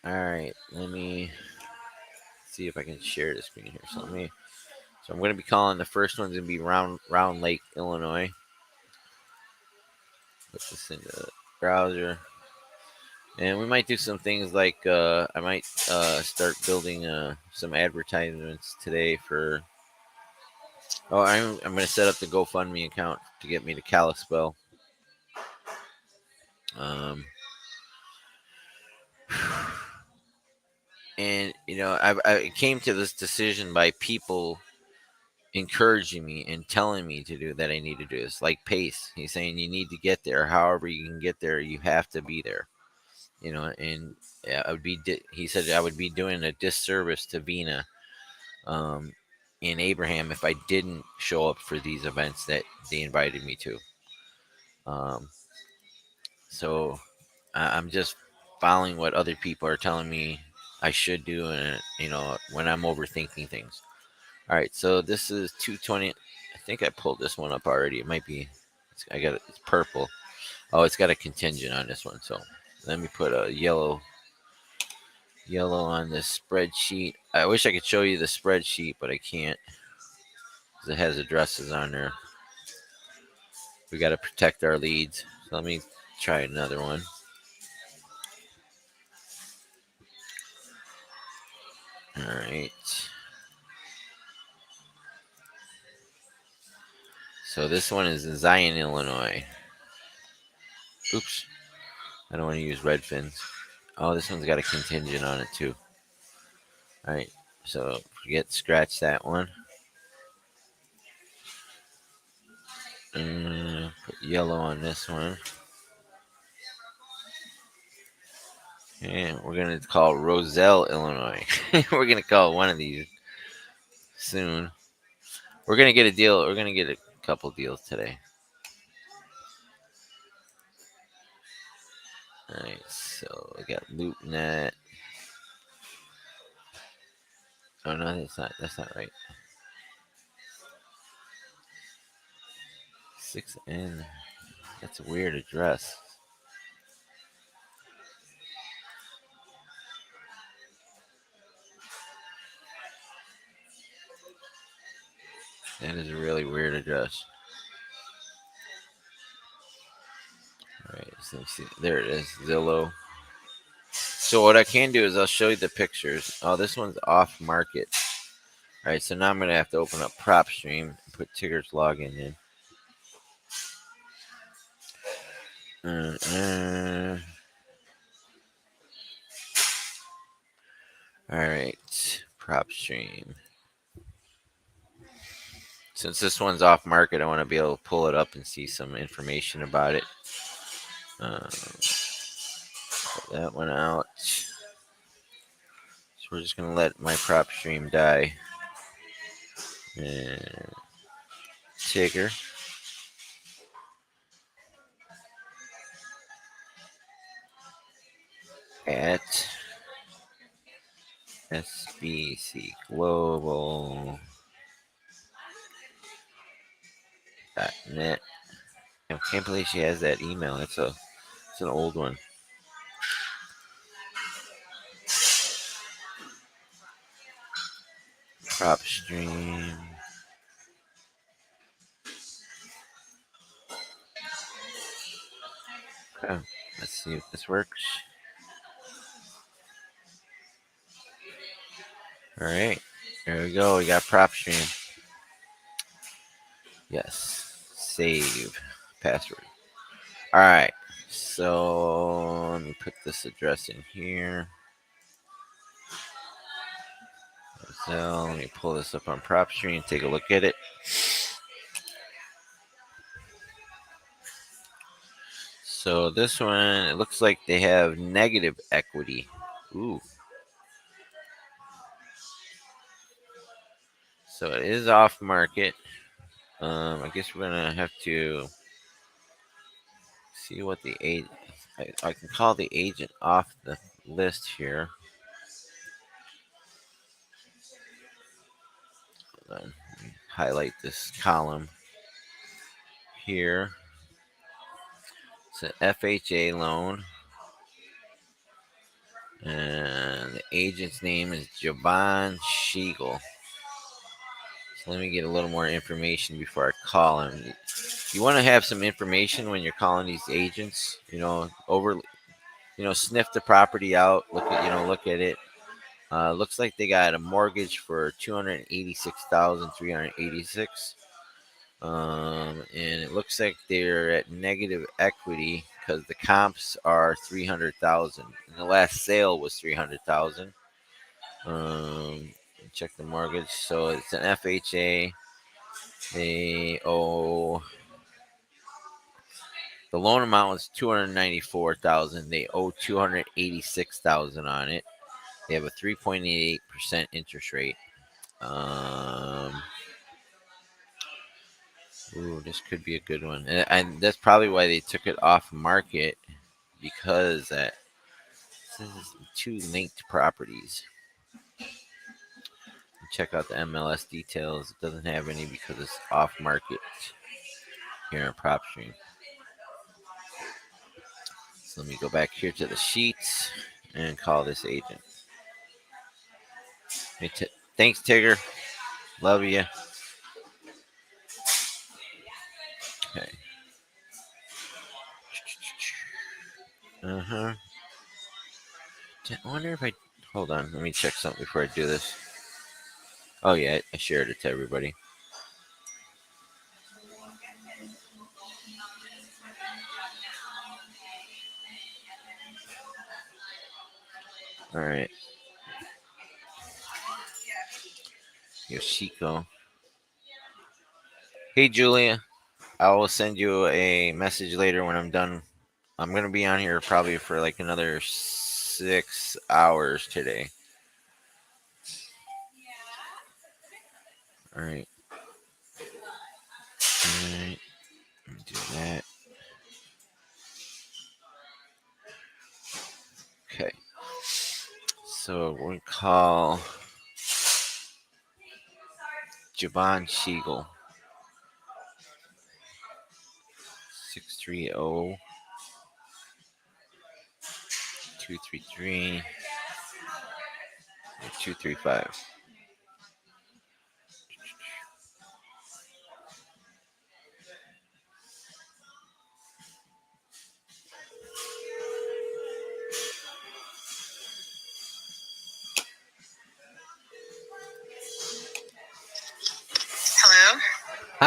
Speaker 1: all right, let me see if I can share the screen here. So I'm going to be calling the first one's going to be Round Lake, Illinois. Put this in the browser. And we might do some things like I might start building some advertisements today for. Oh, I'm going to set up the GoFundMe account to get me to Kalispell. Um, and I came to this decision by people encouraging me and telling me to do that. I need to do this. Like Pace, he's saying you need to get there. However you can get there, you have to be there. And I would be. He said I would be doing a disservice to Vina um, and Abraham if I didn't show up for these events that they invited me to. Um, so I'm just following what other people are telling me I should do, and when I'm overthinking things. All right, so this is 220. I think I pulled this one up already. It might be. It's purple. Oh, it's got a contingent on this one. So let me put a yellow on this spreadsheet. I wish I could show you the spreadsheet, but I can't because it has addresses on there. We got to protect our leads. So let me try another one. All right. So this one is in Zion, Illinois. Oops. I don't want to use Redfins. Oh, this one's got a contingent on it too. All right. So scratch that one. Put yellow on this one. And we're going to call Roselle, Illinois. We're going to call one of these soon. We're going to get a deal. We're going to get a couple deals today. All right. So we got LoopNet. Oh, no, that's not right. 6N. That's a weird address. That is a really weird address. All right. So let me see. There it is, Zillow. So what I can do is I'll show you the pictures. Oh, this one's off market. All right, so now I'm gonna have to open up PropStream and put Tigger's login in. All right, PropStream. Since this one's off market, I want to be able to pull it up and see some information about it. Pull that one out. So we're just gonna let my PropStream die. And Tigger. At SBC Global .net. I can't believe she has that email. It's an old one. PropStream. Okay, let's see if this works. All right, there we go. We got PropStream. Yes, save password. All right, so let me put this address in here. So let me pull this up on PropStream and take a look at it. So this one, it looks like they have negative equity. Ooh. So it is off market. I guess we're gonna have to see what the agent. I can call the agent off the list here. Hold on. Let me highlight this column here. It's an FHA loan, and the agent's name is Javon Shiegel. So let me get a little more information before I call him. You want to have some information when you're calling these agents. Sniff the property out. Look at it. Looks like they got a mortgage for 286,386. And it looks like they're at negative equity because the comps are 300,000. And the last sale was 300,000. Check the mortgage. So it's an FHA. They owe the loan amount was 294,000. They owe 286,000 on it. They have a 3.88% interest rate. Um, this could be a good one, and that's probably why they took it off market because this is two linked properties. Check out the MLS details. It doesn't have any because it's off market here in PropStream. So let me go back here to the sheets and call this agent. Hey, thanks, Tigger. Love you. Okay. Uh huh. I wonder if I hold on. Let me check something before I do this. Oh yeah, I shared it to everybody. All right, Yoshiko. Hey Julia, I will send you a message later when I'm done. I'm gonna be on here probably for like another 6 hours today. All right. All right. Let me do that. Okay. So we'll call Javon Siegel. 630 233 235.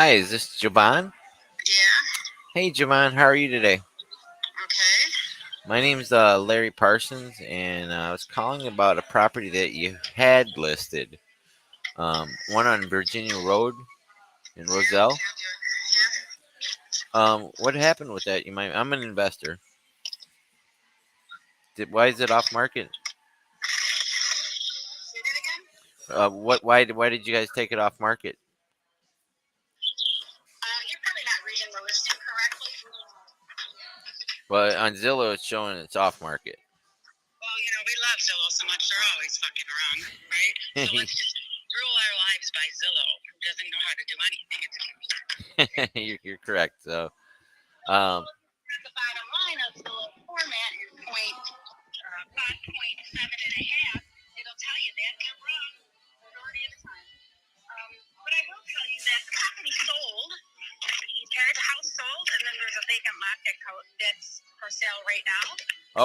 Speaker 1: Hi, is this Javon?
Speaker 2: Yeah.
Speaker 1: Hey, Javon, how are you today?
Speaker 2: Okay.
Speaker 1: My name's Larry Parsons, and I was calling about a property that you had listed, one on Virginia Road in
Speaker 2: Yeah.
Speaker 1: Roselle.
Speaker 2: Yeah.
Speaker 1: What happened with that? You might. I'm an investor. Why is it off market?
Speaker 2: Say that again.
Speaker 1: What? Why did you guys take it off market?
Speaker 2: You're probably not reading the listing correctly.
Speaker 1: Well, on Zillow, it's showing it's off market.
Speaker 2: Well, we love Zillow so much; they're always fucking wrong, right? So let's just rule our lives by Zillow, who doesn't know how to do anything. It's a computer.
Speaker 1: You're correct. So,
Speaker 2: So
Speaker 1: um,
Speaker 2: the bottom line of Zillow format is 5.7 and a half. It'll tell you that you're wrong majority of the time. But I will tell you that the company sold. Okay, the house sold, and then there's a vacant lot that's for sale right now.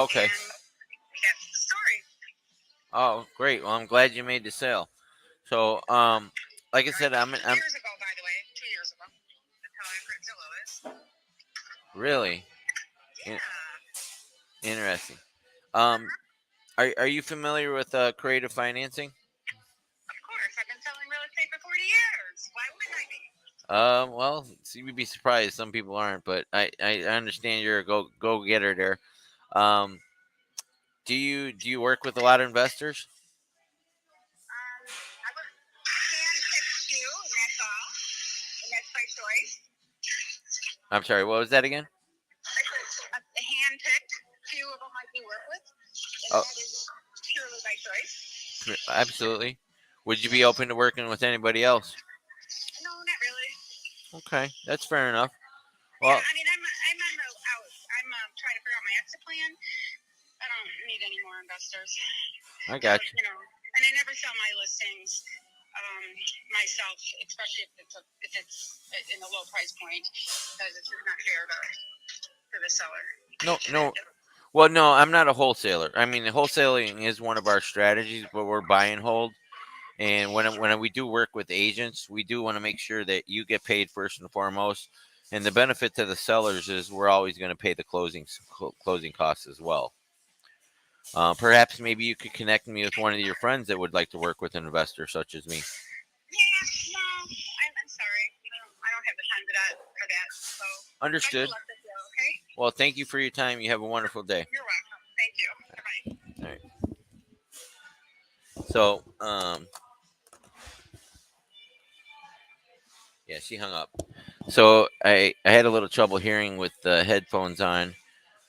Speaker 1: okay.
Speaker 2: And that's the story.
Speaker 1: Oh, great. Well, I'm glad you made the sale. So, like I
Speaker 2: Right?
Speaker 1: said,
Speaker 2: Two years ago, by the way. 2 years ago. That's how accurate Zillow is.
Speaker 1: really in-
Speaker 2: Yeah.
Speaker 1: interesting. Um,
Speaker 2: Uh-huh.
Speaker 1: are you familiar with creative financing?
Speaker 2: Of course. I've been selling real estate for 40 years. Why wouldn't I be?
Speaker 1: Well, so you'd be surprised. Some people aren't, but I understand you're a go getter there. Um, do you work with a lot of investors?
Speaker 2: I would handpick you, and that's all. And that's by choice.
Speaker 1: I'm sorry. What was that again?
Speaker 2: I said a handpicked few of them I do work with, and
Speaker 1: Oh,
Speaker 2: that is purely by choice.
Speaker 1: absolutely. Would you be open to working with anybody else?
Speaker 2: No, not really.
Speaker 1: Okay, that's fair enough.
Speaker 2: Yeah,
Speaker 1: Well,
Speaker 2: I mean, I'm on the out. I'm trying to figure out my exit plan. I don't need any more investors.
Speaker 1: I got you.
Speaker 2: And I never sell my listings myself, especially if it's in a low price point, because it's just not fair to the seller.
Speaker 1: No, no. Well, no, I'm not a wholesaler. I mean, wholesaling is one of our strategies, but we're buy and hold. And when we do work with agents, we do want to make sure that you get paid first and foremost. And the benefit to the sellers is we're always going to pay the closing costs as well. Perhaps maybe you could connect me with one of your friends that would like to work with an investor such as me.
Speaker 2: Yeah, no, I'm sorry. I don't have the time for that. So, best
Speaker 1: Understood.
Speaker 2: of luck with you, okay?
Speaker 1: Well, thank you for your time. You have a wonderful day.
Speaker 2: You're welcome. Thank you. Bye.
Speaker 1: All right. So, yeah, she hung up. So I had a little trouble hearing with the headphones on.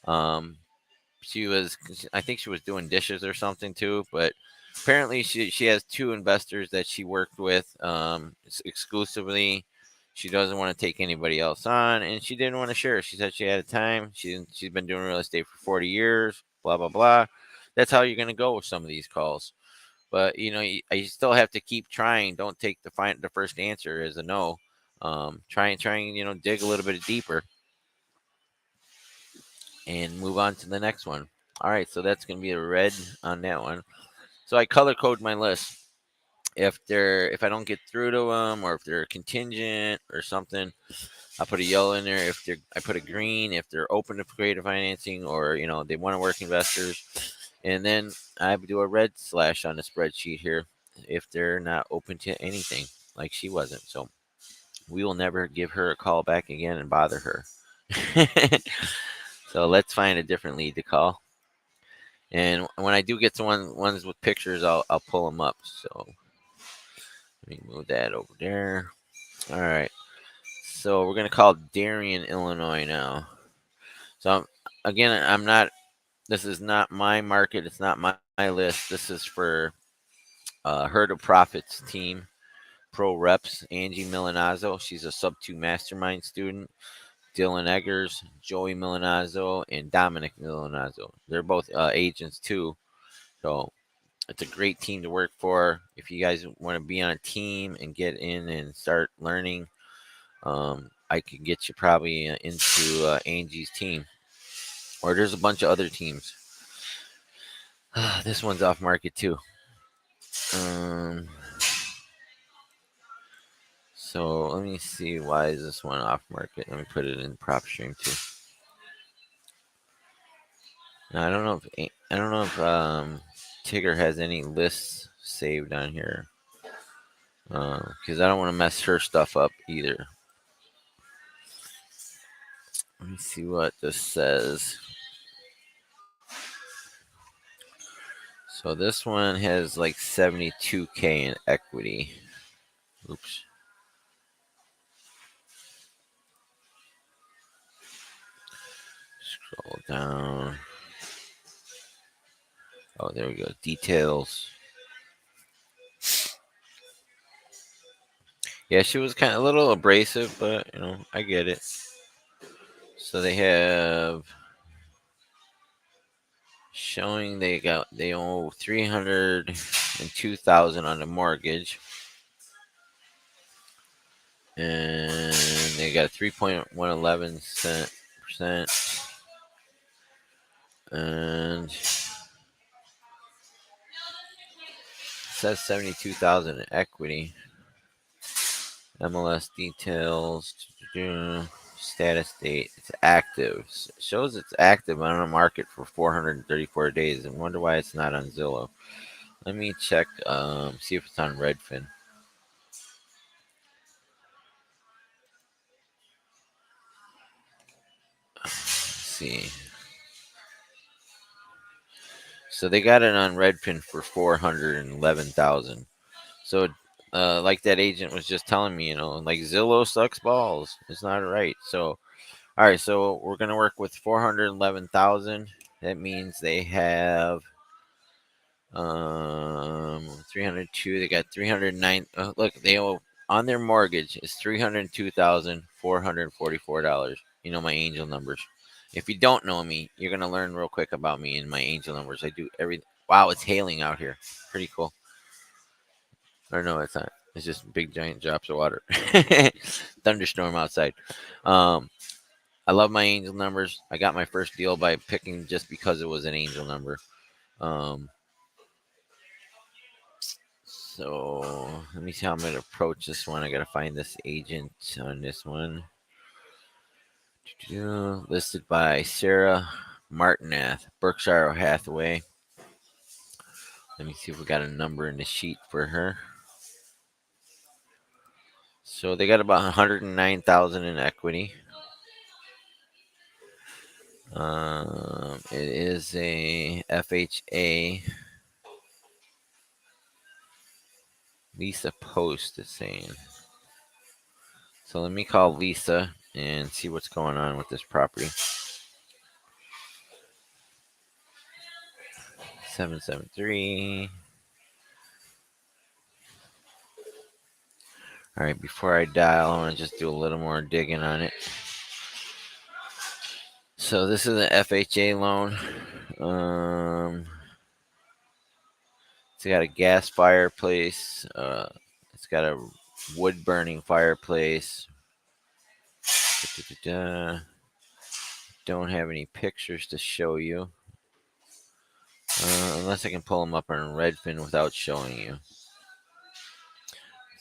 Speaker 1: Um, she was, I think she was doing dishes or something too, but apparently she has two investors that she worked with exclusively. She doesn't want to take anybody else on, and she didn't want to share. She said she had a time. She's been doing real estate for 40 years. Blah blah blah. That's how you're gonna go with some of these calls. But you still have to keep trying. Don't take the first answer as a no. Try and dig a little bit deeper and move on to the next one. All right, so that's gonna be a red on that one. So I color code my list. If I don't get through to them, or if they're contingent or something, I put a yellow in there. I put a green if they're open to creative financing, or they want to work investors, and then I do a red slash on the spreadsheet here if they're not open to anything, like she wasn't. So we will never give her a call back again and bother her. So let's find a different lead to call. And when I do get to ones with pictures, I'll pull them up. So let me move that over there. All right. So we're gonna call Darien, Illinois now. So again, I'm not. This is not my market. It's not my list. This is for Herd of Profits team pro reps. Angie Milanazzo. She's a sub two mastermind student. Dylan Eggers, Joey Milanazzo, and Dominic Milanazzo. They're both agents too. So it's a great team to work for. If you guys want to be on a team and get in and start learning, I could get you probably into Angie's team. Or there's a bunch of other teams. This one's off market too. Um, So let me see, why is this one off market? Let me put it in prop stream too. Now, I don't know if Tigger has any lists saved on here, because I don't want to mess her stuff up either. Let me see what this says. So this one has like 72K in equity. Oops. Scroll down. Oh, there we go. Details. Yeah, she was kind of a little abrasive, but I get it. So they owe 302,000 on the mortgage, and they got 3.111%, and it says 72,000 in equity. MLS details, status date. It's active. Shows it's active on the market for 434 days. And wonder why it's not on Zillow. Let me check. See if it's on Redfin. Let's see. So they got it on Redfin for 411,000. So, like that agent was just telling me, like Zillow sucks balls. It's not right. So, all right. So we're gonna work with 411,000. That means they have 302. They got 309. Look, they owe on their mortgage is $302,444. My angel numbers. If you don't know me, you're gonna learn real quick about me and my angel numbers. I do everything. Wow, it's hailing out here. Pretty cool. Or no, it's not. It's just big giant drops of water. Thunderstorm outside. Um, I love my angel numbers. I got my first deal by picking just because it was an angel number. Um, So let me see how I'm gonna approach this one. I gotta find this agent on this one. Listed by Sarah Martinath, Berkshire Hathaway. Let me see if we got a number in the sheet for her. So they got about 109,000 in equity. It is a FHA. Lisa Post is saying. So let me call Lisa and see what's going on with this property. 773. All right, before I dial, I want to just do a little more digging on it. So this is an FHA loan. It's got a gas fireplace. It's got a wood burning fireplace. Da-da-da-da. Don't have any pictures to show you, unless I can pull them up on Redfin without showing you.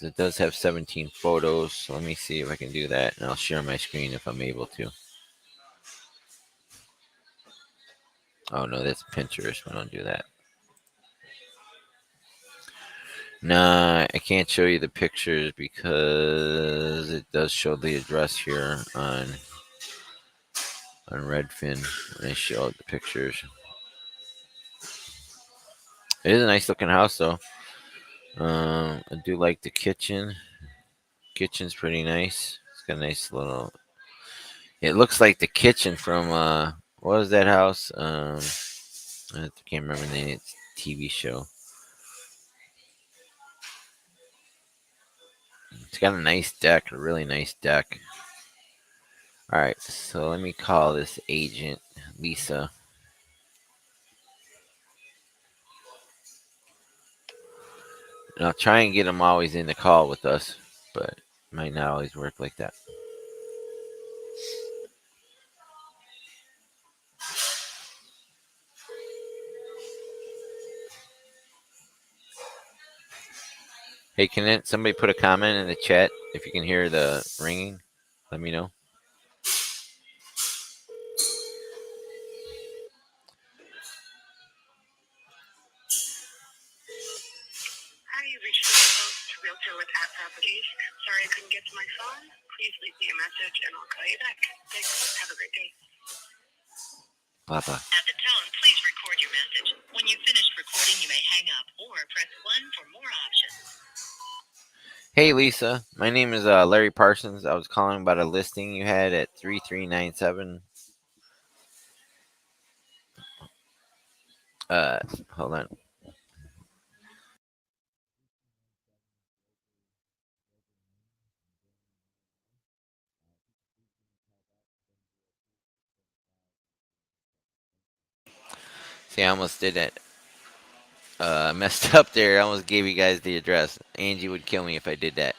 Speaker 1: It does have 17 photos, so let me see if I can do that, and I'll share my screen if I'm able to. Oh no, that's Pinterest. We don't do that. Nah, I can't show you the pictures because it does show the address here on Redfin when I show the pictures. It is a nice looking house though. I do like the kitchen. Kitchen's pretty nice. It's got a nice little. It looks like the kitchen from what was that house? I can't remember the name. It's a TV show. It's got a nice deck, a really nice deck. All right, so let me call this agent Lisa. And I'll try and get them always in the call with us, but it might not always work like that. Hey, somebody put a comment in the chat if you can hear the ringing? Let me know.
Speaker 2: Hi, you reached the host realtor with App Properties. Sorry I couldn't get to my phone. Please leave me a message and I'll call you back. Thanks. Have a great day.
Speaker 1: Blah, blah.
Speaker 2: At the tone, please record your message. When you've finished recording, you may hang up or press 1 for more options.
Speaker 1: Hey, Lisa. My name is Larry Parsons. I was calling about a listing you had at 3397. Uh, Hold on. See, I almost did that. Messed up there. I almost gave you guys the address. Angie would kill me if I did that.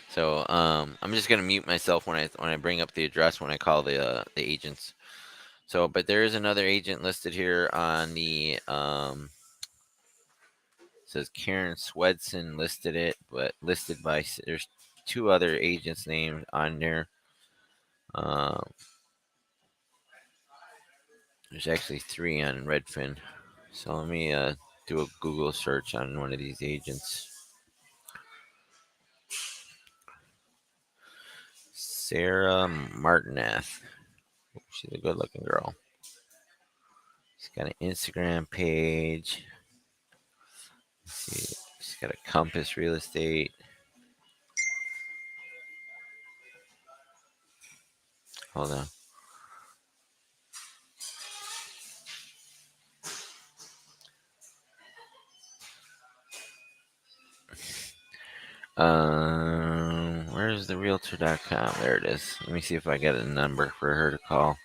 Speaker 1: So I'm just gonna mute myself when I bring up the address when I call the agents. So, but there is another agent listed here on the says Karen Swedson listed it, but listed by there's two other agents named on there. Um, there's actually three on Redfin. So let me do a Google search on one of these agents. Sarah Martinath. She's a good looking girl. She's got an Instagram page. Let's see. She's got a Compass Real Estate. Hold on. Where's the realtor.com? There it is. Let me see if I get a number for her to call.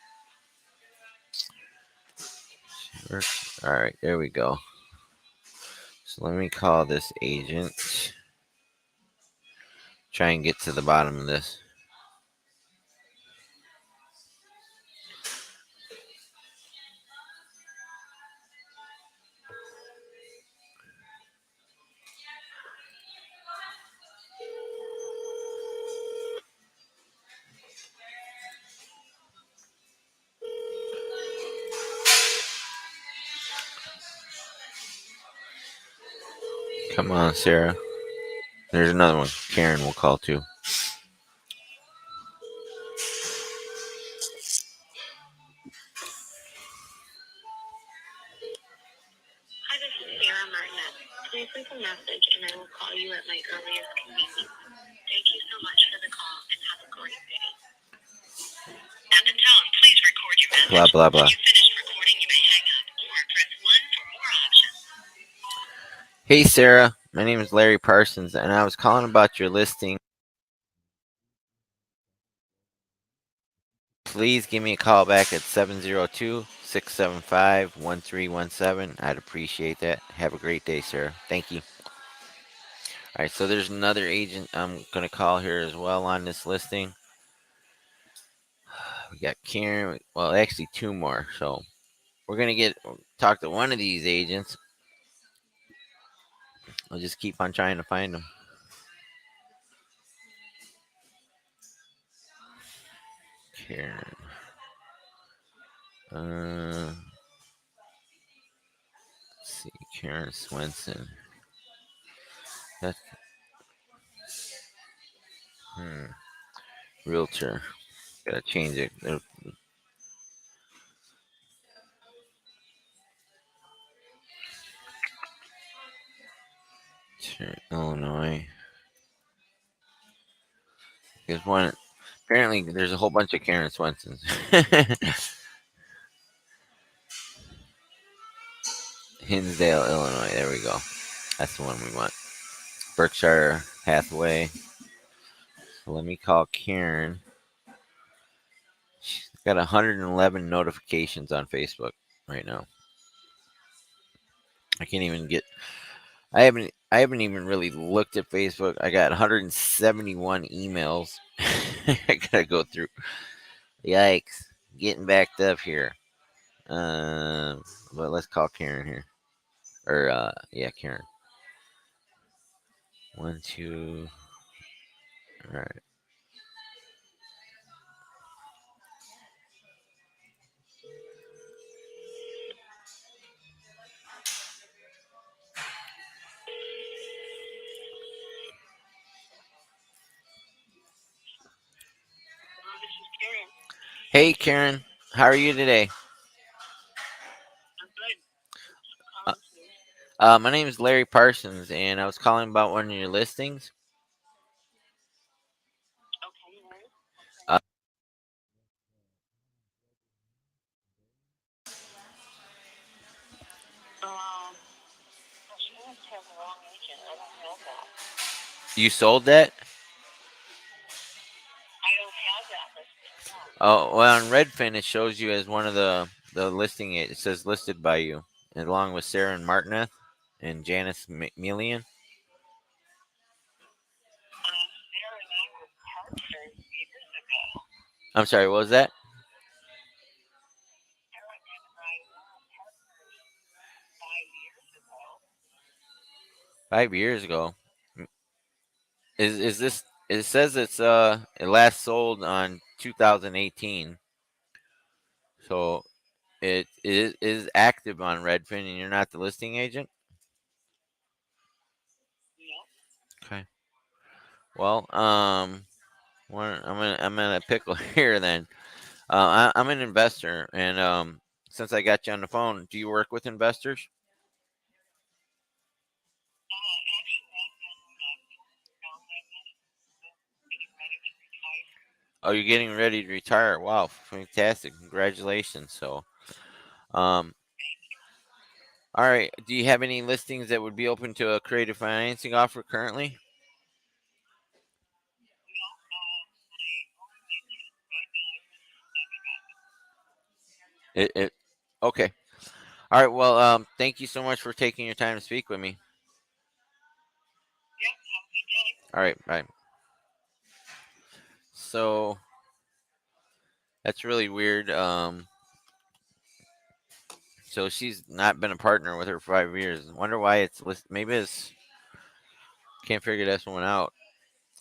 Speaker 1: All right, there we go. So let me call this agent. Try and get to the bottom of this. Come on, Sarah. There's another one. Karen will call too.
Speaker 2: Hi, this is Sarah Martinet. Please leave a message and I will call you at my earliest convenience. Thank you so much for the call and have a great day. At the tone, please record your message.
Speaker 1: Blah, blah, blah.
Speaker 2: When you've finished recording, you may hang up or press 1 for more options.
Speaker 1: Hey, Sarah. My name is Larry Parsons, and I was calling about your listing. Please give me a call back at 702-675-1317. I'd appreciate that. Have a great day, Sarah. Thank you. All right, so there's another agent I'm going to call here as well on this listing. We got Karen. Well, actually, two more. So we're going to talk to one of these agents. I'll just keep on trying to find them. Karen. Let's see. Karen Swenson. That's realtor. Gotta change it. Illinois. There's one. Apparently, there's a whole bunch of Karen Swensons. Hinsdale, Illinois. There we go. That's the one we want. Berkshire Hathaway. So let me call Karen. She's got 111 notifications on Facebook right now. I can't even get. I haven't even really looked at Facebook. I got 171 emails. I gotta go through. Yikes! Getting backed up here. But let's call Karen here. Or yeah, Karen. One, two. All right.
Speaker 2: Hello, this is Karen.
Speaker 1: Hey, Karen. How are you today?
Speaker 2: I'm good.
Speaker 1: Uh,
Speaker 2: Calling you.
Speaker 1: my name is Larry Parsons, and I was calling about one of your listings.
Speaker 2: Okay, Larry.
Speaker 1: Uh,
Speaker 2: Um, gosh, you must have the wrong agent. I don't have that.
Speaker 1: you sold that?
Speaker 2: I don't have that listing. No.
Speaker 1: Oh, well, on Redfin, it shows you as one of the listing. It says listed by you, along with Sarah and Martineth and Janice Melian.
Speaker 2: Sarah and I were partners years ago.
Speaker 1: I'm sorry, what was that?
Speaker 2: Sarah and I were partners 5 years ago.
Speaker 1: 5 years ago. M- is this? It says it last sold on 2018. So it is active on Redfin, and you're not the listing agent.
Speaker 2: No.
Speaker 1: Okay. Well, I'm in a pickle here then. I'm an investor, and since I got you on the phone, do you work with investors?
Speaker 2: Actually, I've been, no, I've been getting ready to retire.
Speaker 1: Oh, you're getting ready to retire. Wow, fantastic! Congratulations. So, um, all right. Do you have any listings that would be open to a creative financing offer currently?
Speaker 2: No, my only agent right now is Mrs. Scott.
Speaker 1: It okay. All right. Well, thank you so much for taking your time to speak with me.
Speaker 2: Yep, have a good day.
Speaker 1: All right. Bye. So that's really weird. So she's not been a partner with her for 5 years. Wonder why it's list. Maybe it's can't figure this one out.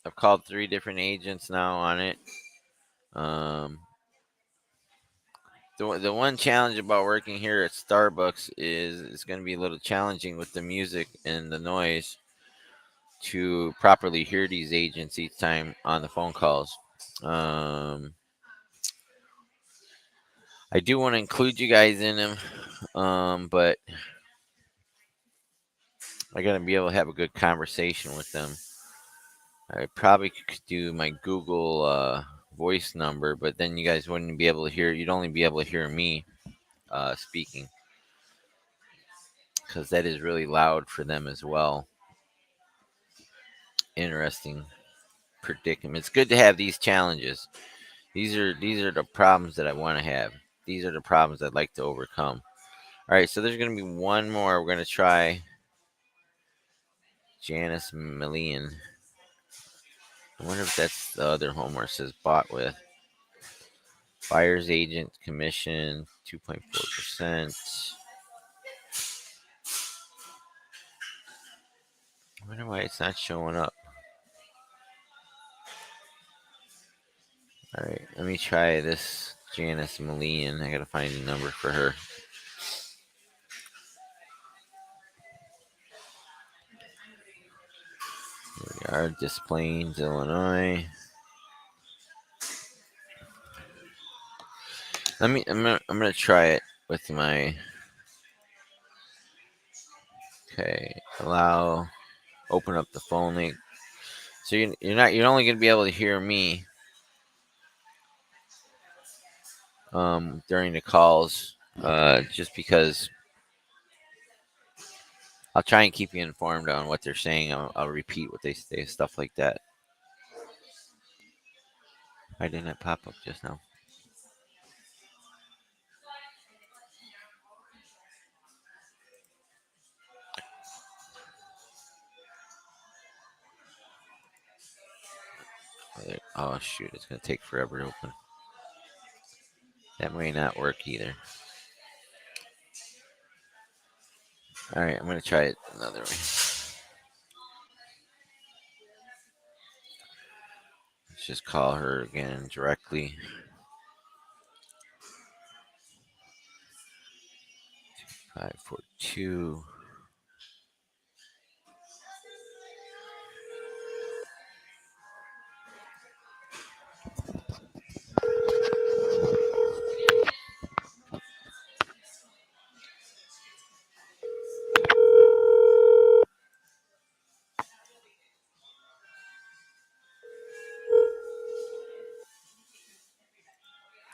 Speaker 1: I've called three different agents now on it. Um, the one challenge about working here at Starbucks is it's going to be a little challenging with the music and the noise to properly hear these agents each time on the phone calls. Um, I do want to include you guys in them, but I got to be able to have a good conversation with them. I probably could do my Google voice number, but then you guys wouldn't be able to hear. You'd only be able to hear me speaking because that is really loud for them as well. Interesting predicament. It's good to have these challenges. These are the problems that I want to have. These are the problems I'd like to overcome. All right, so there's going to be one more. We're going to try Janice Millian. I wonder if that's the other home where it says bought with. Buyer's agent commission 2.4%. I wonder why it's not showing up. All right, let me try this Janice Millian. I got to find a number for her. Here we are, Des Plaines, Illinois. I'm gonna try it with my okay. Allow open up the phone link. So you're only gonna be able to hear me during the calls just because I'll try and keep you informed on what they're saying. I'll repeat what they say, stuff like that. Why didn't it pop up just now? Oh shoot, it's gonna take forever to open. That may not work either. All right, I'm gonna try it another way. just call her again directly. 542.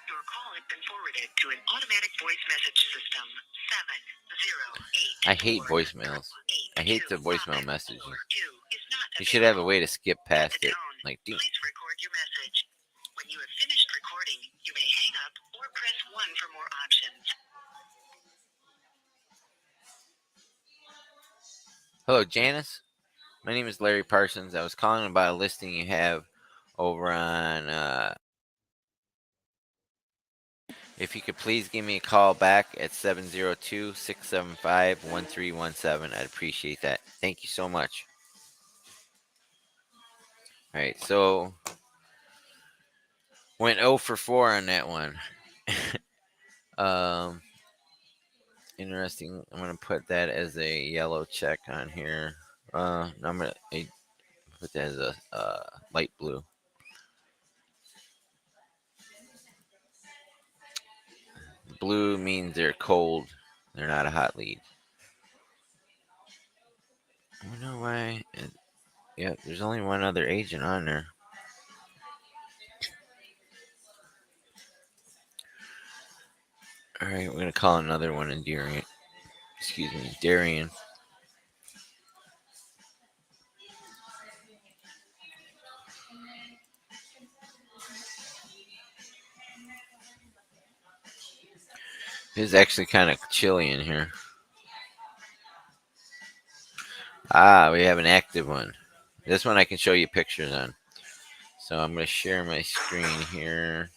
Speaker 2: Your call has been forwarded to an automatic voice message system. 708.
Speaker 1: I hate voicemails. I hate the voicemail messages. You should have a way to skip past it. Like, dude.
Speaker 2: Please record your message. When you have finished recording, you may hang up or press 1 for more options.
Speaker 1: Hello, Janice. My name is Larry Parsons. I was calling about a listing you have over on. If you could please give me a call back at 702-675-1317. I'd appreciate that. Thank you so much. All right, so went 0 for 4 on that one. um, interesting. I'm gonna put that as a yellow check on here. No, I'm gonna put that as a light blue. Blue means they're cold. They're not a hot lead. I wonder why. Yeah, there's only one other agent on there. All right, we're gonna call another one in Darian. Excuse me, Darian. It's actually kind of chilly in here. Ah, we have an active one. This one I can show you pictures on. So I'm going to share my screen here.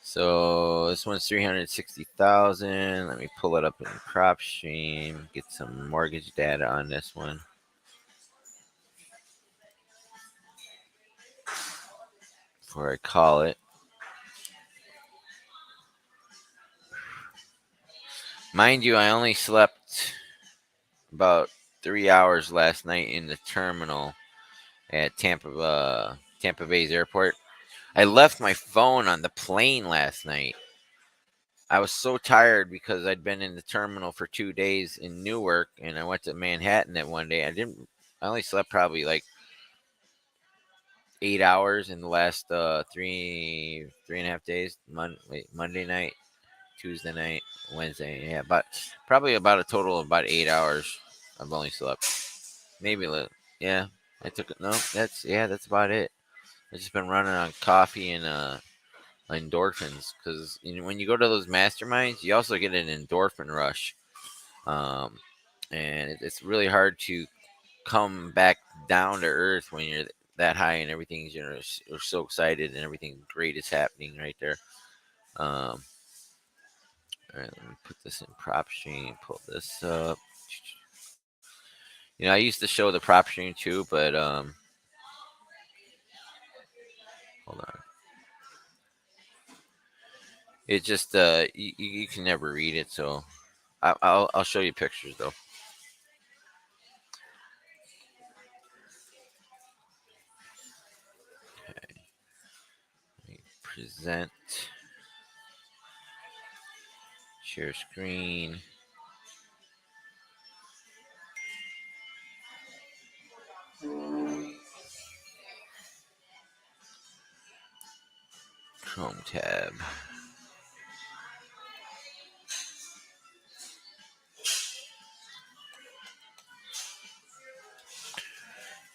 Speaker 1: So this one's 360,000. Let me pull it up in prop stream. Get some mortgage data on this one. Before I call it. Mind you, I only slept about 3 hours last night in the terminal at Tampa Bay's airport. I left my phone on the plane last night. I was so tired because I'd been in the terminal for 2 days in Newark, and I went to Manhattan that one day. I only slept probably like 8 hours in the last three and a half days. Monday night, Tuesday night, Wednesday. Yeah, but probably about a total of about 8 hours. I've only slept. Maybe a little. Yeah, I took it. No, that's about it. I've just been running on coffee and endorphins because when you go to those masterminds, you also get an endorphin rush, um, and it's really hard to come back down to earth when you're that high and everything's you're so excited and everything great is happening right there. All right, let me put this in prop stream. Pull this up. I used to show the prop stream too, but hold on. It just you can never read it, so I'll show you pictures though. Okay, let me present, share screen. Chrome tab.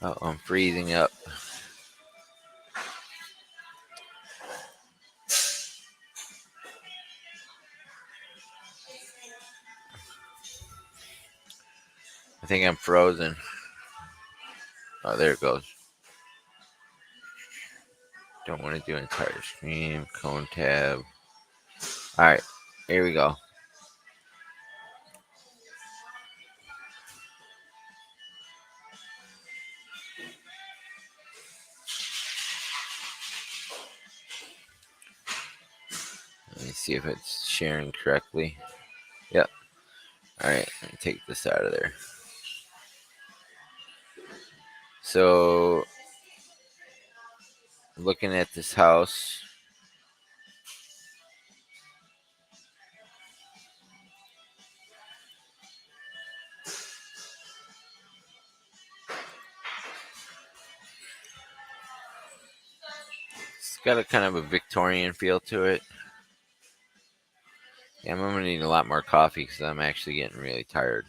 Speaker 1: Oh, I'm freezing up. I think I'm frozen. Oh, there it goes. Don't want to do entire screen. Cone tab. All right, here we go. me see if it's sharing correctly. Yep. All right. Let me take this out of there. So, looking at this house, it's got a kind of a Victorian feel to it. Yeah, I'm gonna need a lot more coffee because I'm actually getting really tired.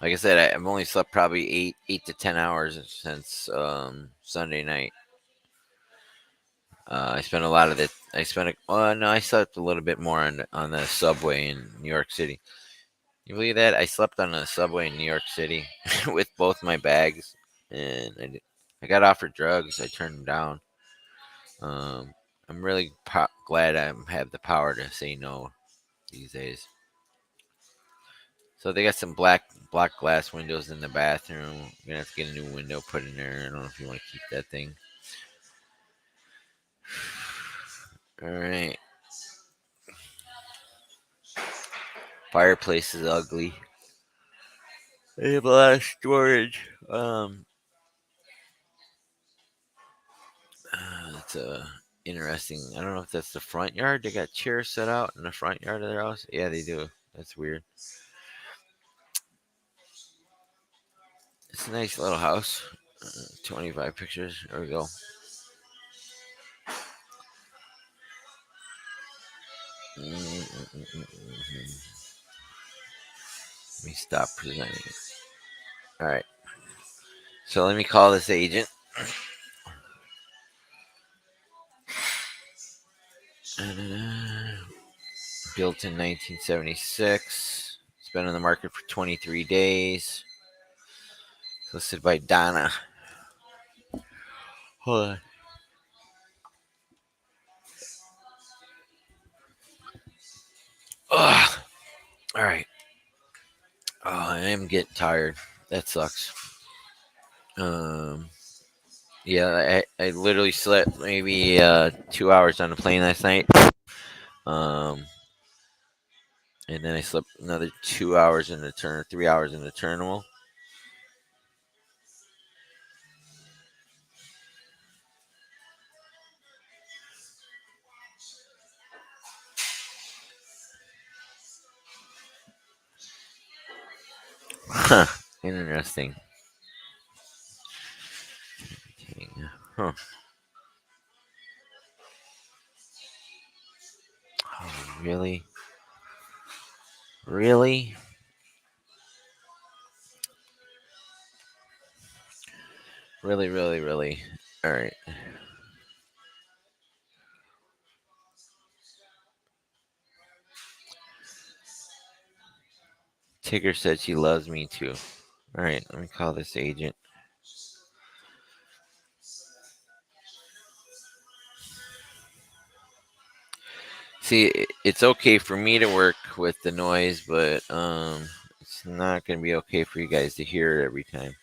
Speaker 1: Like I said, I've only slept probably 8 to 10 hours since Sunday night. I spent a lot of it. I spent a, no, I slept a little bit more on the subway in New York City. You believe that? I slept on the subway in New York City with both my bags, and I got offered drugs. I turned them down. Um, I'm really glad I have the power to say no these days. So they got some black glass windows in the bathroom. We're gonna have to get a new window put in there. I don't know if you want to keep that thing. All right. Fireplace is ugly. They have a lot of storage. It's interesting. I don't know if that's the front yard. They got chairs set out in the front yard of their house. Yeah, they do. That's weird. It's a nice little house. 25 pictures. There we go. Let me stop presenting. All right. So let me call this agent. Built in 1976. It's been on the market for 23 days. Listed by Donna. Hold on. Ugh. All right. Oh, I am getting tired. That sucks. Um, yeah, I literally slept maybe 2 hours on the plane last night. Um, and then I slept another 2 hours in the 3 hours in the terminal. Huh. Interesting. Huh. Oh, really? Really? Really, really, really. All right. Tigger said she loves me too. All right, let me call this agent. See, it's okay for me to work with the noise, but it's not going to be okay for you guys to hear it every time.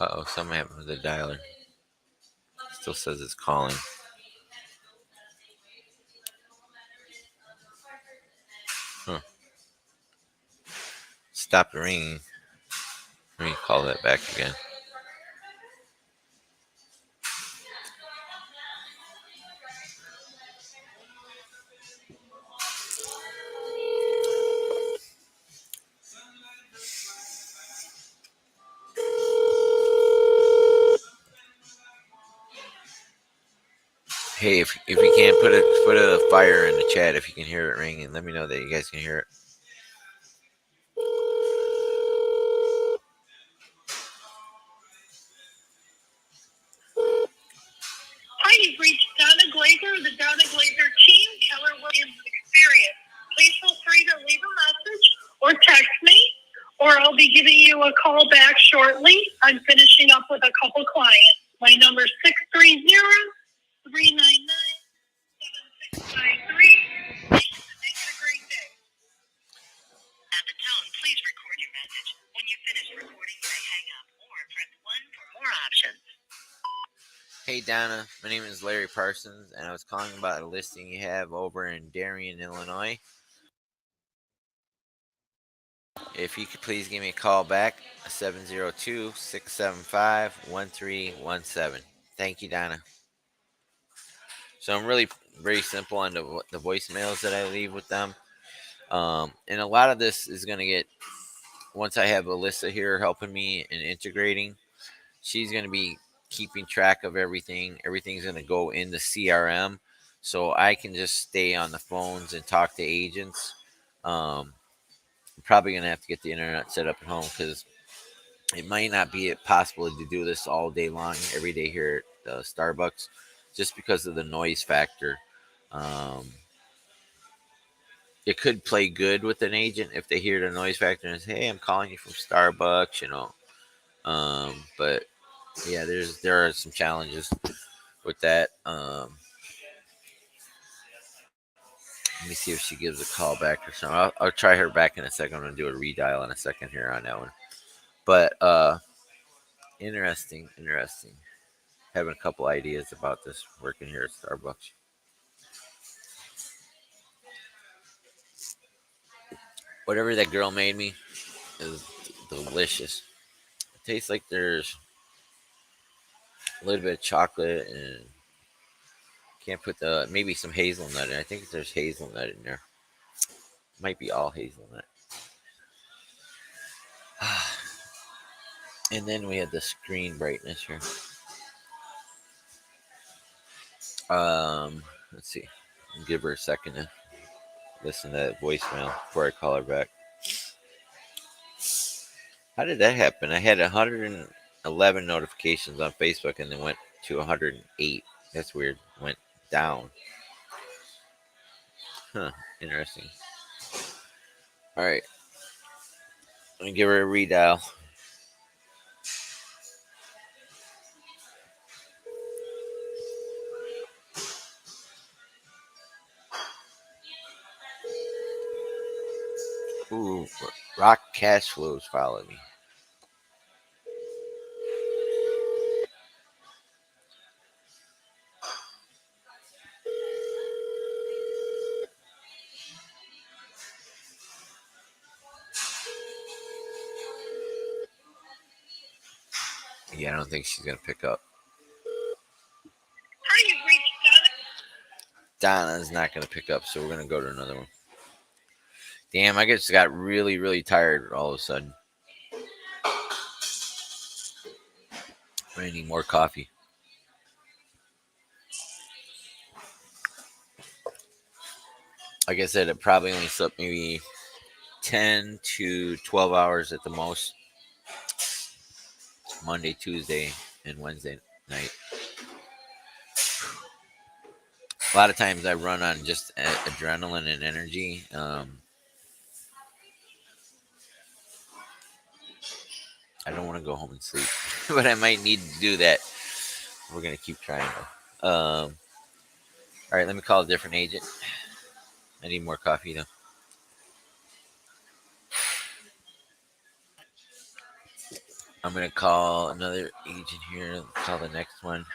Speaker 1: Oh, something happened with the dialer. Still says it's calling. Huh. Stop ringing. Let me call that back again. Hey, if you can't put a fire in the chat, if you can hear it ringing, let me know that you guys can hear it.
Speaker 2: Hi, you've reached Donna Glazer of the Donna Glazer team, Keller Williams Experience. Please feel free to leave a message or text me, or I'll be giving you a call back shortly. I'm finishing up with a couple clients. My number is 630-399-7693. Make it a great day. At the tone, please record your message. When you finish recording, you may hang up or press 1 for more options.
Speaker 1: Hey Donna, my name is Larry Parsons, and I was calling about a listing you have over in Darien, Illinois. If you could please give me a call back, 702-675-1317. Thank you, Donna. So I'm really very simple on the voicemails that I leave with them. And a lot of this is going to get, once I have Alyssa here helping me and integrating, she's going to be keeping track of everything. Everything's going to go in the CRM. So I can just stay on the phones and talk to agents. I'm probably going to have to get the internet set up at home because it might not be possible to do this all day long, every day here at Starbucks, just because of the noise factor. Um, it could play good with an agent if they hear the noise factor and say, "Hey, I'm calling you from Starbucks," you know. But yeah, there are some challenges with that. Let me see if she gives a call back or something. I'll try her back in a second. I'm gonna do a redial in a second here on that one. But interesting. Having a couple ideas about this working here at Starbucks. Whatever that girl made me is delicious. It tastes like there's a little bit of chocolate and can't put the maybe some hazelnut in. I think there's hazelnut in there. Might be all hazelnut. And then we had the screen brightness here. Let's see. I'll give her a second to listen to that voicemail before I call her back. How did that happen? I had 111 notifications on Facebook and then went to 108. That's weird. Went down. Huh. Interesting. All right. Let me give her a redial. Ooh, Rock Cash Flows followed me. Yeah, I don't think she's gonna pick up.
Speaker 2: Hi, you've reached
Speaker 1: Donna's not gonna pick up, so we're gonna go to another one. Damn, I just got really tired all of a sudden. I need more coffee. Like I said, I probably only slept maybe 10 to 12 hours at the most. Monday, Tuesday, and Wednesday night. A lot of times I run on just adrenaline and energy. I don't want to go home and sleep, but I might need to do that. We're gonna keep trying. All right, let me call a different agent. I need more coffee though. I'm gonna call another agent here. Call the next one.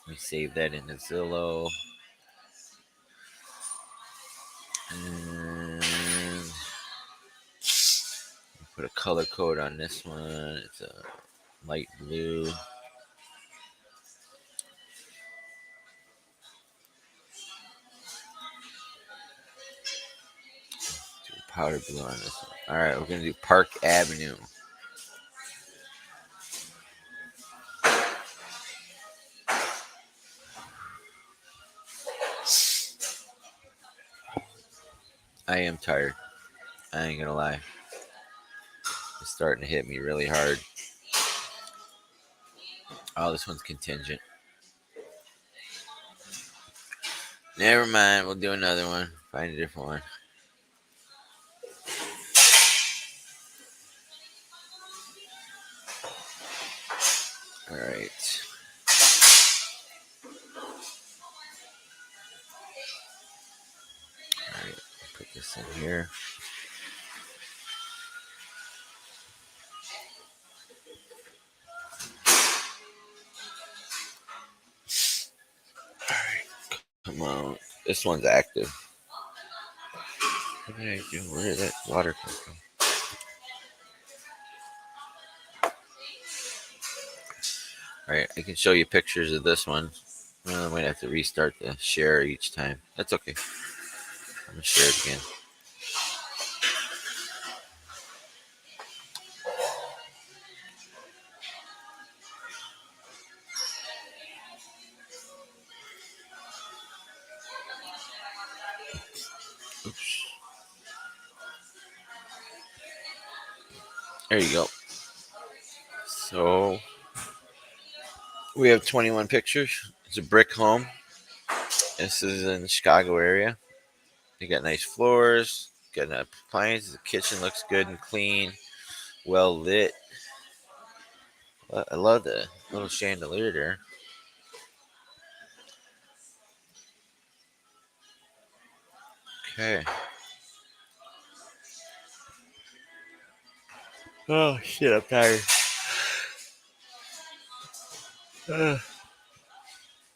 Speaker 1: Let me save that in the Zillow. And put a color code on this one. It's a light blue. Powder blue on this one. All right, we're gonna do Park Avenue. I am tired. I ain't gonna lie. It's starting to hit me really hard. Oh, this one's contingent. Never mind. We'll do another one. Find a different one. All right. All right. Put this in here. Come on. This one's active. What did I do? Where did that water come from? All right. I can show you pictures of this one. Well, I might have to restart the share each time. That's okay. I'm going to share it again. Oops. There you go. So we have 21 pictures. It's a brick home. This is in the Chicago area. They got nice floors, got an appliances. The kitchen looks good and clean, well lit. I love the little chandelier there. Okay. Oh shit, I'm tired. Uh,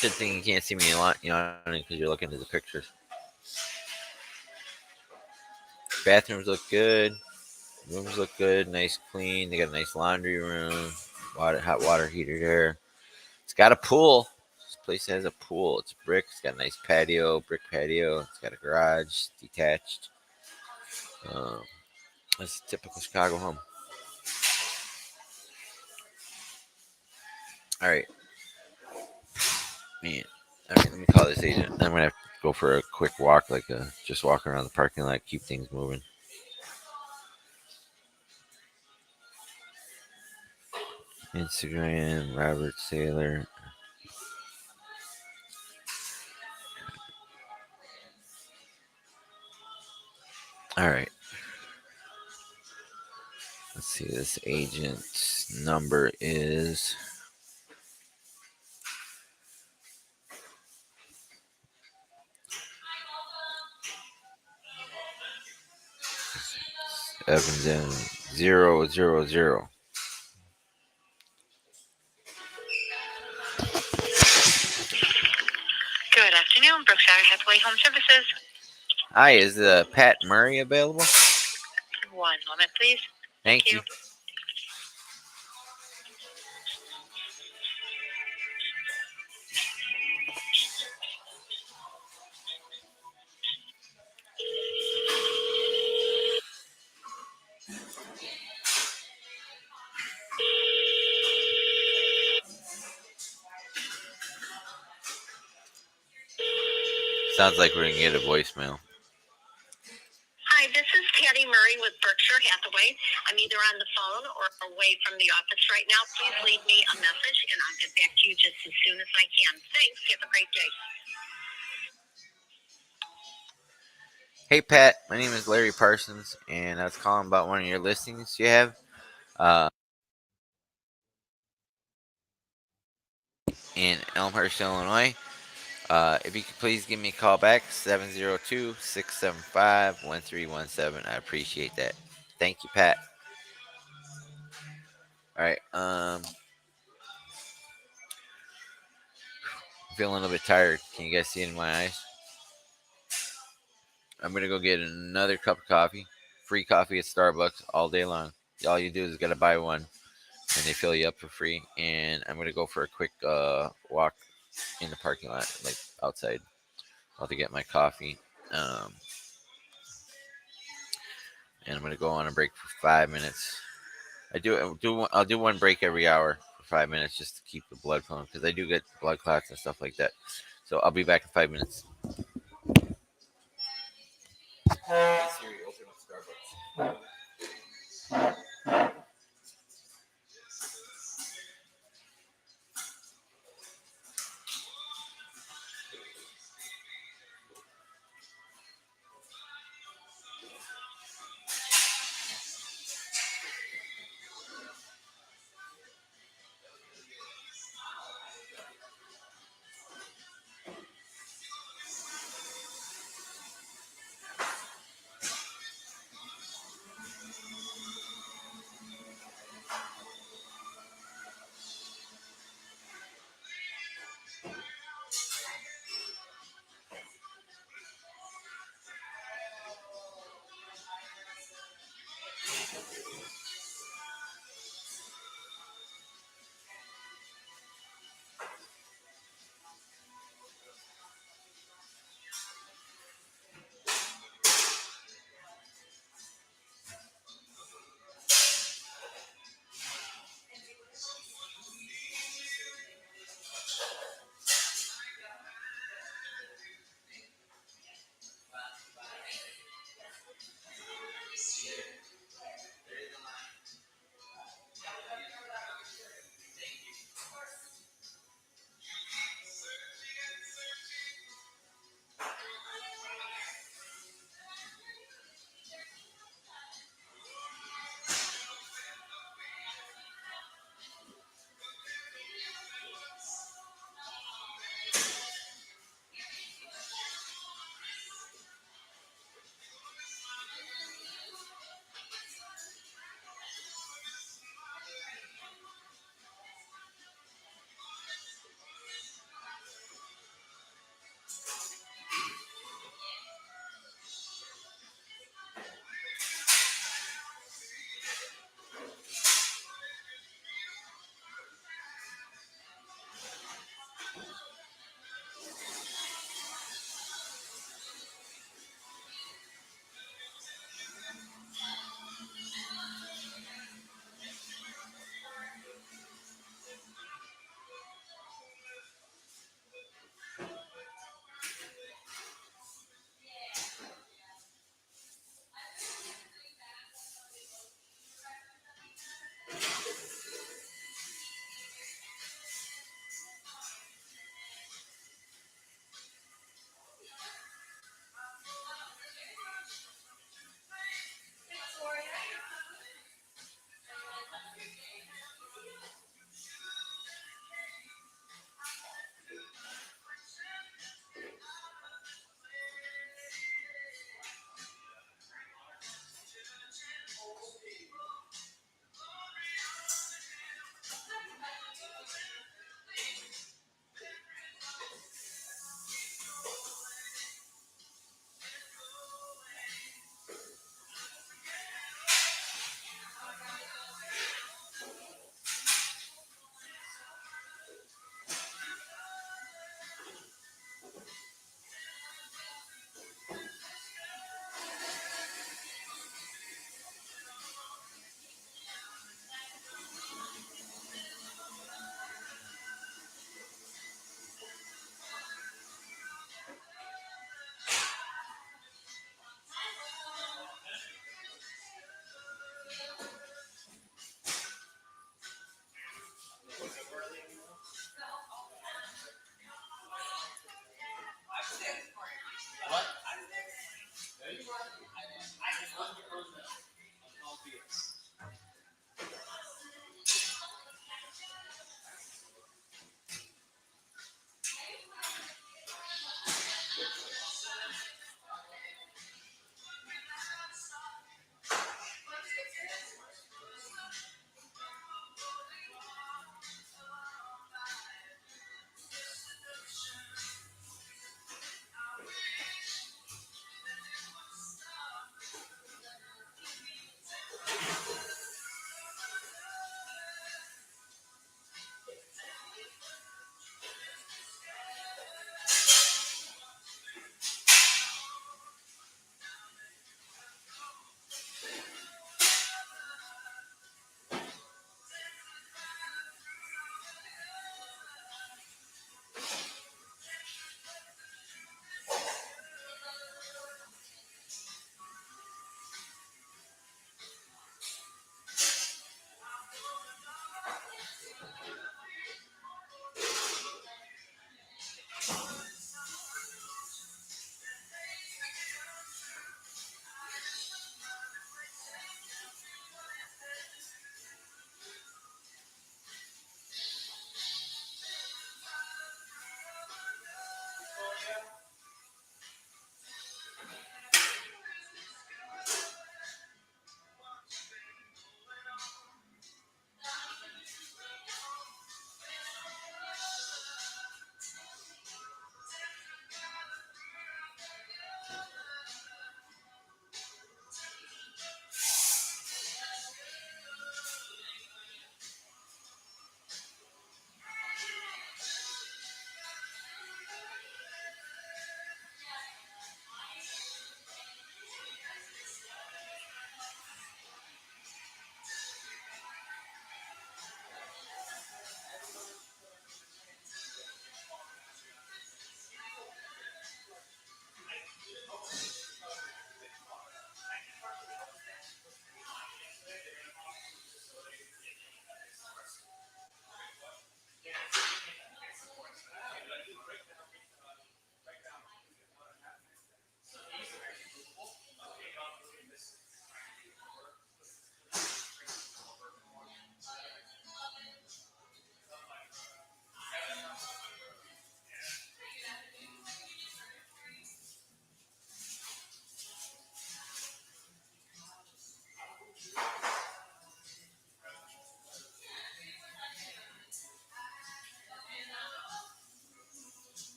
Speaker 1: Good thing you can't see me a lot, because you're looking at the pictures. Bathrooms look good. Rooms look good, nice, clean. They got a nice laundry room, hot water heater there. It's got a pool. This place has a pool. It's brick. It's got a nice patio, brick patio. It's got a garage, detached. Um, it's a typical Chicago home. All right, man. All right, let me call this agent. I'm gonna have to go for a quick walk, just walk around the parking lot, keep things moving. Instagram, Robert Saylor. All right. Let's see. This agent's number is 77000.
Speaker 2: Good afternoon, Brookshire Hathaway Home Services.
Speaker 1: Hi, is Pat Murray available?
Speaker 2: One moment, please.
Speaker 1: Thank you. Sounds like we're gonna get a voicemail.
Speaker 2: Hi, this is Patty Murray with Berkshire Hathaway. I'm either on the phone or away from the office right now. Please leave me a message and I'll get back to you just as soon as I can. Thanks. Have a great day.
Speaker 1: Hey Pat, my name is Larry Parsons, and I was calling about one of your listings you have in Elmhurst, Illinois. If you could please give me a call back, 702-675-1317. I appreciate that. Thank you, Pat. All right. I'm feeling a little bit tired. Can you guys see it in my eyes? I'm gonna go get another cup of coffee. Free coffee at Starbucks all day long. All you do is gotta buy one, and they fill you up for free. And I'm gonna go for a quick walk in the parking lot, like outside, while to get my coffee. And I'm gonna go on a break for 5 minutes. I'll do one break every hour for 5 minutes just to keep the blood flowing because I do get blood clots and stuff like that. So I'll be back in 5 minutes. Hey Siri, open up Starbucks.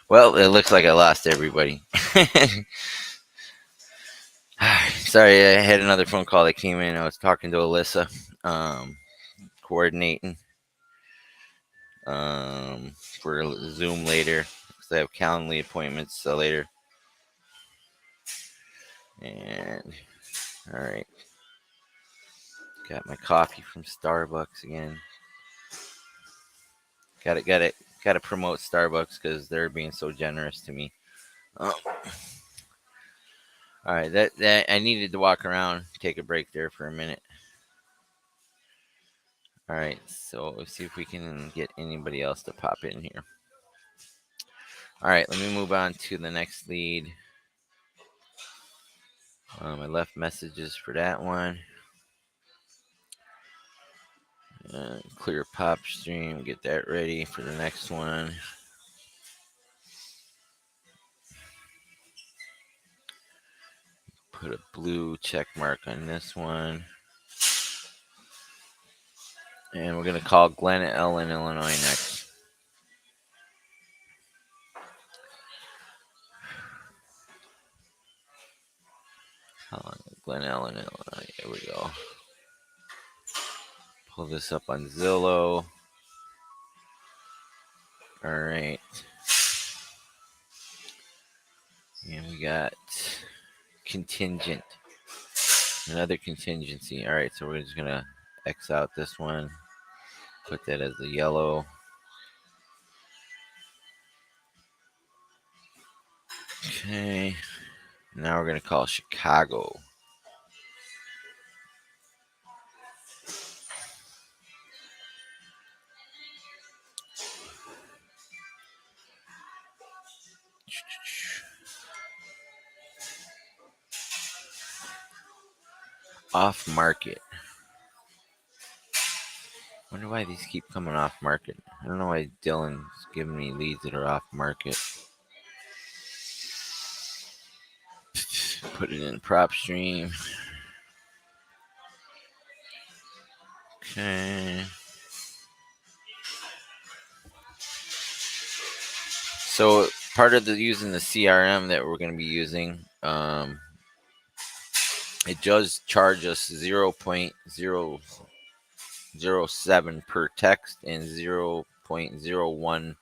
Speaker 1: Well, it looks like I lost everybody. Sorry, I had another phone call that came in. I was talking to Alyssa, coordinating for Zoom later because I have Calendly appointments later. And all right, got my coffee from Starbucks again. Got to promote Starbucks because they're being so generous to me. Um, all right, that I needed to walk around, take a break there for a minute. All right, so let's see if we can get anybody else to pop in here. All right, let me move on to the next lead. I left messages for that one. Clear pop stream, get that ready for the next one. Put a blue check mark on this one. And we're going to call Glen Ellen, Illinois next. Glen Ellen, Illinois. Here we go. Pull this up on Zillow. All right. And we got contingent. Another contingency. All right, so we're just going to X out this one. Put that as a yellow. Okay. Now we're going to call Chicago. Off market. Wonder why these keep coming off market. I don't know why Dylan's giving me leads that are off market. Put it in prop stream. Okay. So part of using the CRM that we're going to be using, it does charge us 0.007 per text and 0.01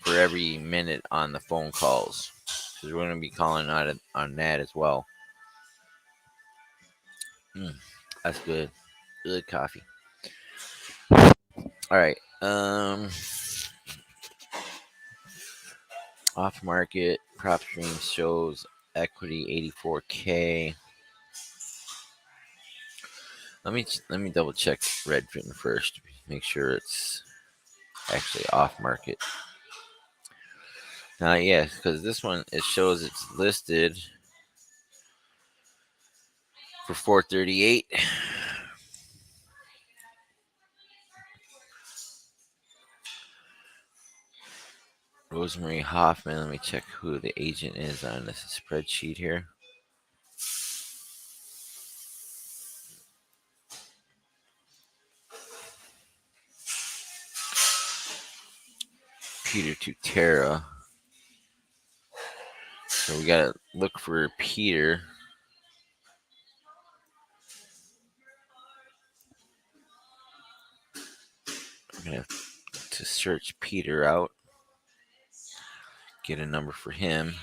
Speaker 1: for every minute on the phone calls. So we're going to be calling on that as well. That's good. Good coffee. All right. Off market prop stream shows equity 84K. Let me double check Redfin first. Make sure it's actually off market. Yeah, because this one it shows it's listed for 438. Rosemary Hoffman. Let me check who the agent is on this spreadsheet here. Peter Tutera. So we gotta look for Peter. I'm gonna have to search Peter out. Get a number for him.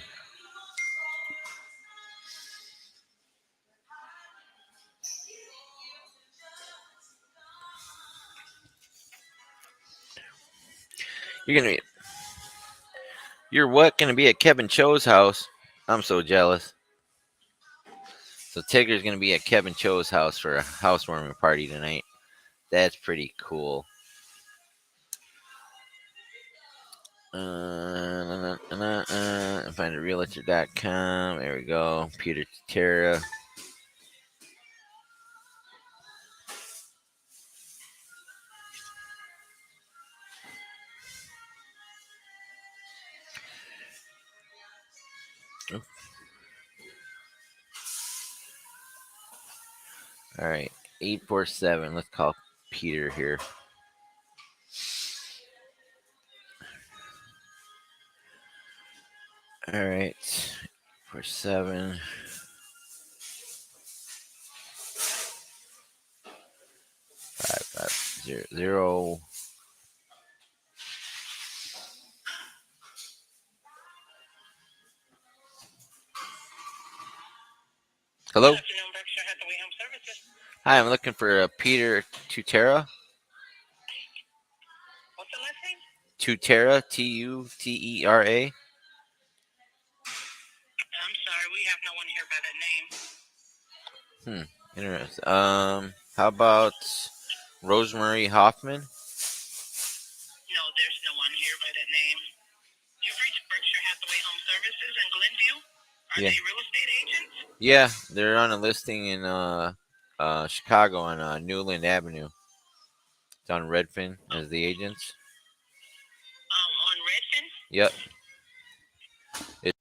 Speaker 1: You're what? Gonna be at Kevin Cho's house? I'm so jealous. So Tigger's gonna be at Kevin Cho's house for a housewarming party tonight. That's pretty cool. Find a realtor.com. There we go. Peter Terra. All right. 847. Let's call Peter here. All right. For 7 5 5 0 0.
Speaker 2: Good
Speaker 1: Hello.
Speaker 2: afternoon, Berkshire Hathaway Home Services.
Speaker 1: Hi, I'm looking for Peter Tutera.
Speaker 2: What's the last name?
Speaker 1: Tutera, Tutera.
Speaker 2: I'm sorry, we have no one here by that name.
Speaker 1: Interesting. How about Rosemary Hoffman?
Speaker 2: No, there's no one here by that name. You've reached Berkshire Hathaway Home Services in Glenview. Are
Speaker 1: Yeah.
Speaker 2: they real estate agents?
Speaker 1: Yeah, they're on a listing in Chicago on Newland Avenue. It's on Redfin as the agents.
Speaker 2: On Redfin?
Speaker 1: Yep. It,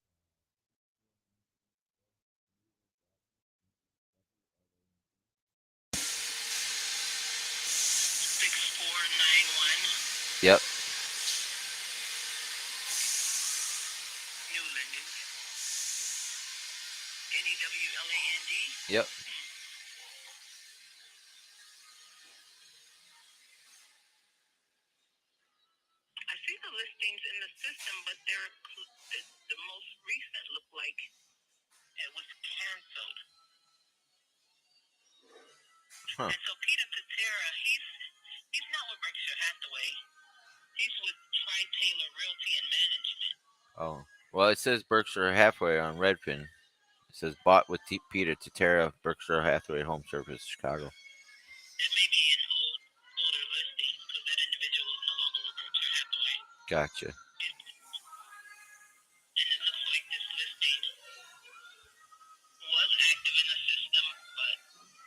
Speaker 2: 6491
Speaker 1: yep.
Speaker 2: Newland. Newland?
Speaker 1: Yep.
Speaker 2: I see the listings in the system, but the most recent look like it was canceled.
Speaker 1: Huh.
Speaker 2: And so Peter Patera, he's not with Berkshire Hathaway. He's with Tri Taylor Realty and Management.
Speaker 1: Oh. Well, it says Berkshire Hathaway on Redfin. It says bought with Peter Tutera, Berkshire Hathaway Home Service, Chicago.
Speaker 2: That may be an older listing because that individual is no longer with Berkshire Hathaway.
Speaker 1: Gotcha.
Speaker 2: And it looks like this listing was active in the system, but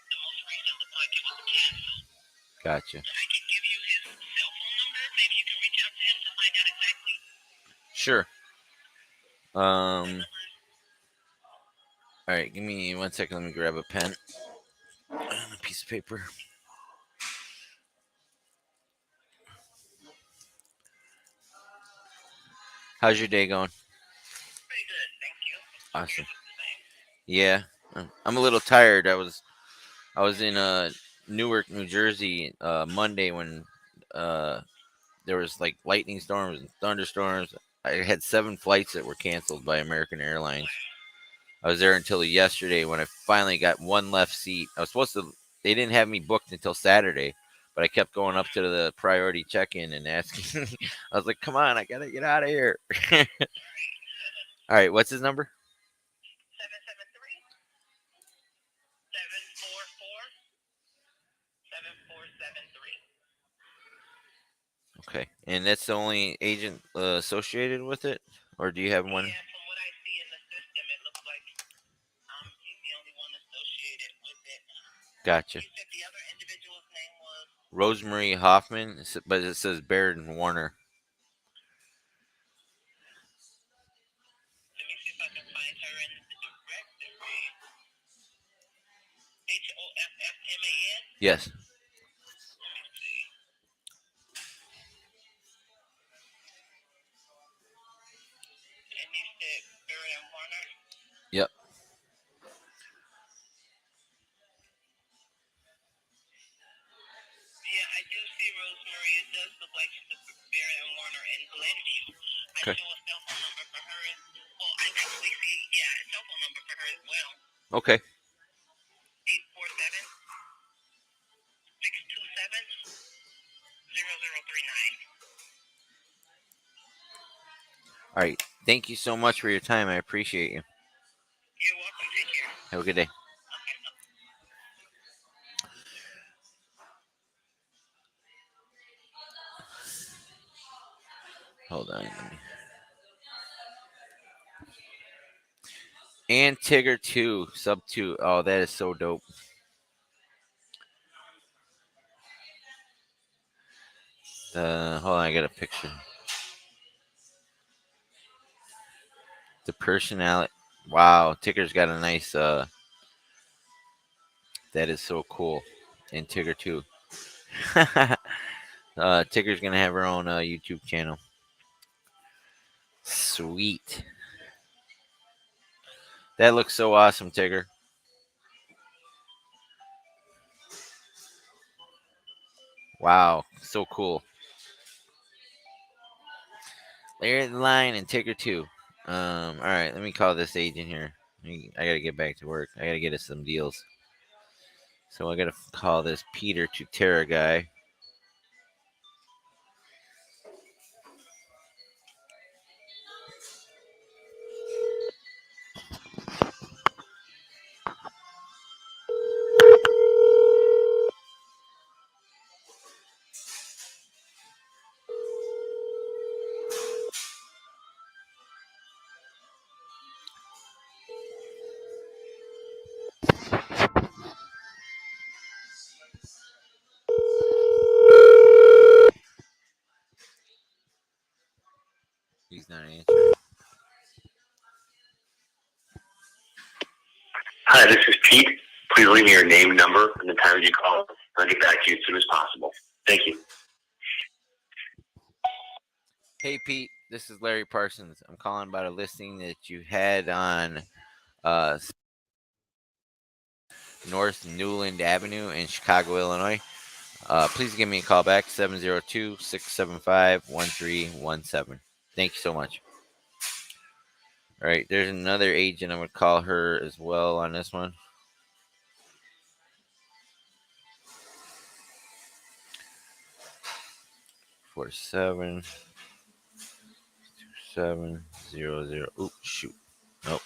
Speaker 2: the most recent looked like it was canceled.
Speaker 1: Gotcha.
Speaker 2: I can give you his cell phone number. Maybe you can reach out to him to find out exactly.
Speaker 1: Sure. All right, give me 1 second. Let me grab a pen and a piece of paper. How's your day going?
Speaker 2: Pretty good, thank you.
Speaker 1: Awesome. Yeah, I'm a little tired. I was in Newark, New Jersey, Monday when uh, there was like lightning storms and thunderstorms. I had 7 flights that were canceled by American Airlines. I was there until yesterday when I finally got one left seat. I was supposed to. They didn't have me booked until Saturday, but I kept going up to the priority check-in and asking. I was like, "Come on, I gotta get out of here." All right, what's his number?
Speaker 2: 773 744 7473.
Speaker 1: Okay, and that's the only agent associated with it, or do you have one?
Speaker 2: Yeah, from what I see in the system, it looks like he's the only one associated with it.
Speaker 1: Gotcha.
Speaker 2: You said the other individual's name was?
Speaker 1: Rosemary Hoffman, but it says Baird and Warner.
Speaker 2: Let me see if I can find her in the directory. Hoffman?
Speaker 1: Yes.
Speaker 2: Let me see. And you said Barrett and Warner?
Speaker 1: Yep.
Speaker 2: Yeah, I do see Rosemary. It does look like she's a Barrett and Warner in Glenview. I
Speaker 1: Okay.
Speaker 2: show a cell phone number for her. Well, I actually see, a cell phone number for her as well.
Speaker 1: Okay.
Speaker 2: 847 627 0039.
Speaker 1: All right. Thank you so much for your time. I appreciate you.
Speaker 2: You're welcome. Take care.
Speaker 1: Have a good day.
Speaker 2: Okay.
Speaker 1: Hold on. And Tigger 2, sub 2. Oh, that is so dope. Hold on, I got a picture. The personality. Wow, Tigger's got a nice. That is so cool. And Tigger 2. Tigger's gonna have her own YouTube channel. Sweet. That looks so awesome, Tigger. Wow, so cool. Larry the line and Tigger too. All right, let me call this agent here. I gotta get back to work. I gotta get us some deals. So I gotta call this Peter to Terra guy. He's not answering.
Speaker 2: Hi, this is Pete. Please leave me your name, number, and the time you call. I'll get back to you as soon as possible. Thank you.
Speaker 1: Hey Pete, this is Larry Parsons. I'm calling about a listing that you had on uh, North Newland Avenue in Chicago, Illinois. Please give me a call back, 702-675-1317. Thank you so much. All right, there's another agent. I'm going to call her as well on this one. 472700. Ooh, shoot. Nope.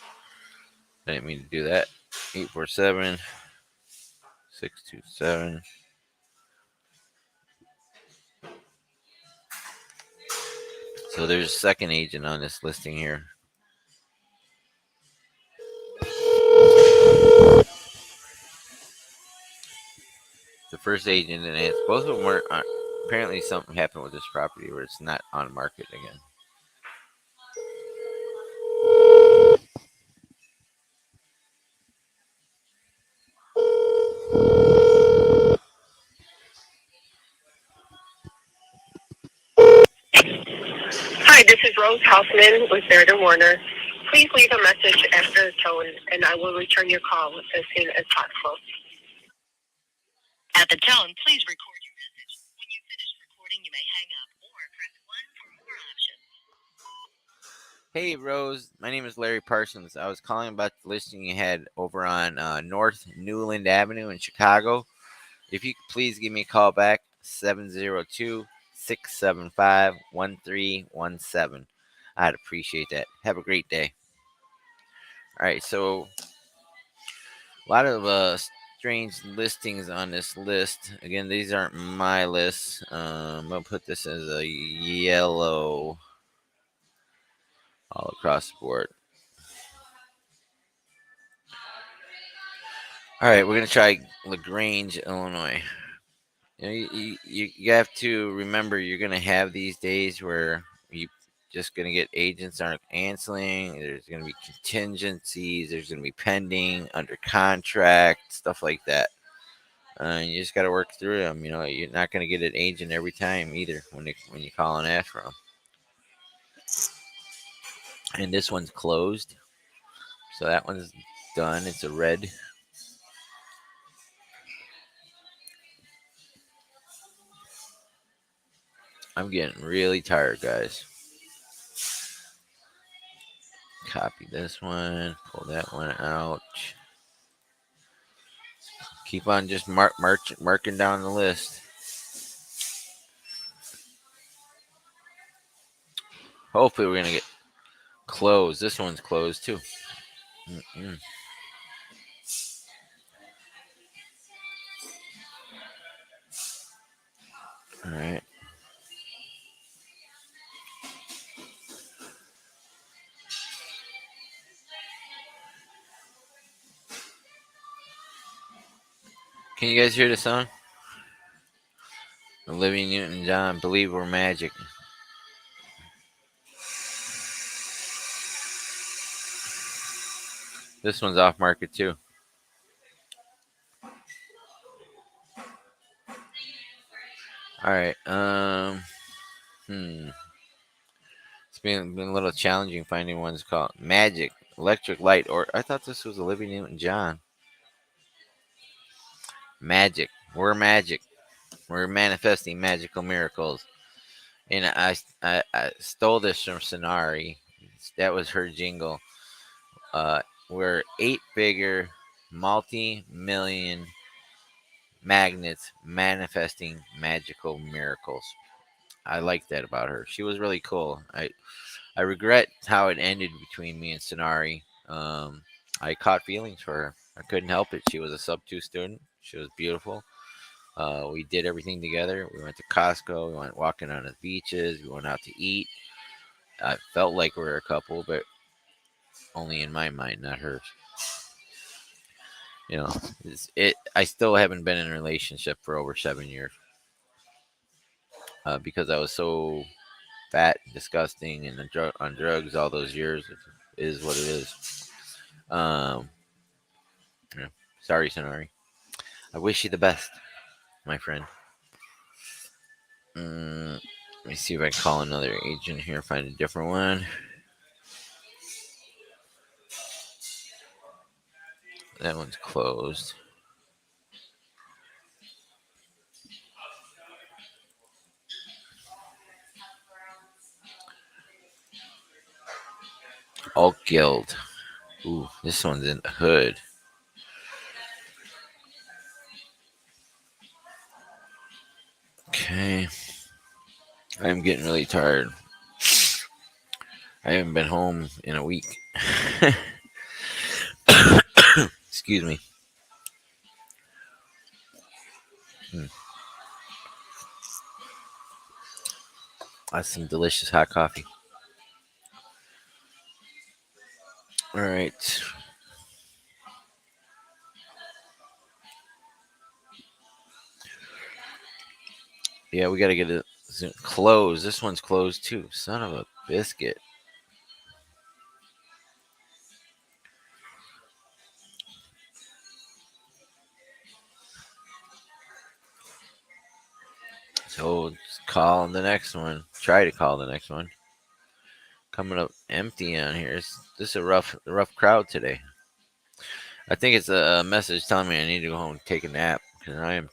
Speaker 1: I didn't mean to do that. 847-627. So there's a second agent on this listing here. The first agent didn't answer. Both of them were apparently something happened with this property where it's not on market again.
Speaker 2: Hi, this is Rose Hoffman with Baird and Warner. Please leave a message after the tone, and I will return your call as soon as possible. At the tone, please record your message. When you finish recording, you may hang up or press 1 for more options.
Speaker 1: Hey Rose, my name is Larry Parsons. I was calling about the listing you had over on North Newland Avenue in Chicago. If you could please give me a call back, 702-675-1317. I'd appreciate that. Have a great day. All right, so a lot of strange listings on this list. Again, these aren't my lists. I'm going to put this as a yellow all across the board. All right, we're going to try LaGrange, Illinois. You have to remember you're going to have these days where you just going to get agents aren't answering. There's going to be contingencies. There's going to be pending, under contract, stuff like that. And you just got to work through them. You know, you're not going to get an agent every time either when you call and ask for them. And this one's closed, so that one's done. It's a red. I'm getting really tired, guys. Copy this one, pull that one out. Keep on just marking down the list. Hopefully, we're gonna get closed. This one's closed too. Mm-mm. All right. Can you guys hear the song? Olivia Newton-John, "Believe We're Magic." This one's off market too. All right. Hmm. It's been a little challenging finding ones called Magic Electric Light, or I thought this was Olivia Newton-John. Magic. We're magic. We're manifesting magical miracles. And I stole this from Sonari. That was her jingle. We're eight-figure, multi-million magnets manifesting magical miracles. I like that about her. She was really cool. I regret how it ended between me and Sonari. I caught feelings for her. I couldn't help it. She was a sub 2 student. She was beautiful. We did everything together. We went to Costco. We went walking on the beaches. We went out to eat. I felt like we were a couple, but only in my mind, not hers. You know, I still haven't been in a relationship for over 7 years because I was so fat, disgusting, and on drugs all those years. It is what it is. Um, yeah. Sorry, Sonari. I wish you the best, my friend. Let me see if I can call another agent here. Find a different one. That one's closed. Alt Guild. Ooh, this one's in the hood. Okay. I'm getting really tired. I haven't been home in a week. Excuse me. Hmm. That's some delicious hot coffee. All right. Yeah, we got to get it closed. This one's closed too. Son of a biscuit. So let's call the next one. Try to call the next one. Coming up empty on here. This is a rough crowd today. I think it's a message telling me I need to go home and take a nap because I am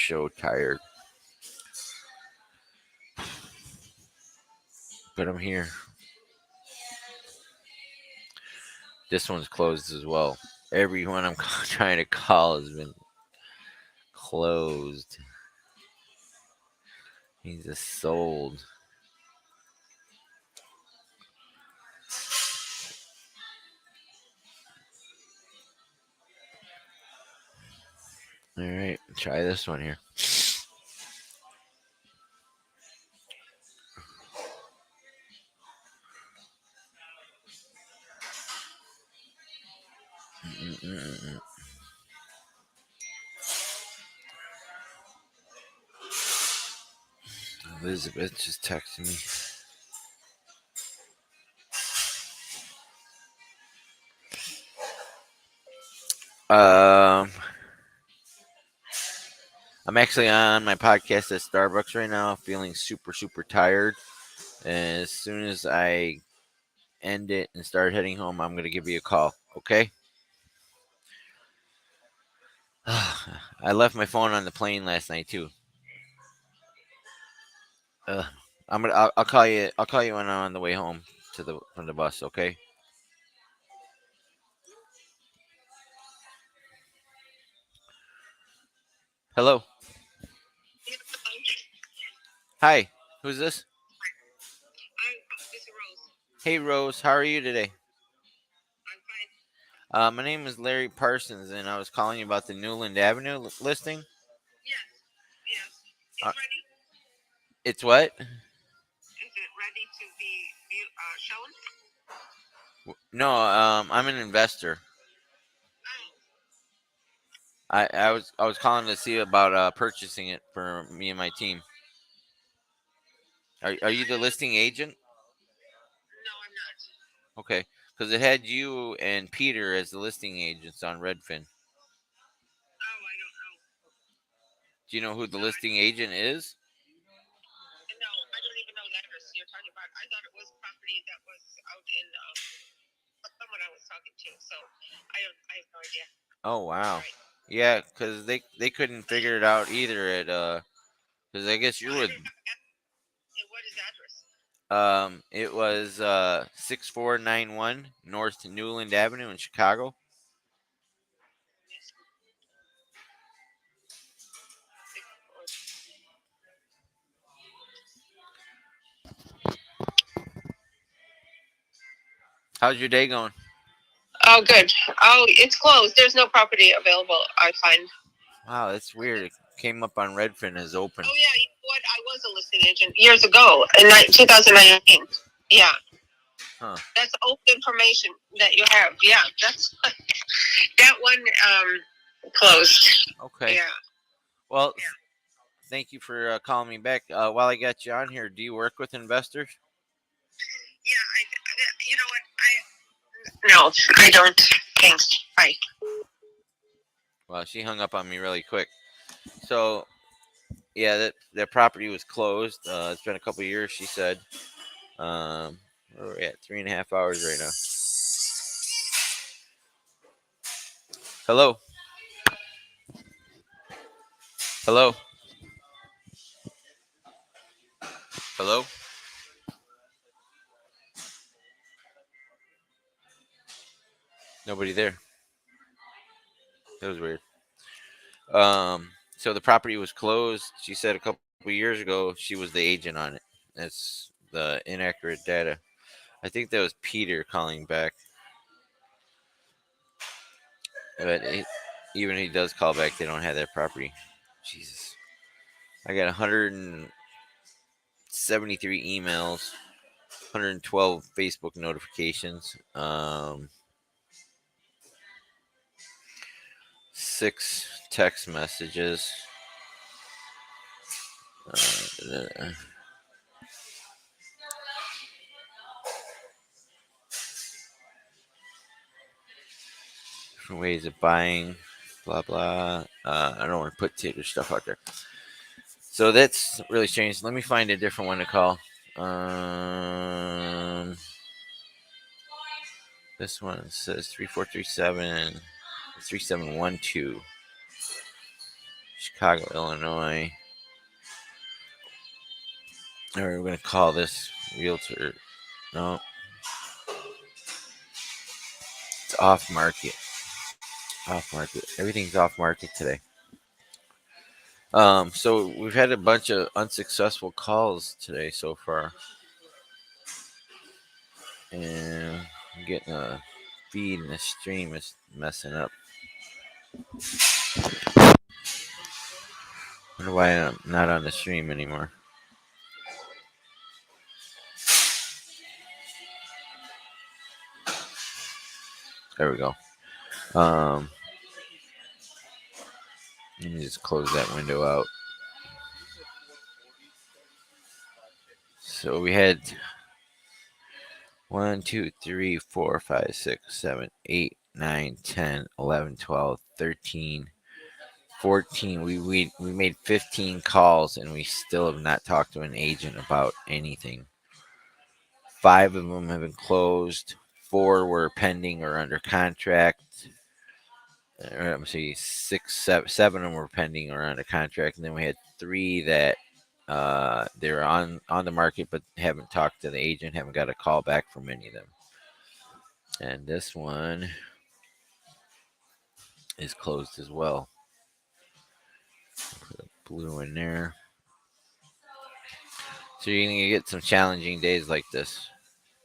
Speaker 1: so tired. But I'm here. This one's closed as well. Everyone I'm trying to call has been closed. He's just sold. All right, try this one here. Mm-mm-mm-mm. Elizabeth just texted me. Um, I'm actually on my podcast at Starbucks right now, feeling super tired. And as soon as I end it and start heading home, I'm gonna give you a call. Okay? I left my phone on the plane last night too. Uh, I'll call you. I'll call you when I'm on the way home to the from the bus. Okay? Hello. Hi. Who's this?
Speaker 2: This is Rose.
Speaker 1: Hey Rose. How are you today?
Speaker 2: I'm fine.
Speaker 1: My name is Larry Parsons, and I was calling you about the Newland Avenue listing.
Speaker 2: Yes, yes.
Speaker 1: Uh,
Speaker 2: It's ready.
Speaker 1: it's what?
Speaker 2: Is it ready to be shown?
Speaker 1: No, I'm an investor.
Speaker 2: Oh,
Speaker 1: I was calling to see about purchasing it for me and my team. Are you the listing agent?
Speaker 2: no, I'm not.
Speaker 1: Okay, because it had you and Peter as the listing agents on Redfin.
Speaker 2: Oh, I don't know.
Speaker 1: Do you know who the
Speaker 2: No,
Speaker 1: listing agent is?
Speaker 2: no, I don't even know that you're talking about. I thought it was property that was out in someone I was talking So I have no idea.
Speaker 1: Oh wow.
Speaker 2: Right.
Speaker 1: Yeah, because they couldn't figure it out either at because I guess you're
Speaker 2: Well, I
Speaker 1: with
Speaker 2: don't have. What is the address?
Speaker 1: it was 6491 North Newland Avenue in Chicago. How's your day going?
Speaker 2: Oh, good. Oh, it's closed. There's no property available. I find.
Speaker 1: Wow, that's weird. It came up on Redfin as open.
Speaker 2: Oh yeah, you know what? I was a listing agent years ago in 2019. Yeah,
Speaker 1: Huh.
Speaker 2: that's old information that you have. Yeah, that's that one closed.
Speaker 1: Okay.
Speaker 2: Yeah.
Speaker 1: Well,
Speaker 2: Yeah.
Speaker 1: thank you for calling me back. While I got you on here, do you work with investors?
Speaker 2: Yeah, you know what? No, I don't. Thanks. Bye.
Speaker 1: Well, she hung up on me really quick. So yeah, that property was closed. It's been a couple years, she said. Where are we at? 3.5 hours right now. Hello, hello, hello. Nobody there. That was weird. So the property was closed. She said a couple years ago she was the agent on it. That's the inaccurate data. I think that was Peter calling back, but even if he does call back, they don't have that property. Jesus, I got 173 emails, 112 Facebook notifications, 6 text messages. Uh, Different ways of buying, blah blah. I don't want to put Tater stuff out there. So that's really strange. Let me find a different one to call. This one says 3437-3712, Chicago, Illinois. All right, we're gonna call this realtor. No, it's off market. Off market. Everything's off market today. So we've had a bunch of unsuccessful calls today so far, and I'm getting a feed and the stream is messing up. I wonder why I'm not on the stream anymore. There we go. Um, Let me just close that window out. So we had 1, 2, 3, 4, 5, 6, 7, 8, 9, 10, 11, 12, 13, 14. We made 15 calls and we still have not talked to an agent about anything. 5 of them have been closed. 4 were pending or under contract. Let me see, 7 of them were pending or under contract, and then we had 3 that they're on the market but haven't talked to the agent, haven't got a call back from any of them. And this one is closed as well. Put a blue in there. So you're gonna get some challenging days like this,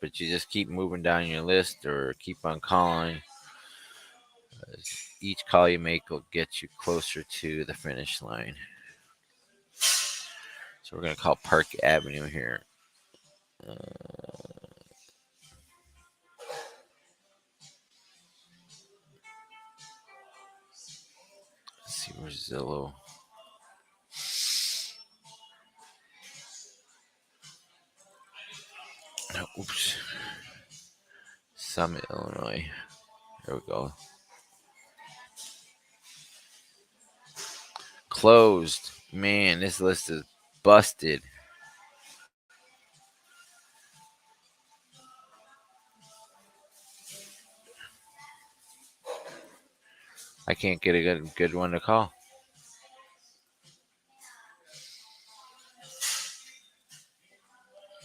Speaker 1: but you just keep moving down your list or keep on calling. Each call you make will get you closer to the finish line. So we're gonna call Park Avenue here. Uh, let's see, where's Zillow? No, oops. Summit, Illinois. There we go. Closed. Man, this list is busted. I can't get a good one to call.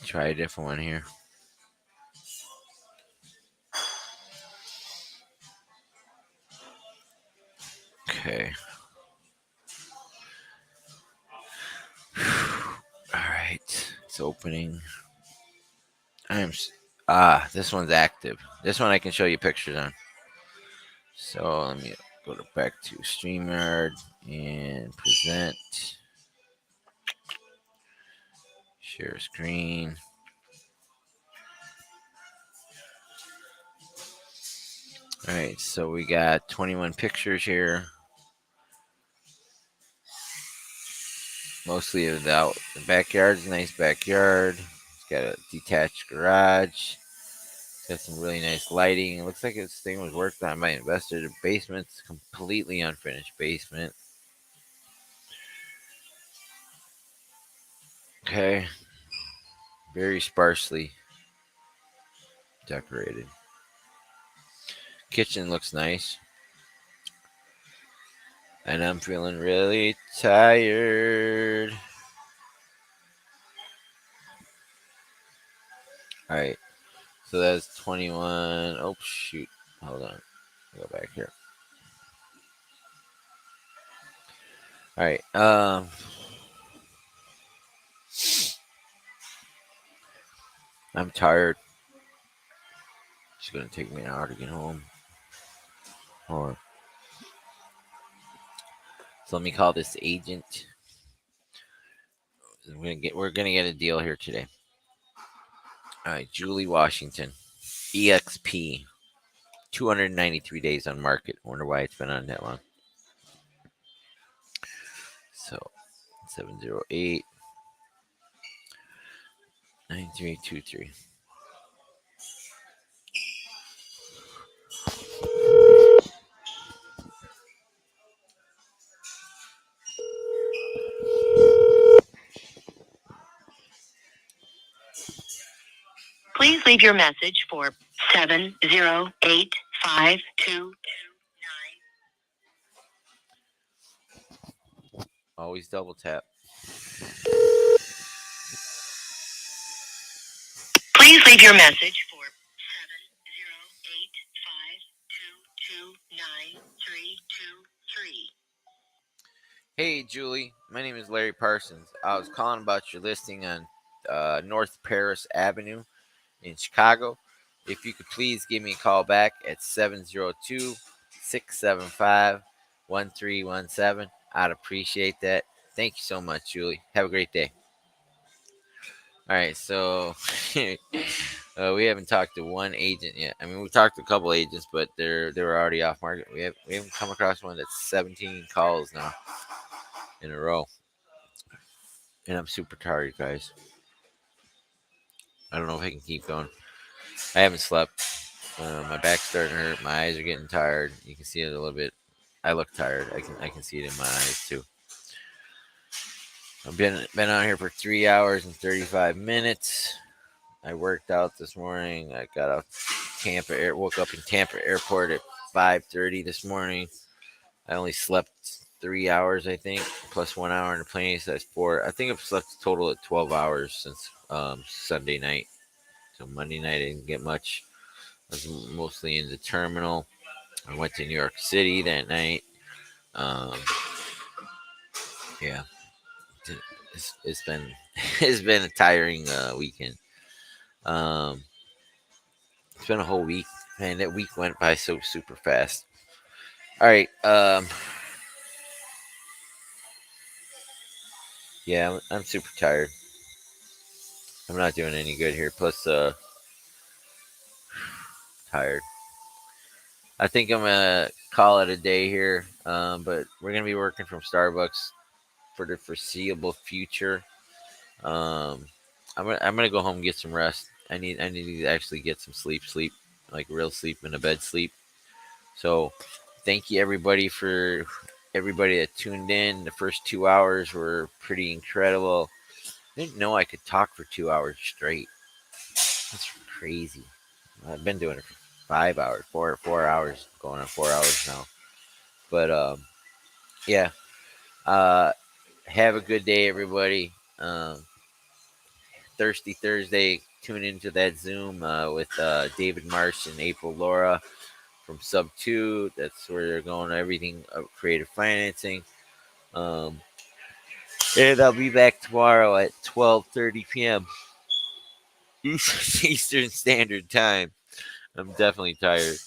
Speaker 1: Try a different one here. Okay. All right. It's opening. I'm. This one's active. This one I can show you pictures on. So let me go back to StreamYard and present. Share screen. All right. So we got 21 pictures here. Mostly of the backyard's a nice backyard. It's got a detached garage. Got some really nice lighting. It looks like this thing was worked on by an investor. The basement's completely unfinished basement. Okay. Very sparsely decorated. Kitchen looks nice. And I'm feeling really tired. Alright. So that's 21. Oh, shoot. Hold on. Go back here. Alright. I'm tired. It's going to take me an hour to get home. Hold on. So let me call this agent. We're gonna get a deal here today. All right, Julie Washington, EXP, 293 days on market. Wonder why it's been on that long. So 708 9323.
Speaker 2: Please leave your message for 7085229.
Speaker 1: Always double tap.
Speaker 2: Please leave your message for 70852293323.
Speaker 1: Hey Julie, my name is Larry Parsons. I was calling about your listing on North Paris Avenue in Chicago. If you could please give me a call back at 702 675 1317. I'd appreciate that. Thank you so much, Julie. Have a great day. All right, so we haven't talked to one agent yet. I mean, we talked to a couple agents, but they were already off market. We haven't come across one that's 17 calls now in a row, and I'm super tired, guys. I don't know if I can keep going. I haven't slept. My back's starting to hurt. My eyes are getting tired. You can see it a little bit. I look tired. I can see it in my eyes too. I've been out here for 3 hours and 35 minutes. I worked out this morning. I got off Tampa Air. Woke up in Tampa Airport at 5:30 this morning. I only slept 3 hours, I think, plus 1 hour in the plane. So that's four. I think I've slept a total of 12 hours since Sunday night. So Monday night I didn't get much. I was mostly in the terminal. I went to New York City that night. Um, yeah, it's been it's been a tiring weekend. Um, it's been a whole week, man. That week went by so super fast. All right. Yeah, I'm super tired. I'm not doing any good here. Plus, tired. I think I'm gonna call it a day here. But we're gonna be working from Starbucks for the foreseeable future. Um, I'm gonna go home and get some rest. I need to actually get some sleep, like real sleep in a bed sleep. So, thank you everybody that tuned in. The first 2 hours were pretty incredible. I didn't know I could talk for 2 hours straight. That's crazy. I've been doing it for 5 hours, four hours, going on 4 hours now. But yeah. Uh, have a good day, everybody. Thirsty Thursday. Tune into that Zoom with David Marsh and April Laura from Subto. That's where they're going. Everything creative financing. Um, and I'll be back tomorrow at 12:30 p.m. Eastern Standard Time. I'm definitely tired,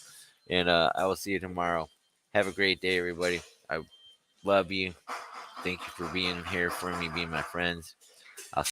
Speaker 1: and I will see you tomorrow. Have a great day, everybody. I love you. Thank you for being here for me, being my friends. I'll